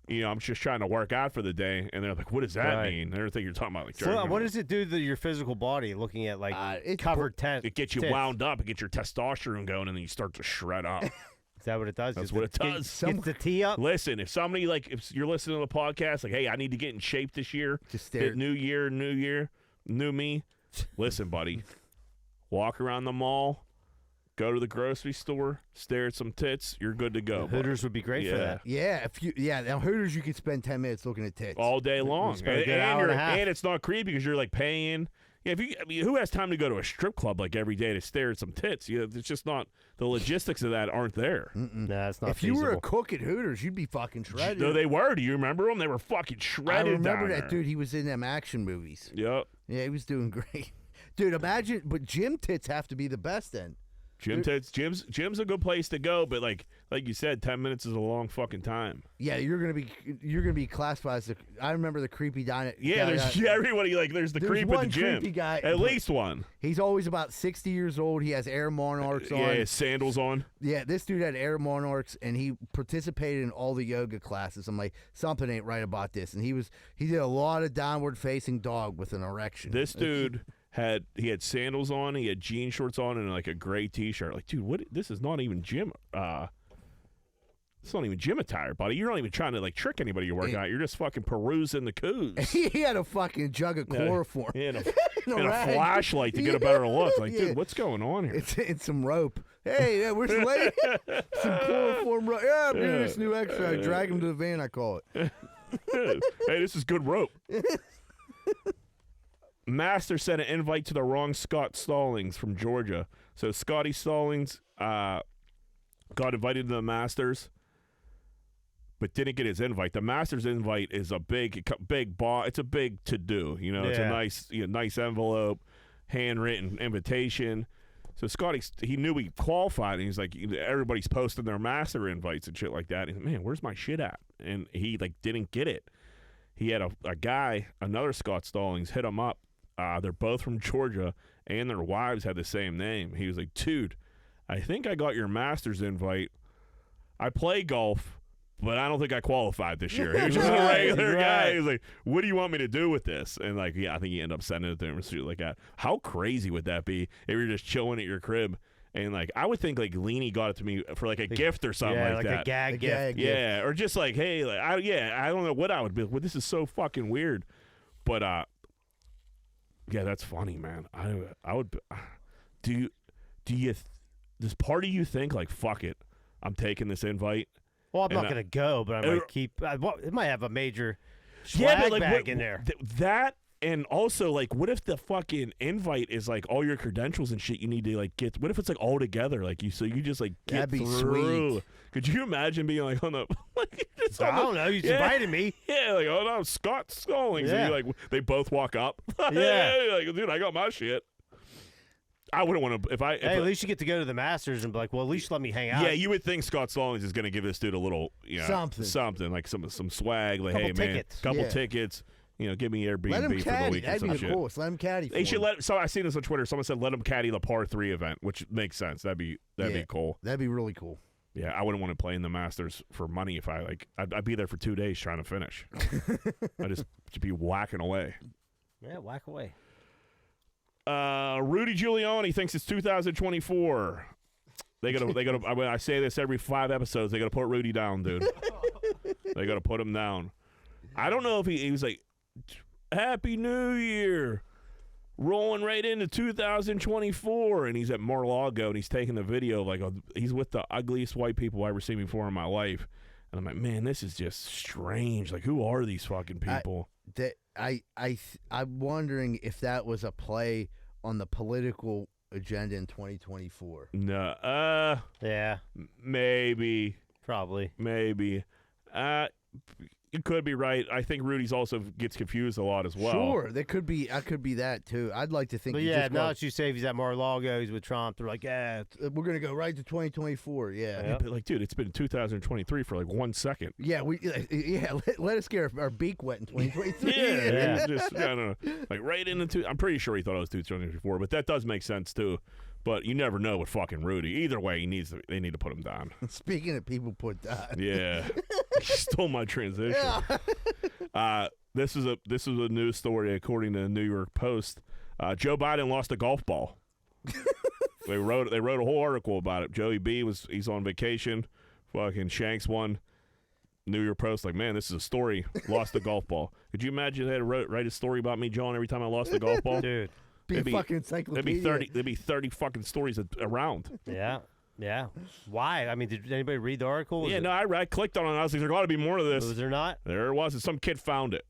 C: I'm just trying to work out for the day. And they're like, what does that mean? They don't think you're talking about, like,
B: so what does it do to your physical body looking at, like, covered tent?
C: It gets you wound up. It gets your testosterone going, and then you start to shred up.
B: Is that what it does?
C: That's what it does.
B: Gets the tee up?
C: Listen, if somebody, like, if you're listening to the podcast, like, hey, I need to get in shape this year.
A: Just stare.
C: New year, new me. Listen, buddy. Walk around the mall. Go to the grocery store, stare at some tits. You're good to go.
B: Hooters would be great for that.
A: Yeah, now Hooters you could spend 10 minutes looking at tits
C: all day long,
B: and
C: it's not creepy because you're like paying. Yeah, who has time to go to a strip club like every day to stare at some tits? It's just not the logistics of that aren't there.
B: Nah, it's not.
A: If you were a cook at Hooters, you'd be fucking shredded.
C: No, they were. Do you remember them? They were fucking shredded.
A: I remember
C: down
A: that
C: there.
A: dude. He was in them action movies.
C: Yep.
A: Yeah, he was doing great. Dude, imagine, but gym tits have to be the best then.
C: Gym's a good place to go, but like you said, 10 minutes is a long fucking time.
A: Yeah, you're gonna be classified as I remember the creepy guy.
C: Yeah, there's everybody there's the creep at the gym.
A: Creepy guy,
C: at least one.
A: He's always about 60 years old. He has Air Monarchs on.
C: Yeah, his sandals on.
A: Yeah, this dude had Air Monarchs, and he participated in all the yoga classes. I'm like, something ain't right about this. And he did a lot of downward facing dog with an erection.
C: This dude. He had sandals on, he had jean shorts on, and like a gray T-shirt. Like, dude, what? This is not even gym. It's not even gym attire, buddy. You're not even trying to like trick anybody you work out. You're just fucking perusing the coos.
A: He had a fucking jug of chloroform
C: and a flashlight to get a better look. Like, dude, what's going on here?
A: It's some rope. Hey, where's the lady? Some chloroform rope. Yeah, I'm doing this new exercise. Drag him to the van, I call it.
C: Hey, this is good rope. Master sent an invite to the wrong Scott Stallings from Georgia. So Scotty Stallings got invited to the Masters, but didn't get his invite. The Masters invite is a big ball. It's a big to do. It's a nice envelope, handwritten invitation. So Scotty, he knew he qualified, and he's like, everybody's posting their Master invites and shit like that. And man, where's my shit at? And he didn't get it. He had a guy, another Scott Stallings, hit him up. They're both from Georgia, and their wives had the same name. He was like, dude, I think I got your Masters invite. I play golf, but I don't think I qualified this year. He was just a regular guy. He was like, what do you want me to do with this? And like, yeah, I think you end up sending it to him or something like that. How crazy would that be if you're just chilling at your crib? And like, I would think like Leanie got it to me for like a gift or something like that.
B: A gag gift.
C: Yeah, or just like, hey, I don't know what I would be. Well, this is so fucking weird. But yeah, that's funny, man. I would. Does part of you think like, fuck it, I'm taking this invite?
B: Well, I'm not gonna go, but I might keep. It might have a major swag bag in there.
C: That. And also, like, what if the fucking invite is like all your credentials and shit you need to like get? What if it's like all together, like you just like get
A: That'd be
C: through?
A: sweet.
C: Could you imagine being like on the?
B: I don't know. You invited me.
C: Yeah, like oh no, Scott Stallings.
B: Yeah.
C: And you like they both walk up.
B: Yeah,
C: like dude, I got my shit. I wouldn't want to
B: at least you get to go to the Masters and be like, well, at least let me hang out.
C: Yeah, you would think Scott Stallings is going to give this dude a little, something like some swag, like hey man, couple tickets. Give me Airbnb
A: let him
C: for
A: caddy.
C: the week.
A: That'd
C: or
A: be
C: some
A: cool.
C: shit.
A: Let him caddy.
C: They should let. So I seen this on Twitter. Someone said let him caddy the par 3 event, which makes sense. That'd be cool.
A: That'd be really cool.
C: Yeah, I wouldn't want to play in the Masters for money if I'd be there for 2 days trying to finish. I'd just be whacking away.
B: Yeah, whack away.
C: Rudy Giuliani thinks it's 2024. They gotta. I say this every 5 episodes. They gotta put Rudy down, dude. They gotta put him down. I don't know if he was like, Happy New Year, rolling right into 2024, and he's at Mar-a-Lago and he's taking the video like he's with the ugliest white people I've ever seen before in my life, and I'm like, man, this is just strange. Like, who are these fucking people?
A: I'm wondering if that was a play on the political agenda in 2024.
C: No,
B: yeah,
C: maybe,
B: probably,
C: maybe. You could be right. I think Rudy's also gets confused a lot as well.
A: Sure, that could be that too. I'd like to think.
B: But yeah, now that you say if he's at Mar-a-Lago, he's with Trump, they're like, yeah,
A: we're gonna go right to 2024. Yeah,
C: but like, dude, it's been 2023 for like 1 second.
A: Yeah, let us get our beak wet in 2023.
C: yeah. Just I don't know, like right into. I'm pretty sure he thought it was 2024, but that does make sense too. But you never know with fucking Rudy. Either way, they need to put him down.
A: Speaking of people put down.
C: Yeah. He stole my transition. Yeah. This is a news story according to the New York Post. Joe Biden lost a golf ball. They wrote a whole article about it. Joey B he's on vacation. Fucking Shanks won. New York Post, like, man, this is a story. Lost a golf ball. Could you imagine they had to write a story about me, John, every time I lost a golf ball?
B: Dude.
A: Be a fucking encyclopedia.
C: There'd be 30 fucking stories around.
B: Yeah. Why? I mean, did anybody read the article?
C: I clicked on it. I was like, there got to be more to this.
B: Was there not?
C: There it was. And some kid found it.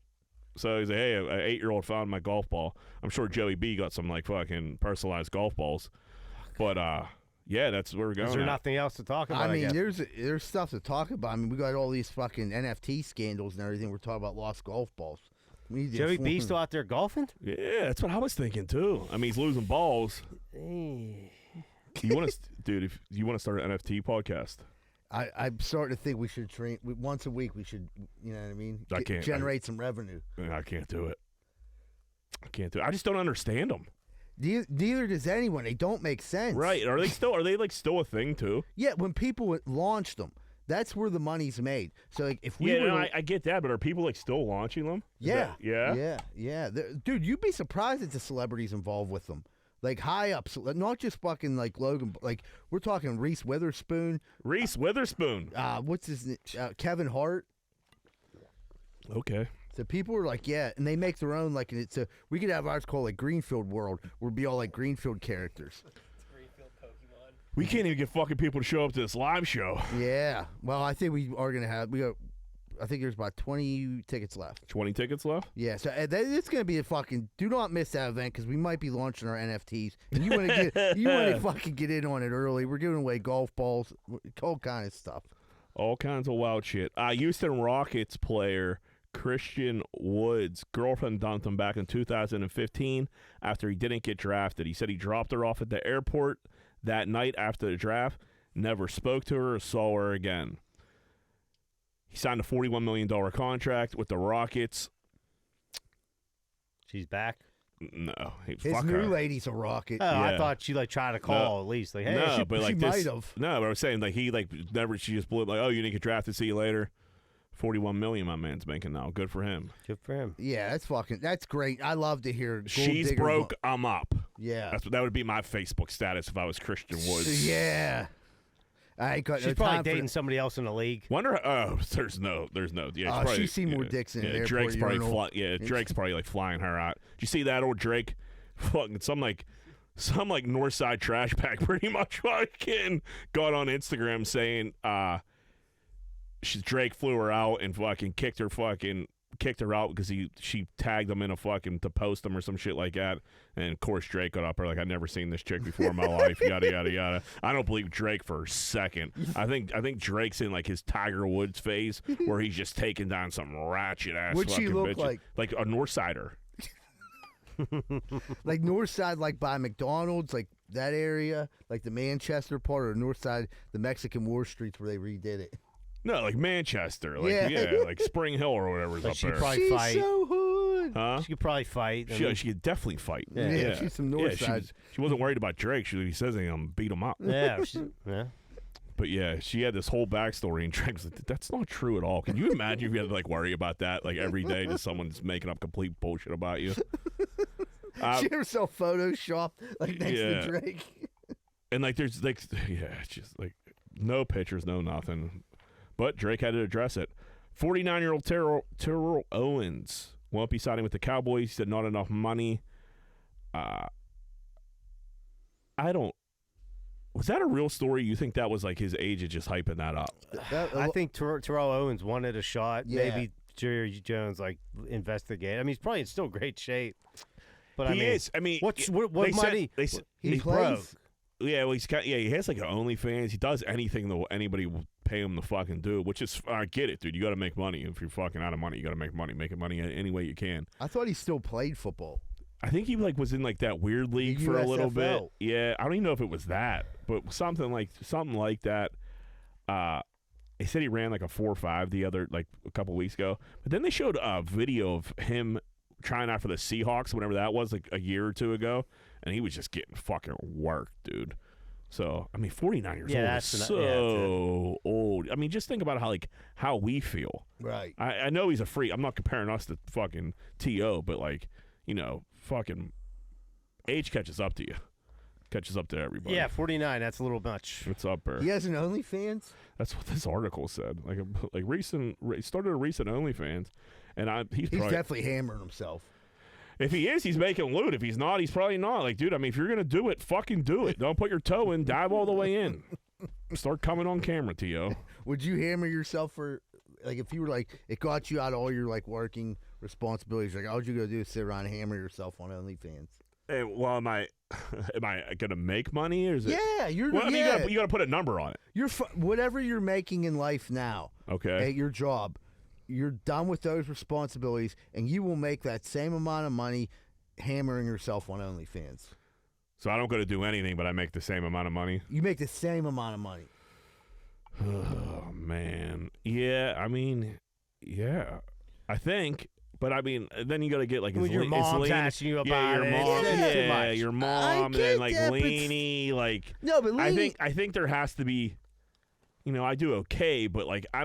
C: So he's like, hey, an 8-year-old found my golf ball. I'm sure Joey B got some like fucking personalized golf balls. But yeah, that's where we're going.
B: Is there nothing else to talk about?
A: I mean, there's stuff to talk about. I mean, we got all these fucking NFT scandals and everything. We're talking about lost golf balls.
B: Joey B still out there golfing?
C: Yeah, that's what I was thinking too. I mean, he's losing balls. You want to, dude? If you want to start an NFT podcast,
A: I'm starting to think we should train once a week. We should, you know what I mean?
C: I can't
A: generate some revenue.
C: I can't do it. I just don't understand them.
A: Neither does anyone. They don't make sense.
C: Right? Are they still a thing too?
A: Yeah, when people launched them. That's where the money's made. So, like, if we
C: I get that, but are people like still launching them?
A: Yeah,
C: yeah.
A: Dude, you'd be surprised at the celebrities involved with them. Like high ups, not just fucking like Logan. Like we're talking Reese Witherspoon. What's his name? Kevin Hart.
C: Okay.
A: So people are like, yeah, and they make their own like, and we could have ours called like Greenfield World, where it'd be all like Greenfield characters.
C: We can't even get fucking people to show up to this live show.
A: Yeah. Well, I think we are going to have, I think there's about 20 tickets left.
C: 20 tickets left?
A: Yeah. So it's going to be do not miss that event because we might be launching our NFTs. And you want to fucking get in on it early. We're giving away golf balls, all kind of stuff.
C: All kinds of wild shit. Houston Rockets player Christian Wood's girlfriend dumped him back in 2015 after he didn't get drafted. He said he dropped her off at the airport that night after the draft, never spoke to her or saw her again. He signed a $41 million contract with the Rockets.
B: She's back?
C: No.
A: His new lady's a Rocket.
B: Oh, yeah. I thought she tried to call at least. Like, hey,
C: no,
A: she
C: might
A: have.
C: No, but I was saying she just blew it like, oh, you didn't get drafted, see you later. $41 million my man's making now. Good for him.
A: Yeah, that's great. I love to hear.
C: She's broke, I'm up.
A: Yeah.
C: That would be my Facebook status if I was Christian Woods.
A: Yeah.
B: She's probably dating somebody else in the league.
C: Wonder. There's no. Yeah,
A: she's seen more dicks in an
C: Drake's
A: airport.
C: probably Drake's probably like flying her out. Did you see that old Drake? Fucking some Northside trash bag pretty much fucking got on Instagram saying Drake flew her out and fucking kicked her out because she tagged him in to post him or some shit like that. And of course Drake got up there like, I've never seen this chick before in my life, yada yada yada. I don't believe Drake for a second. I think Drake's in like his Tiger Woods phase where he's just taking down some ratchet ass.
A: What'd she look
C: bitches. Like a Northsider.
A: Like Northside, like by McDonald's, like that area, like the Manchester part, or Northside, the Mexican War Streets where they redid it.
C: No, like Manchester, like Spring Hill or whatever's up there.
B: Probably fight.
A: So hood.
C: Huh?
B: She could probably fight.
C: She could definitely fight.
A: Yeah, she's some Northside.
C: She wasn't worried about Drake. He says he's gonna beat him up.
B: Yeah.
C: But yeah, she had this whole backstory, and Drake was like, "That's not true at all." Can you imagine if you had to like worry about that like every day, just someone's making up complete bullshit about you?
A: She herself photoshopped like next to Drake.
C: And like, there's like, it's just like no pictures, no nothing. But Drake had to address it. 49-year-old Terrell Owens won't be signing with the Cowboys. He said not enough money. Was that a real story? You think that was like his agent just hyping that up?
B: I think Terrell Owens wanted a shot.
A: Yeah.
B: Maybe Jerry Jones like investigated. I mean, he's probably in still great shape. But
C: He is. I mean,
B: what money?
A: He
B: he's
A: plays.
B: broke.
C: Yeah, well, he has like an OnlyFans. He does anything that anybody will pay him to fucking do, which is, I get it, dude. You got to make money. If you're fucking out of money, you got to make money. Make money any way you can.
A: I thought he still played football.
C: I think he like was in like that weird league for a little bit.
A: USFL.
C: Yeah, I don't even know if it was that, but something like that. They said he ran like a 4.5 a couple weeks ago, but then they showed a video of him trying out for the Seahawks, whenever that was, like a year or two ago, and he was just getting fucking worked, dude. So I mean, 49 years old is so old. I mean, just think about how we feel.
A: Right.
C: I know he's a freak. I'm not comparing us to fucking T.O., but like, you know, fucking age catches up to you. Catches up to everybody.
B: Yeah, 49. That's a little much.
C: What's up, Bert?
A: He has an OnlyFans?
C: That's what this article said. He started a recent OnlyFans, and he's probably,
A: definitely hammering himself.
C: if he is, he's making loot. If he's not, he's probably not. Like, dude, I mean, if you're gonna do it, fucking do it. Don't put your toe in. Dive all the way in. Start coming on camera, T.O.
A: Would you hammer yourself for, like, if you were like, it got you out of all your like working responsibilities? Like, all you gonna do is sit around and hammer yourself on OnlyFans?
C: Hey, well, am I gonna make money, or is it?
A: Yeah, you're.
C: Well, I mean,
A: yeah.
C: you gotta put a number on it.
A: You're whatever you're making in life now.
C: Okay.
A: At your job, you're done with those responsibilities, and you will make that same amount of money hammering yourself on OnlyFans.
C: So I don't go to do anything, but I make the same amount of money.
A: You make the same amount of money.
C: Oh man, yeah. I mean, yeah. I think. But I mean, then you got to get like
B: When your mom's asking you about
C: your
B: it.
C: mom,
B: That's too
C: yeah,
B: much.
C: your
A: I
C: mom, and
A: get
C: then like
A: that, but
C: Leanie, like
A: No, but Leanie,
C: I think there has to be, you know, I do okay, but like I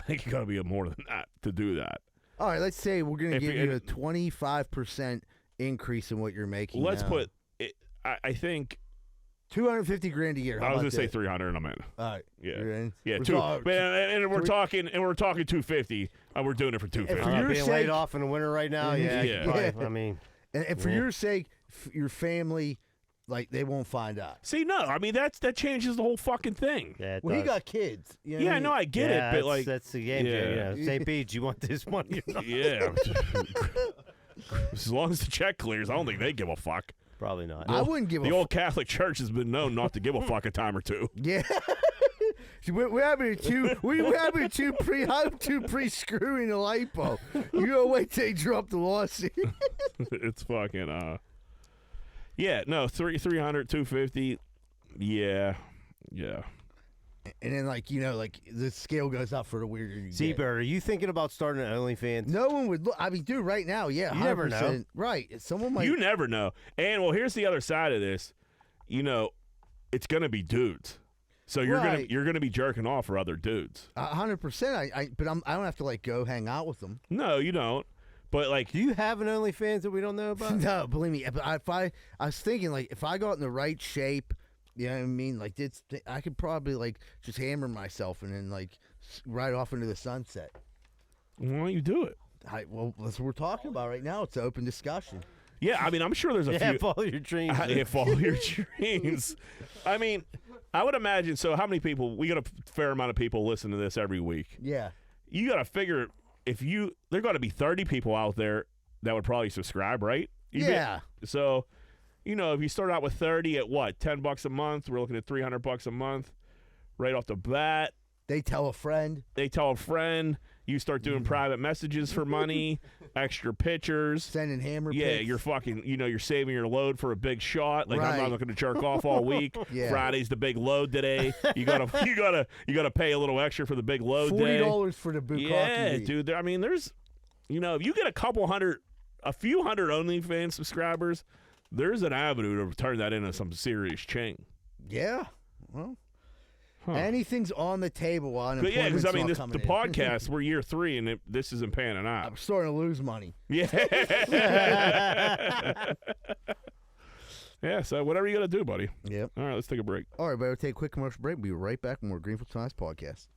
C: think you got to be more than that to do that.
A: all right, let's say we're gonna
C: If
A: give
C: you-
A: you a 25% increase in what you're making.
C: Let's
A: now.
C: put it. I think
A: $250,000 a year. How
C: I was
A: about
C: gonna say
A: that?
C: 300, and I'm in.
A: All right,
C: Yeah.
A: you're in?
C: Yeah,
A: We're
C: two.
A: talking-
C: But, and we're
A: three-
C: talking 250. We're doing it for
A: If
C: 250.
A: you're
B: Being
A: sake-
B: laid off in the winter right now, yeah.
C: Yeah.
B: probably, I mean,
A: and for
B: Yeah.
A: your sake, your family, like they won't find out.
C: See, no, I mean that changes the whole fucking thing.
B: yeah. It
A: Well, he
B: does.
A: got kids. You know what
C: Yeah,
A: I
C: I know,
A: mean?
C: I get
B: Yeah,
C: it, but like,
B: that's the game.
C: yeah.
B: Yeah. St. Pete, you want this money? Or not?
C: yeah. As long as the check clears, I don't think they give a fuck.
B: Probably not.
A: I wouldn't give
C: The
A: a
C: old Catholic Church has been known not to give a fuck a time or two.
A: Yeah. We're having two pre-screwing a lipo. You gotta wait till they drop the lawsuit.
C: It's fucking yeah, no, 300, 250. Yeah.
A: And then, like, you know, like the scale goes up for the weirder you get.
B: Seabird, are you thinking about starting an OnlyFans?
A: No one would look. I mean, dude, right now, yeah,
B: You never know.
A: 100%. Right. Someone might.
C: You never know. And well, here's the other side of this. You know, it's gonna be dudes. So
A: Right.
C: you're gonna be jerking off for other dududes.
A: 100%. But I don't have to like go hang out with them.
C: No, you don't. But like,
B: Do you have an OnlyFans that we don't know about?
A: No, believe me. If I was thinking, like, if I got in the right shape, you know what I mean? Like, I could probably like just hammer myself and then like ride off into the sunset.
C: why don't you do it?
A: Well, that's what we're talking about right now. It's an open discussion.
C: Yeah, I mean, I'm sure there's a
B: Yeah,
C: few.
B: follow your dreams.
C: Yeah, follow your dreams. I mean, I would imagine. So, how many people? We got a fair amount of people listen to this every week.
A: Yeah.
C: You got to figure there got to be 30 people out there that would probably subscribe, right?
A: Yeah.
C: So, you know, if you start out with 30 at what, $10 a month, we're looking at $300 a month right off the bat.
A: They tell a friend.
C: They tell a friend. You start doing private messages for money, extra pictures.
A: Sending hammer
C: Yeah,
A: pics.
C: you're fucking, you know, you're saving your load for a big shot. Like, I'm
A: Right.
C: not looking to jerk off all week.
A: Yeah.
C: Friday's the big load today. You gotta pay a little extra for the big load day.
A: $40 for the bukkake.
C: Yeah,
A: meat.
C: dude. I mean, there's, you know, if you get a few hundred OnlyFans subscribers, there's an avenue to turn that into some serious ching.
A: Yeah. Well, Anything's on the table while unemployment's
C: because I mean,
A: not
C: the
A: coming in.
C: podcast, we're year 3, and this isn't panning out.
A: I'm starting to lose money.
C: Yeah. Yeah, so whatever you got to do, buddy.
A: Yep.
C: All right, let's take a break.
A: All right, better take a quick commercial break. We'll be right back with more Greenfield Science Podcast.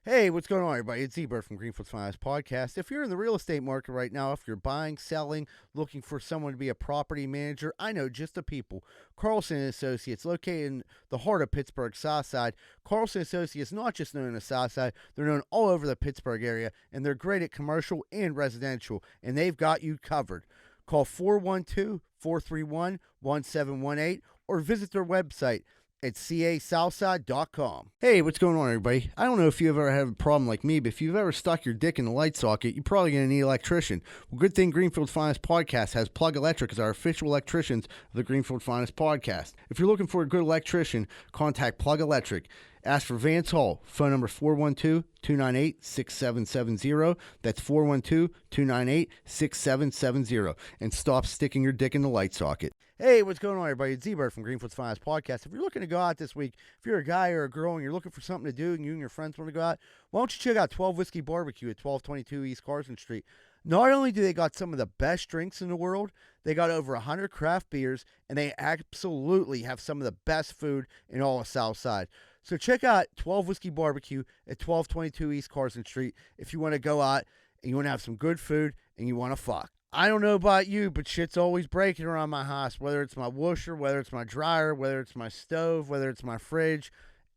A: Hey, what's going on, everybody? It's Z-Bird from Greenfield Finance Podcast. If you're in the real estate market right now, if you're buying, selling, looking for someone to be a property manager, I know just the people. Carlson & Associates, located in the heart of Pittsburgh, Southside. Carlson & Associates, not just known in the Southside, they're known all over the Pittsburgh area, and they're great at commercial and residential, and they've got you covered. Call 412-431-1718 or visit their website at casouthside.com. Hey, what's going on, everybody? I don't know if you've ever had a problem like me, but if you've ever stuck your dick in the light socket, you're probably going to need an electrician. Well, good thing Greenfield Finest Podcast has Plug Electric as our official electricians of the Greenfield Finest Podcast. If you're looking for a good electrician, contact Plug Electric. Ask for Vance Hall. Phone number 412-298-6770. That's 412-298-6770. And stop sticking your dick in the light socket. Hey, what's going on, everybody? It's Z-Bird from Greenfield's Finest Podcast. If you're looking to go out this week, if you're a guy or a girl and you're looking for something to do and you and your friends want to go out, why don't you check out 12 Whiskey Barbecue at 1222 East Carson Street. Not only do they got some of the best drinks in the world, they got over 100 craft beers, and they absolutely have some of the best food in all of Southside. So check out 12 Whiskey Barbecue at 1222 East Carson Street if you want to go out and you want to have some good food and you want to fuck. I don't know about you, but shit's always breaking around my house, whether it's my washer, whether it's my dryer, whether it's my stove, whether it's my fridge.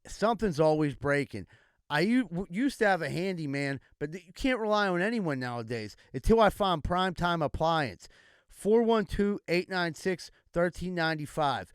A: Something's always breaking. I used to have a handyman, but you can't rely on anyone nowadays until I find Primetime Appliance. 412-896-1395.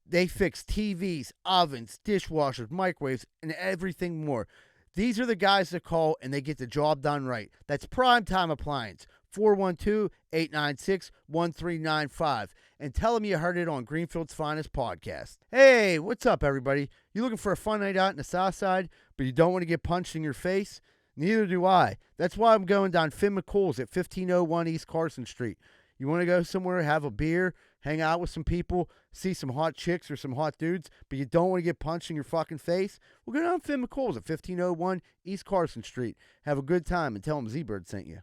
A: They fix TVs, ovens, dishwashers, microwaves, and everything more. These are the guys that call, and they get the job done right. That's Primetime Appliance. 412-896-1395. And tell them you heard it on Greenfield's Finest Podcast. Hey, what's up, everybody? You looking for a fun night out in the South Side, but you don't want to get punched in your face? Neither do I. That's why I'm going down Finn McCool's at 1501 East Carson Street. You want to go somewhere, have a beer, hang out with some people, see some hot chicks or some hot dudes, but you don't want to get punched in your fucking face? Well, go down Finn McCool's at 1501 East Carson Street. Have a good time and tell them Z-Bird sent you.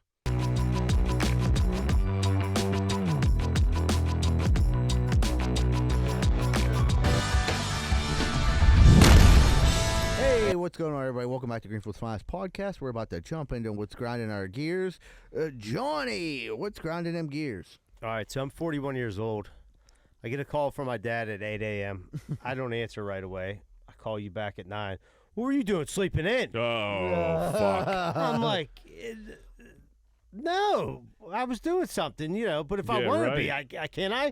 A: Hey, what's going on, everybody? Welcome back to Greenfield's Finest Podcast. We're about to jump into what's grinding our gears. Johnny, what's grinding them gears?
B: All right, so I'm 41 years old. I get a call from my dad at 8 a.m. I don't answer right away. I call you back at 9. What were you doing, sleeping in?
C: Oh, fuck.
B: I'm like, no, I was doing something, but if I want to be, I can't I?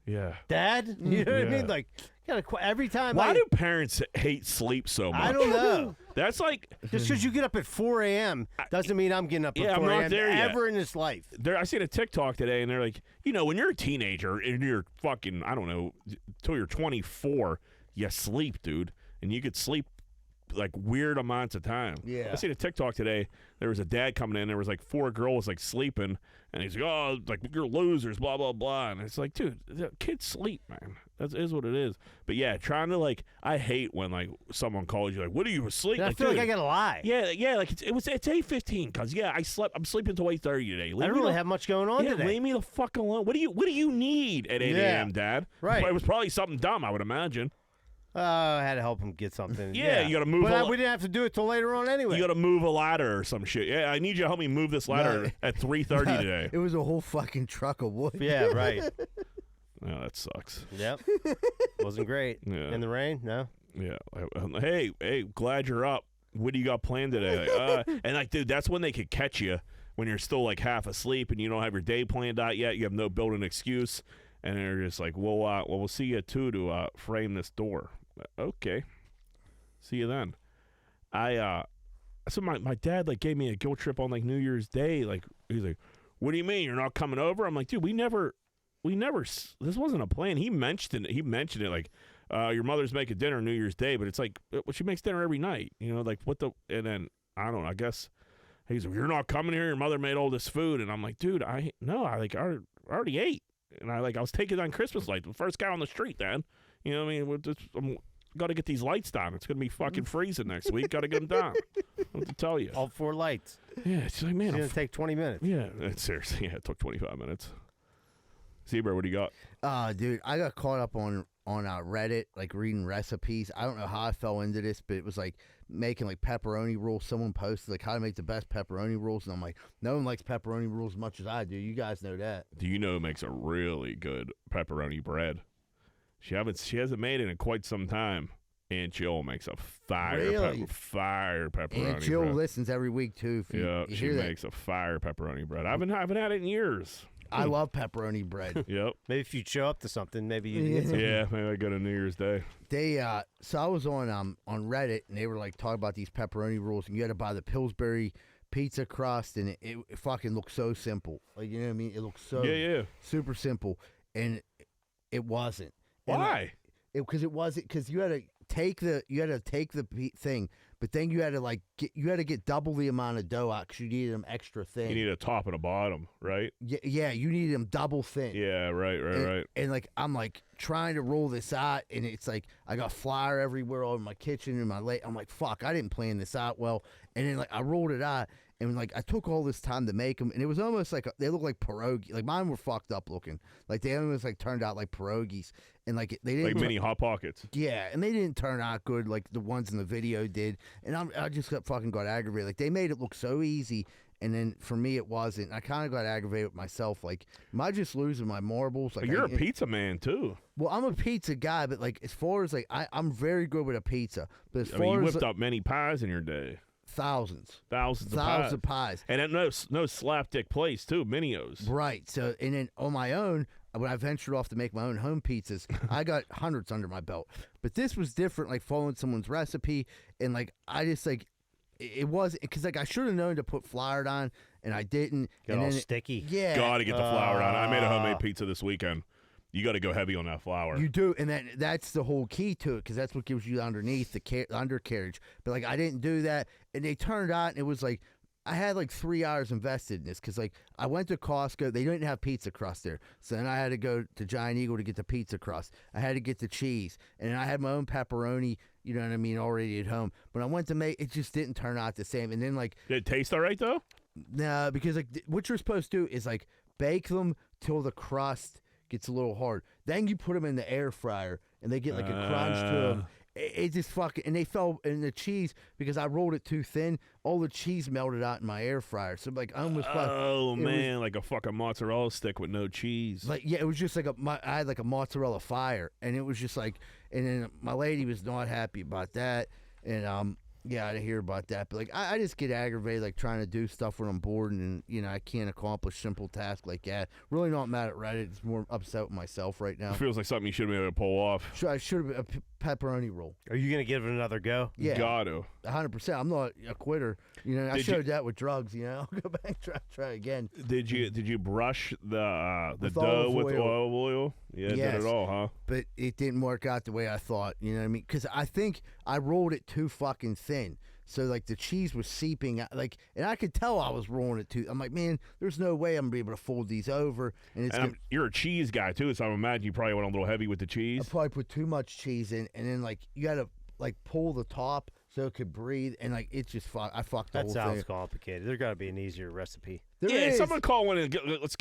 C: Yeah.
B: Dad? You know what I mean? Like, every time
C: Why do parents hate sleep so much?
B: I don't know.
C: That's like...
B: Just because you get up at 4 a.m. doesn't mean I'm getting up at 4
C: I'm
B: a.m.
C: not there yet.
B: ever in this life.
C: I seen a TikTok today, and they're like, when you're a teenager and you're fucking, I don't know, till you're 24, you sleep, dude. And you could sleep like weird amounts of time.
A: Yeah.
C: I seen a TikTok today. There was a dad coming in. There was like 4 girls like sleeping, and he's like, "Oh, like you're losers, blah blah blah." And it's like, dude, kids sleep, man. That is what it is. But yeah, trying to I hate when like someone calls you like, "What are you asleep?"
B: I feel like I gotta lie.
C: Yeah, like it's 8:15 because I'm sleeping till 8:30 today.
B: I don't really have much going on today.
C: Leave me the fuck alone. What do you need at 8 a.m., Dad?
B: Right.
C: It was probably something dumb, I would imagine.
B: I had to help him get something.
C: Yeah, you got to move.
B: But we didn't have to do it till later on anyway.
C: You got to move a ladder or some shit. Yeah, I need you to help me move this ladder at 3:30 today.
A: It was a whole fucking truck of wood.
B: Yeah, right.
C: Oh, that sucks.
B: Yep. Wasn't great.
C: Yeah.
B: In the rain? No.
C: Yeah. Hey, glad you're up. What do you got planned today? And like, dude, that's when they could catch you when you're still like half asleep and you don't have your day planned out yet. You have no built-in excuse, and they're just like, well, we'll see you too to frame this door. Okay. See you then. So my dad like gave me a guilt trip on like New Year's Day. Like he's like, "What do you mean you're not coming over?" I'm like, "Dude, we never. This wasn't a plan." He mentioned it like, "Your mother's making dinner New Year's Day," but it's like, well, she makes dinner every night. Like what the? And then I don't know. I guess he's like, "You're not coming here. Your mother made all this food," and I'm like, "Dude, our I already ate. And I was taking on Christmas lights. The first guy on the street, then. You know what I mean? I'm got to get these lights down. It's going to be fucking freezing next week. Got to get them down. What to tell you?
B: All 4 lights.
C: Yeah, it's like, man.
B: It's going to take 20 minutes.
C: Yeah, seriously. Yeah, it took 25 minutes. Zebra, what do you got?
A: Dude, I got caught up on Reddit, like reading recipes. I don't know how I fell into this, but it was like making like pepperoni rolls. Someone posted like how to make the best pepperoni rolls, and I'm like, no one likes pepperoni rolls as much as I do. You guys know that.
C: Do you know who makes a really good pepperoni bread? She hasn't made it in quite some time. Aunt Jill makes a fire pepperoni
A: Aunt Jill
C: bread.
A: listens every week too.
C: She makes a fire pepperoni bread. I haven't had it in years.
A: I love pepperoni bread.
C: Yep.
B: Maybe if you show up to something, maybe you can get some.
C: Yeah, maybe I go to New Year's Day.
A: So I was on Reddit, and they were like talking about these pepperoni rolls, and you had to buy the Pillsbury pizza crust, and it fucking looked so simple. Like, you know what I mean? It looked so super simple, and it wasn't.
C: Why?
A: Because it wasn't. Because you had to take the thing, but then you had to get double the amount of dough out because you needed them extra thin.
C: You need a top and a bottom, right?
A: Yeah, you needed them double thin.
C: Yeah, right.
A: And like I'm like trying to roll this out, and it's like I got flour everywhere all in my kitchen and my late. I'm like, fuck, I didn't plan this out well. And then like I rolled it out, and like I took all this time to make them, and it was almost like they looked like pierogi. Like mine were fucked up looking. Like they almost like turned out like pierogies, and like they didn't
C: like mini hot pockets.
A: Yeah, and they didn't turn out good like the ones in the video did. And I just got aggravated. Like they made it look so easy, and then for me it wasn't. I kind of got aggravated with myself. Like, am I just losing my marbles? Like,
C: you're a pizza man too.
A: Well, I'm a pizza guy, but like as far as like I'm very good with a pizza. But as far
C: you
A: as
C: whipped up many pies in your day.
A: Thousands
C: of
A: pies.
C: And at no slapdick place too, Minios.
A: Right. So, and then on my own, when I ventured off to make my own home pizzas, I got hundreds under my belt. But this was different, like following someone's recipe, and like I just like it was because like I should have known to put flour on, and I didn't.
B: Got
A: and
B: all
A: then
B: sticky.
A: Yeah.
C: Gotta get the flour on. I made a homemade pizza this weekend. You got to go heavy on that flour.
A: You do, and that's the whole key to it, because that's what gives you underneath the undercarriage. But like I didn't do that, and they turned out, and it was like I had like 3 hours invested in this, because like I went to Costco, they didn't have pizza crust there, so then I had to go to Giant Eagle to get the pizza crust. I had to get the cheese, and then I had my own pepperoni, you know what I mean, already at home. But I went to make it, just didn't turn out the same. And then like,
C: did it taste all right though?
A: No, because like what you're supposed to do is like bake them till the crust gets a little hard. Then you put them in the air fryer, and they get like a crunch to them. It just fucking, and they fell in the cheese because I rolled it too thin. All the cheese melted out in my air fryer. So like I almost
C: man, like a fucking mozzarella stick with no cheese.
A: Like it was just like I had like a mozzarella fire, and it was just like, and then my lady was not happy about that, and yeah, I didn't hear about that. But like I just get aggravated like trying to do stuff when I'm bored, and you know I can't accomplish simple tasks like that. Really not mad at Reddit. It's more upset with myself right now.
C: It feels like something you should be able to pull off.
A: I should have been a pepperoni roll.
B: Are you gonna give it another go?
A: Yeah,
C: got to.
A: 100%. I'm not a quitter. You know, I showed that with drugs. You know, I'll go back and try again.
C: Did you brush the dough with olive oil? Yeah,
A: yes,
C: did it all, huh?
A: But it didn't work out the way I thought. You know what I mean? Because I think I rolled it too fucking thin. So like the cheese was seeping out, like, and I could tell I was rolling it too. I'm like, man, there's no way I'm gonna be able to fold these over. And
C: you're a cheese guy too, so I imagine you probably went a little heavy with the cheese.
A: I probably put too much cheese in, and then like you got to like pull the top so it could breathe, and like it's just I fucked the whole thing.
B: That sounds complicated. There's got to be an easier recipe.
C: Someone call in and let's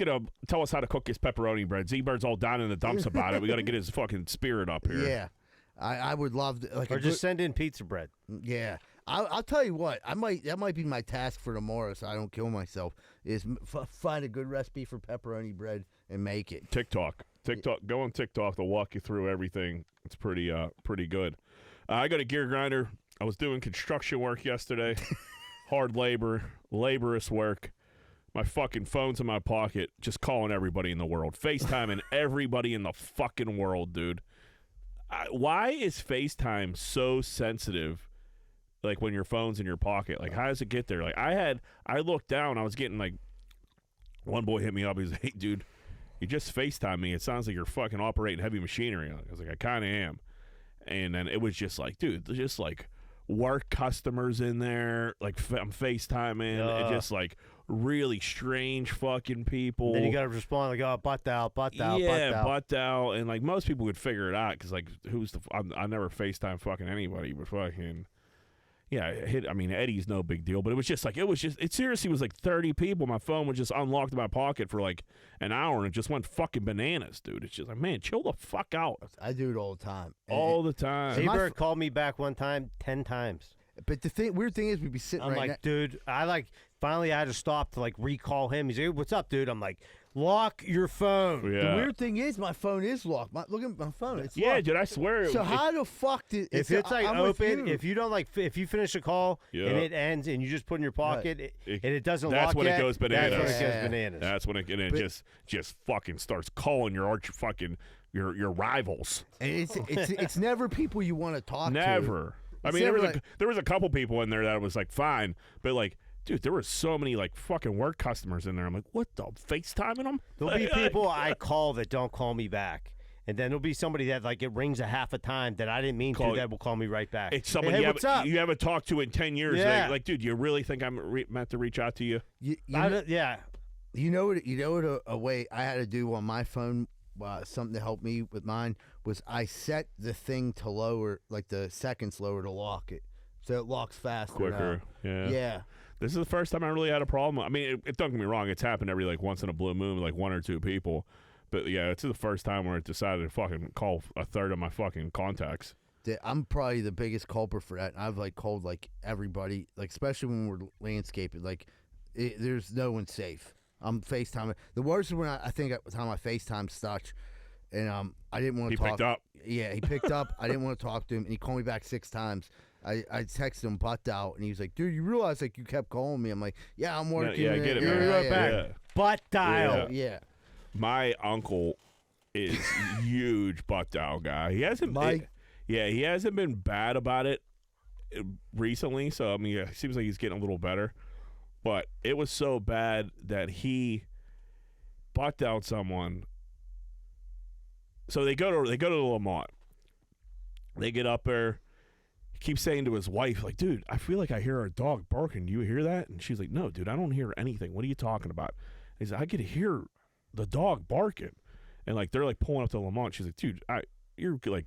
C: tell us how to cook his pepperoni bread. Z-Bird's all down in the dumps about it. We got to get his fucking spirit up here.
A: Yeah, I would love to, like,
B: or just send in pizza bread.
A: Yeah. I'll tell you what. That might be my task for tomorrow, so I don't kill myself. Is find a good recipe for pepperoni bread and make it.
C: TikTok. Go on TikTok. They'll walk you through everything. It's pretty good. I got a gear grinder. I was doing construction work yesterday. Hard laborious work. My fucking phone's in my pocket, just calling everybody in the world, FaceTiming everybody in the fucking world, dude. Why is FaceTime so sensitive? Like when your phone's in your pocket, like how does it get there? Like I looked down, I was getting like, one boy hit me up. He's like, "Hey, dude, you just FaceTime me. It sounds like you're fucking operating heavy machinery." I was like, "I kind of am." And then it was just like, dude, there's just like work customers in there. Like I'm FaceTiming, and just like really strange fucking people.
B: Then you got to respond like, oh, butt out.
C: Yeah, butt out. And like most people would figure it out because like I never FaceTime fucking anybody, but fucking. Yeah, Eddie's no big deal, but it seriously was like 30 people. My phone was just unlocked in my pocket for like an hour, and it just went fucking bananas, dude. It's just like, man, chill the fuck out.
A: I do it all the time.
C: All the time.
B: Seabird called me back one time 10 times.
A: But the weird thing is we'd be sitting
B: I'm like, dude, finally I had to stop to like recall him. He's like, hey, what's up, dude? I'm like, lock your phone.
C: Yeah.
A: The weird thing is my phone is locked. Look at my phone. It's
C: yeah,
A: locked.
C: dude, I swear.
A: So how the fuck did
B: if it's like open, if you don't if you finish a call and it ends and you just put it in your pocket and it doesn't lock
C: that's when
B: yet,
C: it goes bananas.
B: That's when it goes bananas.
C: That's when it just fucking starts calling your your rivals.
A: And it's never people you want to talk to.
C: Never. I mean, there was a couple people in there that was like fine, but like, dude, there were so many like fucking work customers in there. I'm like, what the FaceTiming them?
B: There'll be people I call that don't call me back, and then there'll be somebody that like it rings a half a time that I didn't mean to that will call me right back.
C: It's somebody you haven't talked to in 10 years.
B: Yeah.
C: Like, dude, you really think I'm meant to reach out to you?
B: Yeah.
A: You know what? A way I had to do on my phone. Something to help me with mine was I set the thing to lower, like the seconds lower to lock it, so it locks faster.
C: Quicker.
A: Now. Yeah.
C: This is the first time I really had a problem. I mean, don't get me wrong; it's happened every like once in a blue moon, like one or two people. But yeah, it's the first time where it decided to fucking call a third of my fucking contacts.
A: I'm probably the biggest culprit for that. I've like called like everybody, like especially when we're landscaping. Like, there's no one safe. I'm FaceTiming. The worst is when I think at the time I FaceTime Stutch, and I didn't want to talk.
C: He picked up.
A: Yeah, he picked up. I didn't want to talk to him, and he called me back 6 times. I texted him butt out, and he was like, "Dude, you realize like you kept calling me?" I'm like, "Yeah, I'm working."
C: Yeah, I get it, man.
B: Yeah. Butt dial.
A: Yeah.
C: My uncle is huge butt dial guy. He hasn't. He hasn't been bad about it recently. So I mean, it seems like he's getting a little better. But it was so bad that he butt dialed someone. So they go to Lamont. They get up there. He keeps saying to his wife, like, dude, I feel like I hear our dog barking. Do you hear that? And she's like, no, dude, I don't hear anything. What are you talking about? He's like, I could hear the dog barking. And like they're like pulling up to Lamont. She's like, dude, you're like,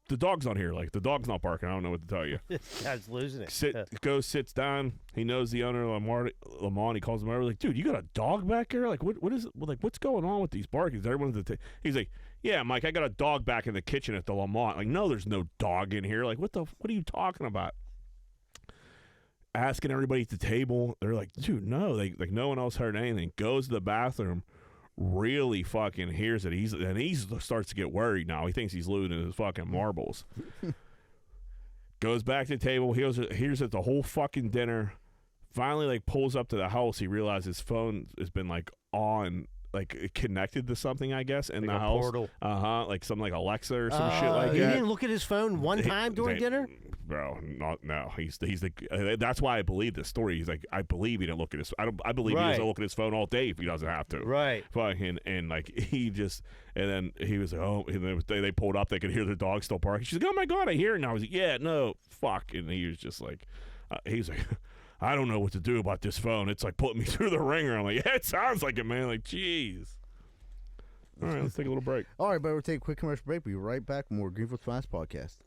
C: the dog's not here. Like, the dog's not barking. I don't know what to tell you.
B: This guy's losing it.
C: Sits down. He knows the owner of Lamont. He calls him over. Like, dude, you got a dog back here? Like, what is it? Like, what's going on with these barkings? Everyone's he's like, yeah, Mike, I got a dog back in the kitchen at the Lamont. Like, no, there's no dog in here. Like, what are you talking about? Asking everybody at the table. They're like, dude, no. Like, no one else heard anything. Goes to the bathroom. Really fucking hears it. He starts to get worried now. He thinks he's losing his fucking marbles. Goes back to the table. Hears it the whole fucking dinner. Finally, like, pulls up to the house. He realizes his phone has been like on, like connected to something, I guess, in
B: like
C: the house.
B: Portal.
C: Like some like Alexa or some shit like
B: he
C: that.
B: He didn't look at his phone one time during dinner?
C: Bro, no. He's the. That's why I believe this story. He's like, I believe he didn't look at his. I believe he doesn't look at his phone all day if he doesn't have to.
B: Right.
C: Fucking and like he just and then he was like, oh, and then they pulled up. They could hear the dog still barking. She's like, oh my god, I hear it now. I was like, yeah, no, fuck. And he was just like, he's like, I don't know what to do about this phone. It's like putting me through the ringer. I'm like, yeah, it sounds like it, man. Like, jeez. All right, let's take a little break.
A: All right, but we'll take a quick commercial break. We'll be right back with more Greenfield's Finest podcast.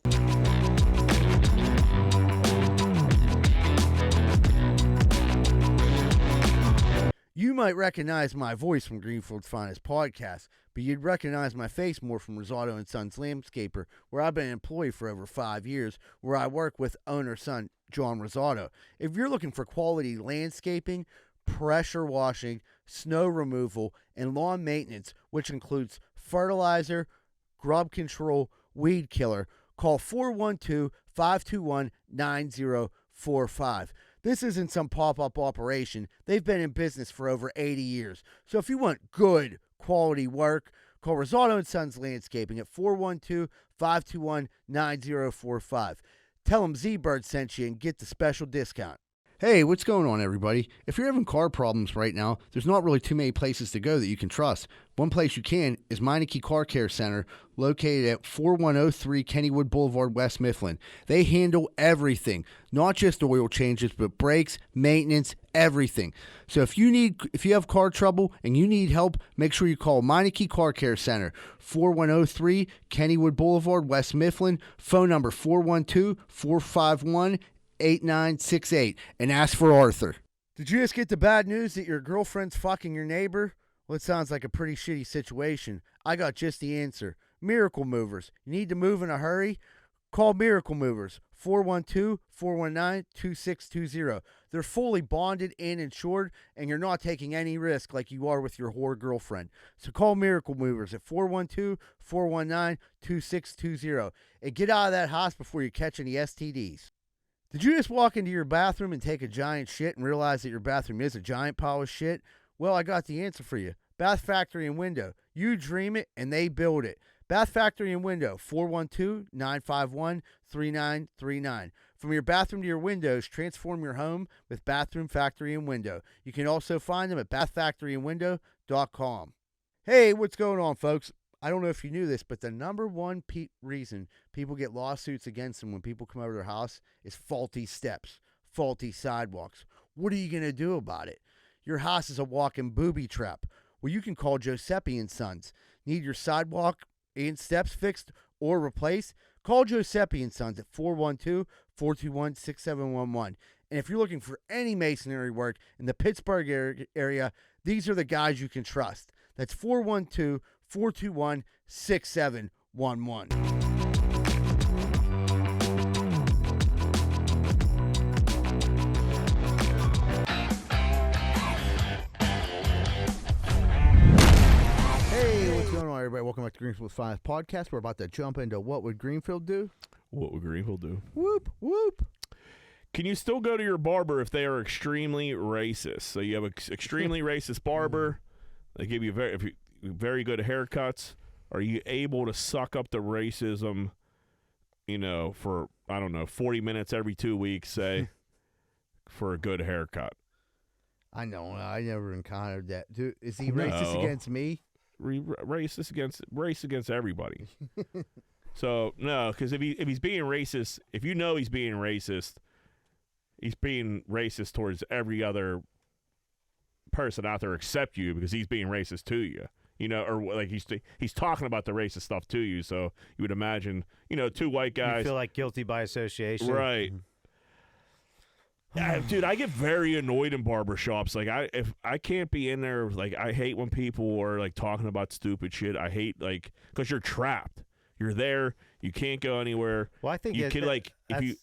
A: You might recognize my voice from Greenfield's Finest podcast, but you'd recognize my face more from Rosato and Sons Landscaper, where I've been an employee for over 5 years, where I work with owner-son John Rosato. If you're looking for quality landscaping, pressure washing, snow removal, and lawn maintenance, which includes fertilizer, grub control, weed killer, call 412-521-9045. This isn't some pop-up operation. They've been in business for over 80 years. So if you want good quality work, call Rosato and Sons Landscaping at 412-521-9045. Tell them Z-Bird sent you and get the special discount. Hey, what's going on, everybody? If you're having car problems right now, there's not really too many places to go that you can trust. One place you can is Meineke Car Care Center, located at 4103 Kennywood Boulevard, West Mifflin. They handle everything, not just oil changes, but brakes, maintenance, everything. So if you have car trouble and you need help, make sure you call Meineke Car Care Center, 4103 Kennywood Boulevard, West Mifflin. Phone number 412-451-8968, and ask for Arthur. Did you just get the bad news that your girlfriend's fucking your neighbor? Well, it sounds like a pretty shitty situation. I got just the answer. Miracle Movers. You need to move in a hurry? Call Miracle Movers, 412-419-2620. They're fully bonded and insured, and you're not taking any risk like you are with your whore girlfriend. So call Miracle Movers at 412-419-2620 and get out of that house before you catch any STDs. Did you just walk into your bathroom and take a giant shit and realize that your bathroom is a giant pile of shit? Well, I got the answer for you. Bath Factory and Window. You dream it, and they build it. Bath Factory and Window, 412-951-3939. From your bathroom to your windows, transform your home with Bathroom Factory and Window. You can also find them at bathfactoryandwindow.com. Hey, what's going on, folks? I don't know if you knew this, but the number one reason people get lawsuits against them when people come over their house is faulty steps, faulty sidewalks. What are you going to do about it? Your house is a walking booby trap. Well, you can call Giuseppe and Sons. Need your sidewalk and steps fixed or replaced? Call Giuseppe and Sons at 412-421-6711. And if you're looking for any masonry work in the Pittsburgh area, these are the guys you can trust. That's 412-421-6711. Everybody, welcome back to Greenfield 5 Podcast. We're about to jump into What Would Greenfield Do?
C: What would Greenfield do?
A: Whoop, whoop.
C: Can you still go to your barber if they are extremely racist? So you have an extremely racist barber. They give you very good haircuts. Are you able to suck up the racism, for, 40 minutes every 2 weeks, say, for a good haircut?
A: I know. I never encountered that. Dude, is he racist against me?
C: Race against everybody. So no, because if he's being racist, if you know he's being racist towards every other person out there except you, because he's being racist to you, or like he's talking about the racist stuff to you. So you would imagine, two white guys,
B: you feel like guilty by association,
C: right? Dude, I get very annoyed in barbershops. Like, if I can't be in there, like, I hate when people are, like, talking about stupid shit. I hate, like, because you're trapped. You're there. You can't go anywhere.
B: Well, I think
C: you can, like, if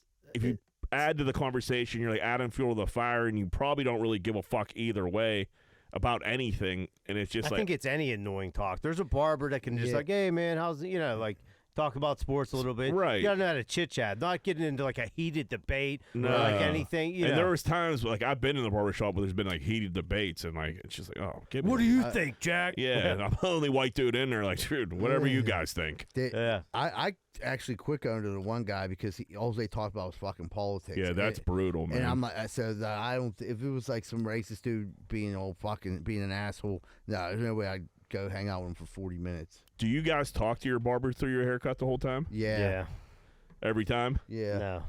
C: you add to the conversation, you're, like, adding fuel to the fire, and you probably don't really give a fuck either way about anything. And it's just
B: I think it's any annoying talk. There's a barber that can just, like, hey, man, how's, like, talk about sports a little bit.
C: Right.
B: You gotta know how to chit-chat, not getting into, like, a heated debate or, like, anything.
C: And there was times, like, I've been in the barbershop where there's been, like, heated debates, and, like, it's just like, oh, give me
B: what do you think, Jack?
C: Yeah, and I'm the only white dude in there, like, dude, whatever you guys think.
A: I actually quit going to the one guy because all they talked about was fucking politics.
C: Yeah, that's brutal, man.
A: And I'm like, so I don't, if it was, like, some racist dude being an asshole, no, there's no way I'd go hang out with him for 40 minutes.
C: Do you guys talk to your barber through your haircut the whole time?
A: Yeah.
C: Every time?
A: Yeah.
B: No.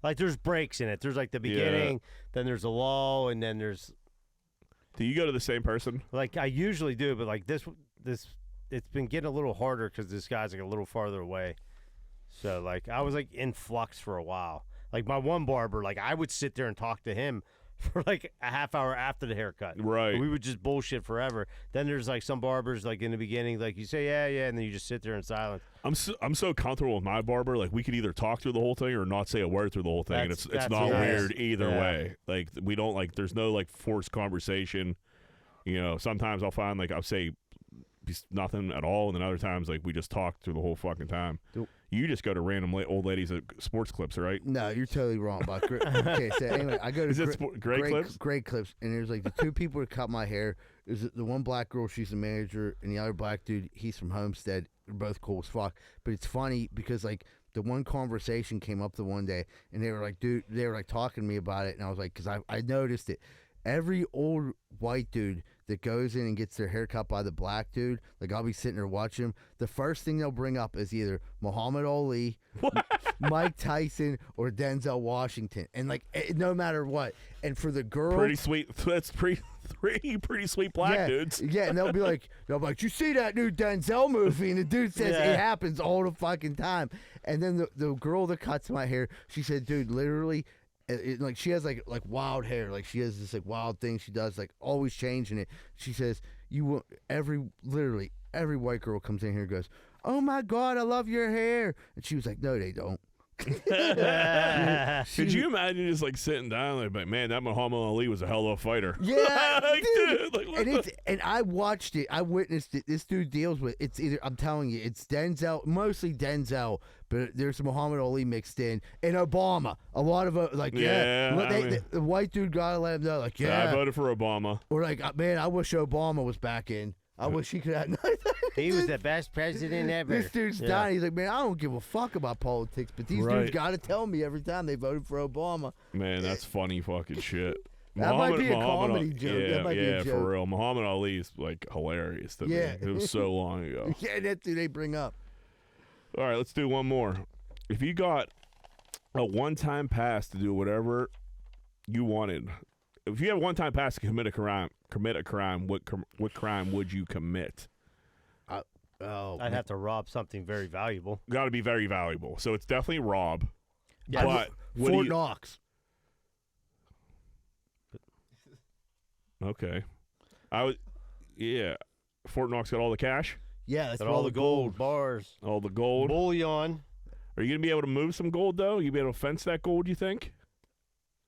B: Like, there's breaks in it. There's, like, the beginning, then there's a lull, and then there's...
C: Do you go to the same person?
B: Like, I usually do, but, like, this it's been getting a little harder because this guy's, like, a little farther away. So, like, I was, like, in flux for a while. Like, my one barber, like, I would sit there and talk to him for like a half hour after the haircut.
C: Right.
B: We would just bullshit forever. Then there's like some barbers, like in the beginning, like you say, yeah, and then you just sit there in silence.
C: I'm so comfortable with my barber. Like, we could either talk through the whole thing or not say a word through the whole thing. And it's not weird either way. Like, we don't, like, there's no, like, forced conversation. Sometimes I'll find, like, I'll say nothing at all, and then other times, like, we just talk through the whole fucking time. You just go to random old ladies at sports clips, right?
A: No, you're totally wrong. Okay, so anyway, I go to
C: Great Clips?
A: Great Clips, and there's like the two people that cut my hair. There's the one black girl, she's the manager, and the other black dude, he's from Homestead. They're both cool as fuck. But it's funny because, like, the one conversation came up the one day, and they were like, dude, they were like talking to me about it, and I was like, because I noticed it. Every old white dude that goes in and gets their hair cut by the black dude, like I'll be sitting there watching him, the first thing they'll bring up is either Muhammad Ali, Mike Tyson, or Denzel Washington. And like, no matter what. And for the girl,
C: pretty sweet. That's three pretty sweet black dudes.
A: Yeah, and they'll be like, you see that new Denzel movie? And the dude says it happens all the fucking time. And then the girl that cuts my hair, she said, dude, literally, like she has like wild hair, like she has this like wild thing she does, like always changing it. She says literally every white girl comes in here and goes, oh my God, I love your hair. And she was like, no, they don't.
C: Could you imagine just like sitting down like, man, that Muhammad Ali was a hell of a fighter.
A: Yeah,
C: like, dude, like,
A: and I watched it, I witnessed it. This dude deals with it's either, I'm telling you, it's Denzel, mostly Denzel, but there's Muhammad Ali mixed in, and Obama. A lot of the white dude gotta let him know, like,
C: I voted for Obama.
A: Or like, man, I wish Obama was back in. I wish he could have.
B: He was the best president ever.
A: This dude's dying. He's like, man, I don't give a fuck about politics, but these dudes got to tell me every time they voted for Obama.
C: Man, that's funny fucking shit.
A: That might be a comedy joke.
C: Yeah, for real. Muhammad Ali is like hilarious to me. It was so long ago.
A: Yeah, that's who they bring up.
C: All right, let's do one more. If you got a one-time pass to do whatever you wanted, if you have a one-time pass to commit a crime, what crime would you commit?
B: I'd have to rob something very valuable.
C: Got to be very valuable. So it's definitely rob.
A: Yeah,
C: but
A: Fort Knox.
C: Okay. Fort Knox got all the cash?
A: Yeah, that's
B: all the gold bars.
C: All the gold.
B: Bullion.
C: Are you going to be able to move some gold, though? You be able to fence that gold, you think?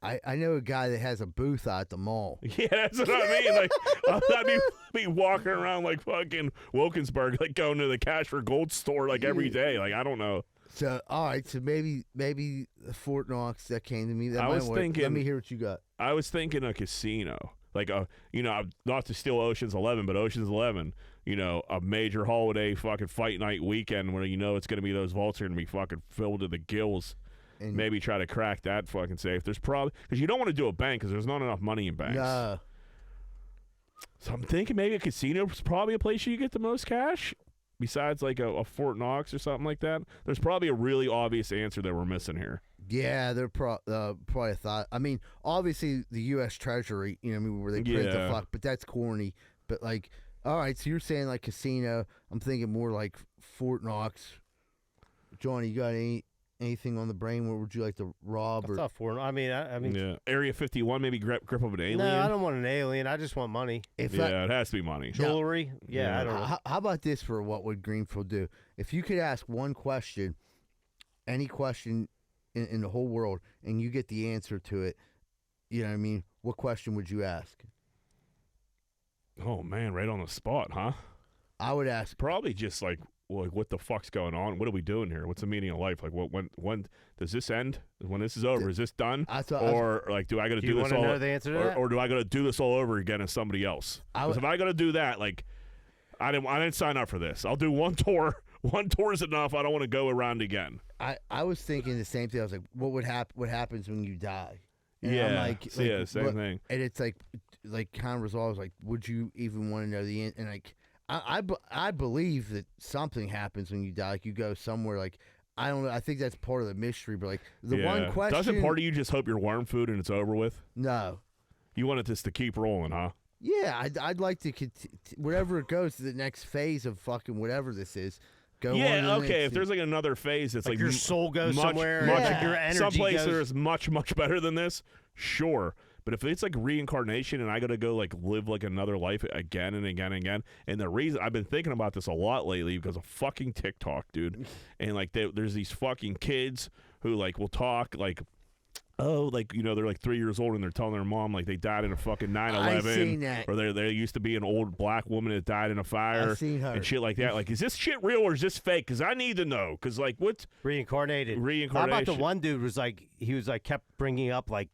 A: I know a guy that has a booth out at the mall.
C: Yeah, that's what I mean. Like, I'd be walking around like fucking Wilkinsburg, like going to the cash for gold store like every day. Like, I don't know.
A: So, all right. So maybe the Fort Knox that came to me. That
C: I was thinking.
A: Let me hear what you got.
C: I was thinking a casino, like not to steal Ocean's 11, but Ocean's 11. A major holiday fucking fight night weekend where it's going to be those vaults are going to be fucking filled to the gills. And maybe try to crack that fucking safe. There's probably because you don't want to do a bank because there's not enough money in banks.
A: No.
C: So I'm thinking maybe a casino is probably a place you get the most cash, besides like a Fort Knox or something like that. There's probably a really obvious answer that we're missing here.
A: Yeah, they're probably thought. I mean, obviously the U.S. Treasury, where they print the fuck, but that's corny. But like, all right, so you're saying like casino. I'm thinking more like Fort Knox. Johnny, you got anything on the brain? What would you like to rob?
B: I thought Fort. I mean,
C: yeah. Area 51, maybe grip of an alien.
B: No, I don't want an alien. I just want money.
C: It has to be money.
B: Jewelry. Yeah, I don't know.
A: How about this for what would Greenfield do? If you could ask one question, any question in the whole world, and you get the answer to it, you know what I mean? What question would you ask?
C: Oh man, right on the spot, huh?
A: I would ask
C: probably just like what the fuck's going on? What are we doing here? What's the meaning of life? Like, when does this end? When this is over, is this done? Or like, do I got to do this all?
B: Know the answer to that?
C: Or do I got to do this all over again as somebody else? Because if I got to do that, like, I didn't sign up for this. I'll do one tour. One tour is enough. I don't want to go around again.
A: I was thinking the same thing. I was like, what happens when you die? And
C: yeah,
A: I'm like,
C: same thing.
A: And it's like kind of resolves. Like, would you even want to know the end? And like. I believe that something happens when you die. Like you go somewhere. Like I don't know. I think that's part of the mystery. But like the one question,
C: doesn't part of you just hope you're worm food and it's over with?
A: No.
C: You wanted this to keep rolling, huh?
A: Yeah, I'd like to wherever it goes to the next phase of fucking whatever this is. Go
C: yeah, okay. If there's like another phase, it's like
B: your soul goes somewhere.
C: Like
B: your energy
C: someplace
B: goes.
C: that is much better than this. Sure. But if it's like reincarnation and I got to go like live like another life again and again and again, and the reason I've been thinking about this a lot lately because of fucking TikTok, dude, and like there's these fucking kids who like will talk like, oh, like they're like 3 years old and they're telling their mom like they died in a fucking 9/11,
A: I've seen that.
C: Or there used to be an old black woman that died in a fire.
A: I've seen her.
C: And shit like that. Like, is this shit real or is this fake? Because I need to know. Because like what
B: reincarnated?
C: Reincarnation.
B: How about the one dude was like he was like kept bringing up like.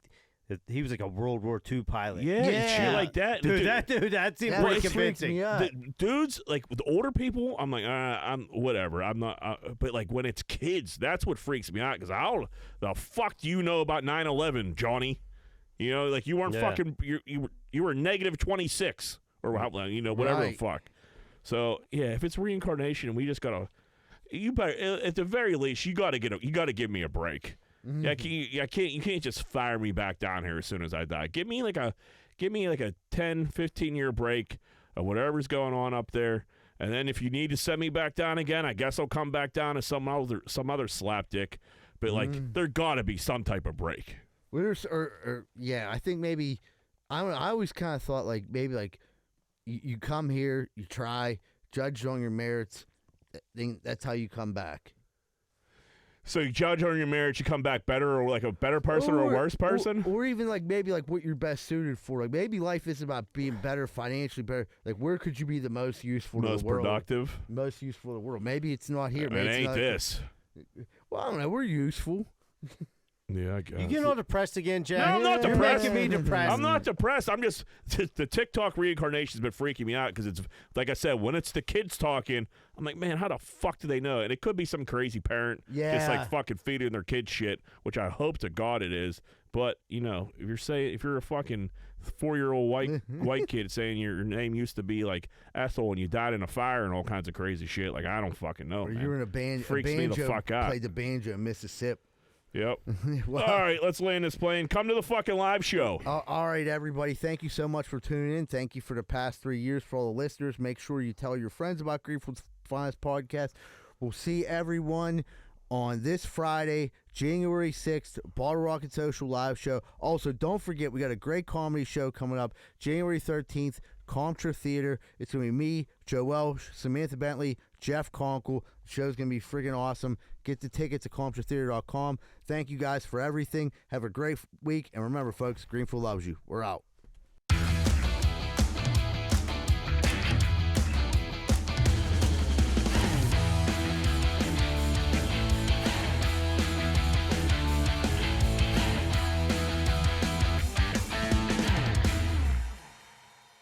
B: He was like a World War II pilot.
C: Yeah. Shit like that.
B: That seemed pretty convincing.
C: Dudes, like with older people, I'm like, I'm whatever. I'm not. But like when it's kids, that's what freaks me out. Because the fuck do you know about 9/11, Johnny? You know, like you weren't fucking. You were negative 26 or how, you know, whatever the fuck. So yeah, if it's reincarnation, we just gotta. You better, at the very least, you gotta give me a break. Mm-hmm. You can't just fire me back down here as soon as I die. Give me like a 10, 15 year break of whatever's going on up there, and then if you need to send me back down again, I guess I'll come back down as some other slapdick. But like, there gotta be some type of break.
A: I think maybe I always kind of thought like maybe like you come here, you try, judged on your merits, then that's how you come back.
C: So you judge on your marriage, you come back better, or like a better person or a worse person?
A: Or even like maybe like what you're best suited for. Like maybe life is about being better, financially better. Like where could you be the most useful to the world?
C: Most productive?
A: Most useful to the world. Maybe it's not here.
C: It ain't this.
A: Well, I don't know. We're useful.
C: Yeah, I guess.
B: You getting all depressed again, Jack?
C: No, I'm not depressed.
B: You're making me depressed.
C: I'm not depressed. I'm just the TikTok reincarnation's been freaking me out because it's like I said, when it's the kids talking, I'm like, man, how the fuck do they know? And it could be some crazy parent just like fucking feeding their kid shit, which I hope to God it is. But you know, if you're a fucking 4-year-old white kid saying your name used to be like Ethel and you died in a fire and all kinds of crazy shit, like I don't fucking know.
A: Or
C: man.
A: you're in a band.
C: Freaks me the fuck out.
A: Played the banjo in Mississippi.
C: Yep. Well, all right, let's land this plane. Come to the fucking live show.
A: All right, everybody. Thank you so much for tuning in. Thank you for the past 3 years for all the listeners. Make sure you tell your friends about Greenfield's Finest Podcast. We'll see everyone on this Friday, January 6th, Bottle Rocket Social Live Show. Also, don't forget, we got a great comedy show coming up January 13th, Contra Theater. It's going to be me, Joe Welsh, Samantha Bentley, Jeff Conkle. The show's going to be friggin' awesome. Get the tickets at ContraTheater.com. Thank you guys for everything. Have a great week. And remember, folks, Greenfield loves you. We're out.